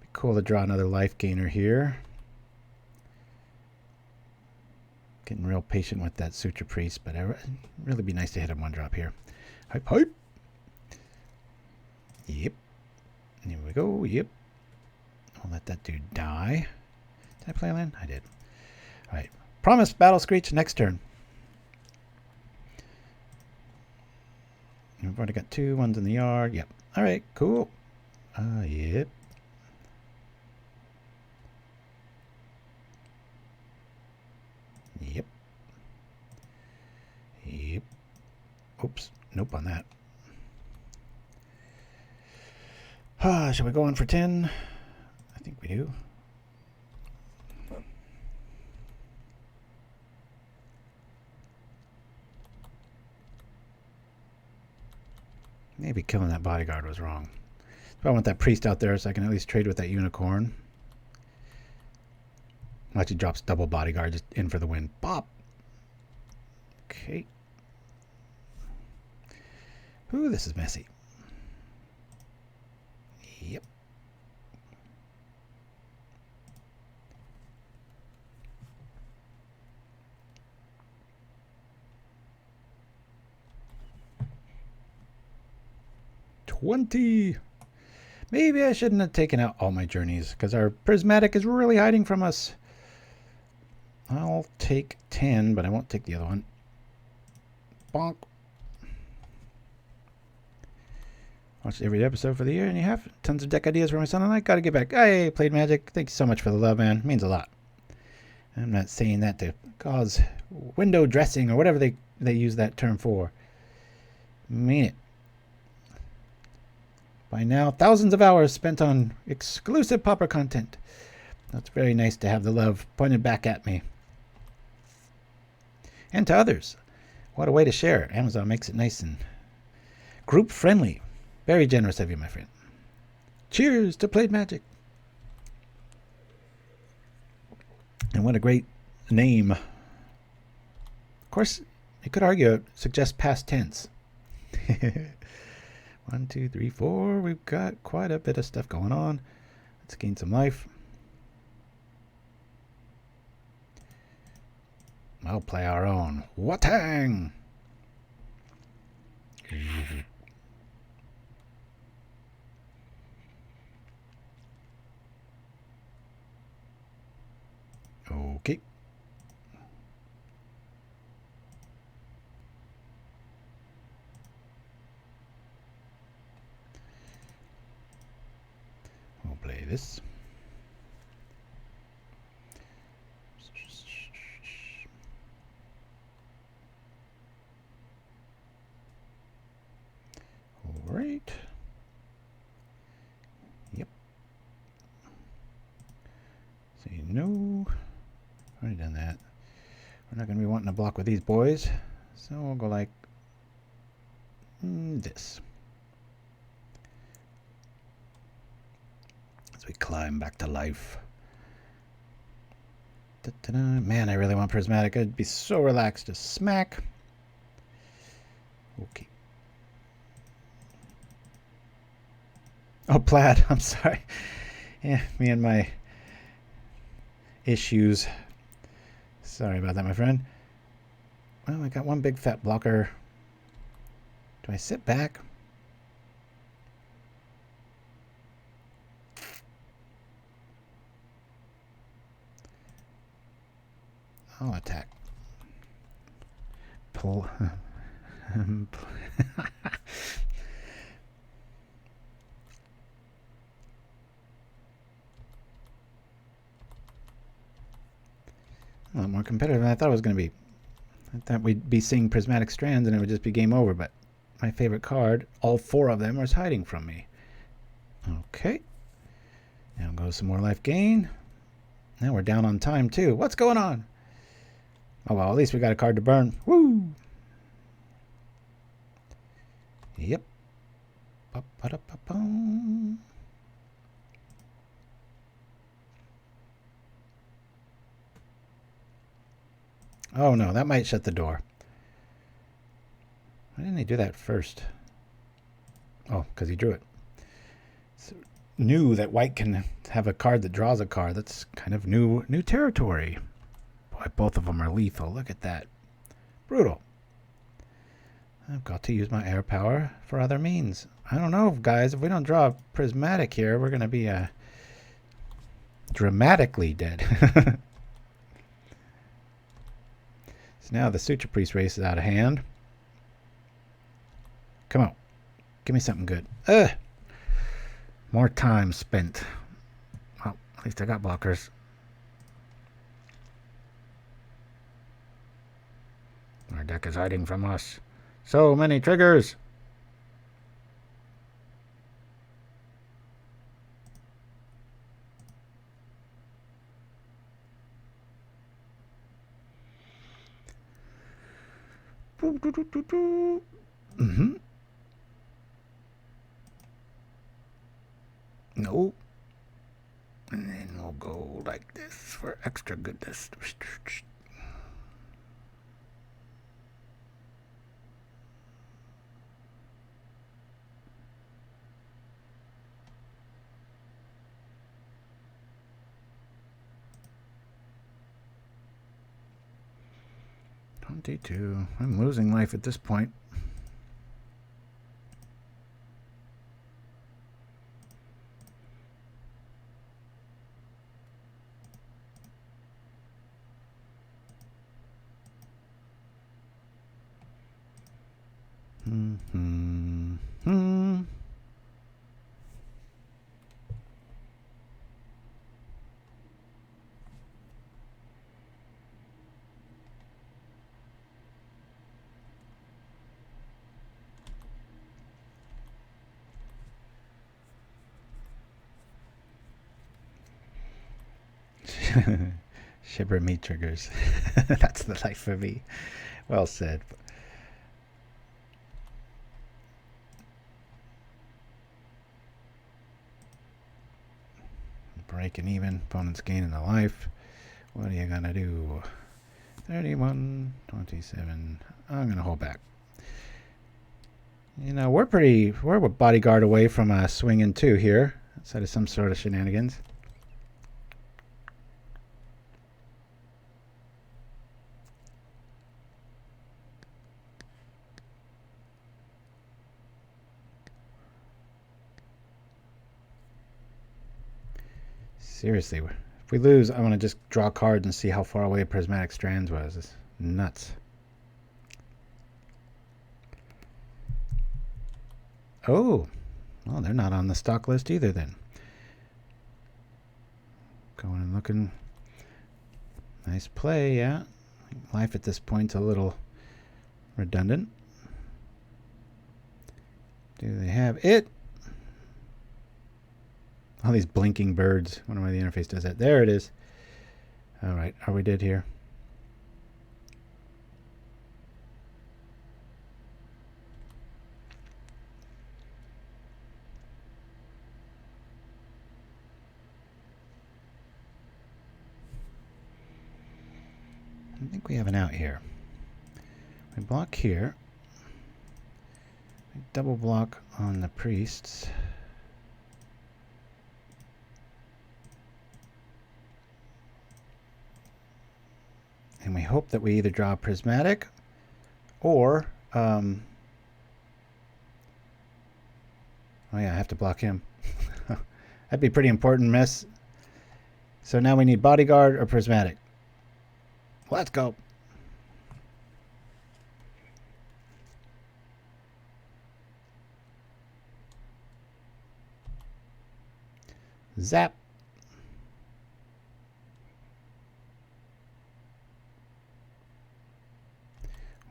Be cool to draw another life gainer here. Getting real patient with that Suture Priest, but it'd really be nice to hit him 1-drop here. Hype, hype. Yep. Here we go. Yep. I'll let that dude die. Did I play a land? I did. All right. Promise Battle Screech next turn. We've already got 2 ones in the yard. Yep. All right. Cool. Yep. Yep. Yep. Oops. Nope on that. Shall we go on for 10? I think we do. Maybe killing that bodyguard was wrong. So I want that priest out there so I can at least trade with that unicorn. Actually drops double bodyguard just in for the win. Bop! Okay. Ooh, this is messy. Yep. $20. Maybe I shouldn't have taken out all my journeys because our prismatic is really hiding from us. I'll take 10, but I won't take the other one. Bonk. Watched every episode for the year and a half. Tons of deck ideas for my son and I. Gotta get back. Hey, played magic. Thank you so much for the love, man. It means a lot. I'm not saying that to cause window dressing or whatever they use that term for. Mean it. By now, thousands of hours spent on exclusive Pauper content. That's very nice to have the love pointed back at me. And to others. What a way to share. Amazon makes it nice and group friendly. Very generous of you, my friend. Cheers to Played Magic. And what a great name. Of course, you could argue it suggests past tense. 1, 2, 3, 4. We've got quite a bit of stuff going on. Let's gain some life. I'll play our own. Watang! Okay. this. All right. Yep. Say no. Already done that. We're not going to be wanting to block with these boys, so we'll go like this. As we climb back to life. Da-da-da. Man, I really want Prismatic. I'd be so relaxed to smack. Okay. Oh, Plaid. I'm sorry. Yeah, me and my issues. Sorry about that, my friend. Well, I got one big fat blocker. Do I sit back? I'll attack. Pull. A lot more competitive than I thought it was going to be. I thought we'd be seeing Prismatic Strands and it would just be game over, but my favorite card, all four of them, are hiding from me. Okay. Now go some more life gain. Now we're down on time too. What's going on? Oh well, at least we got a card to burn. Woo! Yep. Ba-ba-da-ba-bum. Oh no, that might shut the door. Why didn't he do that first? Oh, because he drew it. So, knew that white can have a card that draws a card. That's kind of new territory. Boy, both of them are lethal. Look at that. Brutal. I've got to use my air power for other means. I don't know, guys. If we don't draw a prismatic here, we're going to be dramatically dead. So now the Suture Priest race is out of hand. Come on. Give me something good. Ugh. More time spent. Well, at least I got blockers. Our deck is hiding from us. So many triggers. Mm-hmm. No. And then we'll go like this for extra goodness. $22. I'm losing life at this point. Shiver me triggers. That's the life for me. Well said. Breaking even. Opponent's gaining a life. What are you gonna do? 31, 27. I'm gonna hold back. You know, we're a bodyguard away from swinging two here, outside of some sort of shenanigans. Seriously, if we lose, I want to just draw cards and see how far away Prismatic Strands was. It's nuts. Oh, well, they're not on the stock list either then. Going and looking. Nice play, yeah. Life at this point's a little redundant. Do they have it? All these blinking birds. I wonder why the interface does that. There it is. All right, are we dead here? I think we have an out here. We block here. We double block on the priests. And we hope that we either draw Prismatic or... oh yeah, I have to block him. That'd be a pretty important miss. So now we need Bodyguard or Prismatic. Let's go. Zap.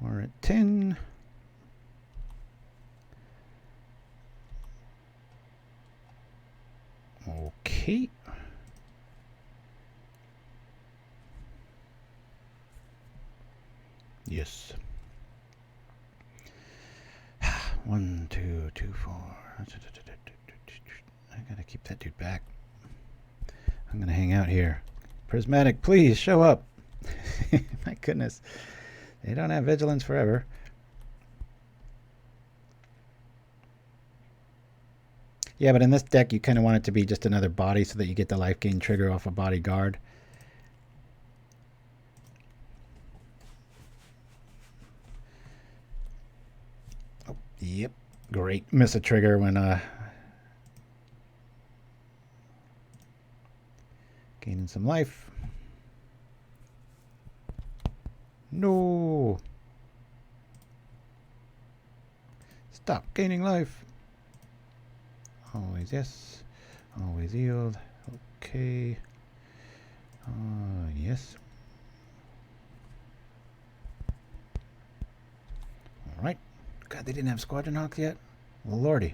We're at 10. Okay. Yes. 1, 2, 2, 4. I gotta keep that dude back. I'm gonna hang out here. Prismatic, please show up. My goodness. They don't have vigilance forever. Yeah, but in this deck, you kind of want it to be just another body so that you get the life gain trigger off a bodyguard. Oh, yep. Great. Miss a trigger when gaining some life. No. Stop gaining life. Always yes. Always yield. Okay. Yes. All right. God, they didn't have Squadron Hawk yet? Lordy.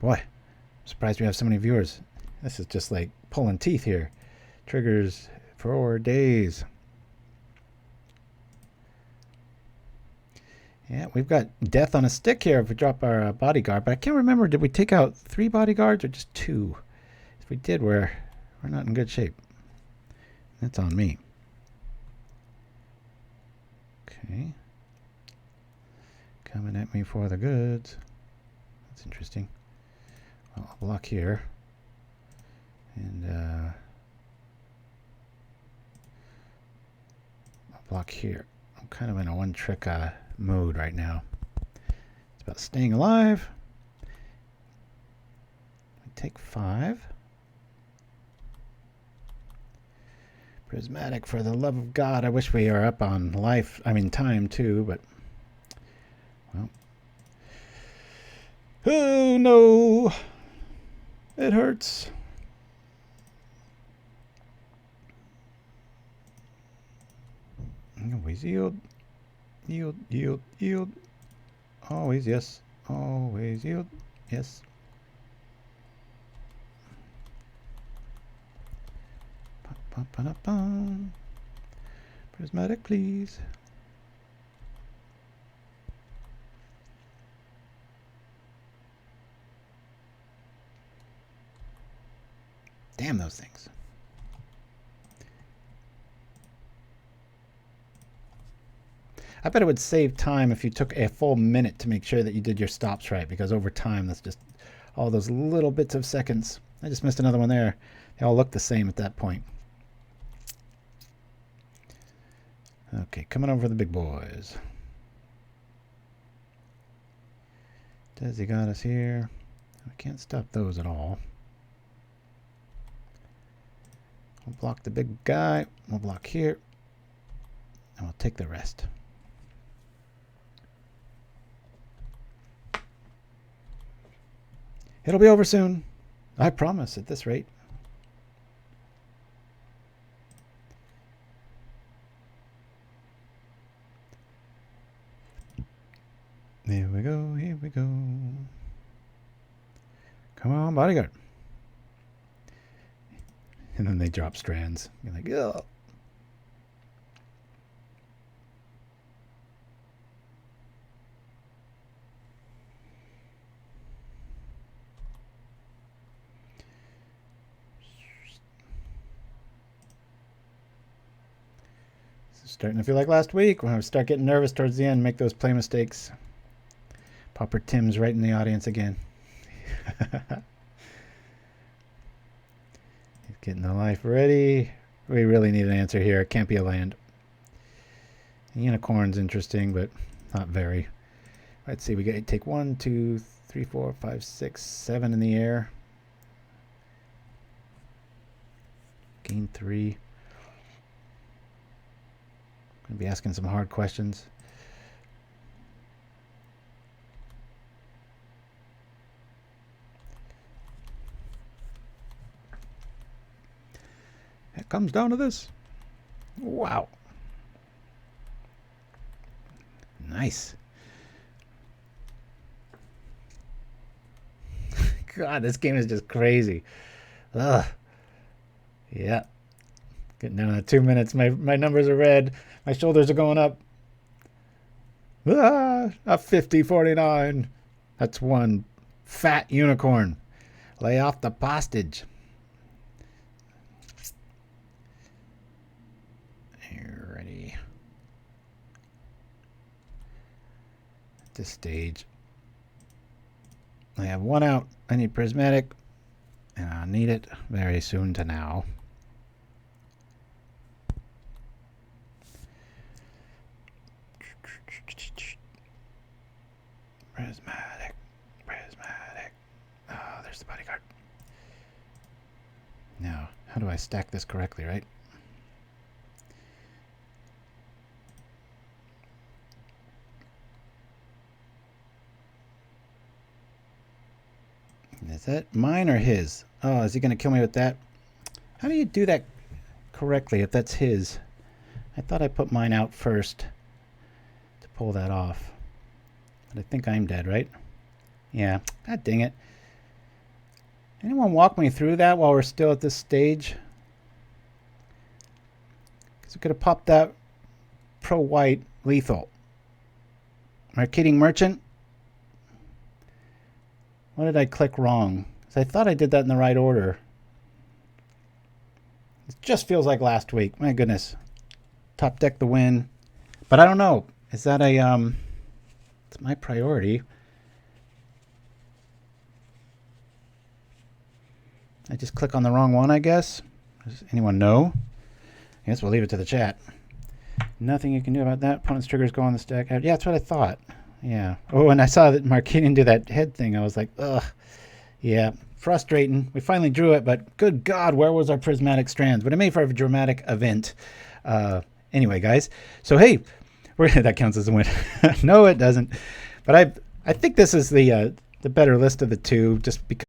Boy, I'm surprised we have so many viewers. This is just like pulling teeth here. Triggers for days. Yeah, we've got death on a stick here if we drop our bodyguard, but I can't remember, did we take out 3 bodyguards or just 2? If we did, we're not in good shape. That's on me. Okay. Coming at me for the goods. That's interesting. Well, I'll block here. And I'll block here. I'm kind of in a one-trick mode right now. It's about staying alive. We take 5. Prismatic, for the love of God. I wish we are up on life. I mean time too, but well. Oh no! It hurts. Always yield. Yield, yield, yield. Always yes. Always yield. Yes. Prismatic, please. Damn those things. I bet it would save time if you took a full minute to make sure that you did your stops right, because over time, that's just all those little bits of seconds. I just missed another one there. They all look the same at that point. Okay, coming over the big boys. Desi got us here. We can't stop those at all. We'll block the big guy. We'll block here. And we'll take the rest. It'll be over soon. I promise at this rate. Here we go, here we go. Come on, Bodyguard. And then they drop strands. You're like, ugh. Starting to feel like last week when I start getting nervous towards the end, make those play mistakes. Pauper Tim's right in the audience again. He's getting the life ready. We really need an answer here. It can't be a land. Unicorn's interesting, but not very. Let's see. We get take 1, 2, 3, 4, 5, 6, 7 in the air. Gain 3. Gonna be asking some hard questions. It comes down to this. Wow. Nice. God, this game is just crazy. Ugh. Yeah. Getting down to 2 minutes. My numbers are red. My shoulders are going up. Ah, a 50-49. That's one fat unicorn. Lay off the postage. Here, ready. At this stage, I have one out. I need prismatic, and I'll need it very soon to now. Prismatic. Oh, there's the bodyguard. Now, how do I stack this correctly, right? Is that mine or his? Oh, is he going to kill me with that? How do you do that correctly if that's his? I thought I put mine out first to pull that off. But I think I'm dead, right? Yeah. God dang it. Anyone walk me through that while we're still at this stage? Because we could have popped that pro-white lethal. Marketing Merchant? What did I click wrong? Because I thought I did that in the right order. It just feels like last week. My goodness. Top deck the win. But I don't know. Is that a... It's my priority. I just click on the wrong one, I guess. Does anyone know? I guess we'll leave it to the chat. Nothing you can do about that. Opponent's triggers go on the stack. Yeah, that's what I thought. Yeah. Oh, and I saw that Marquine do that head thing. I was like, ugh. Yeah. Frustrating. We finally drew it, but good God, where was our Prismatic Strands? But it made for a dramatic event. Anyway, guys. So, hey, that counts as a win. No, it doesn't. But I think this is the better list of the two, just because.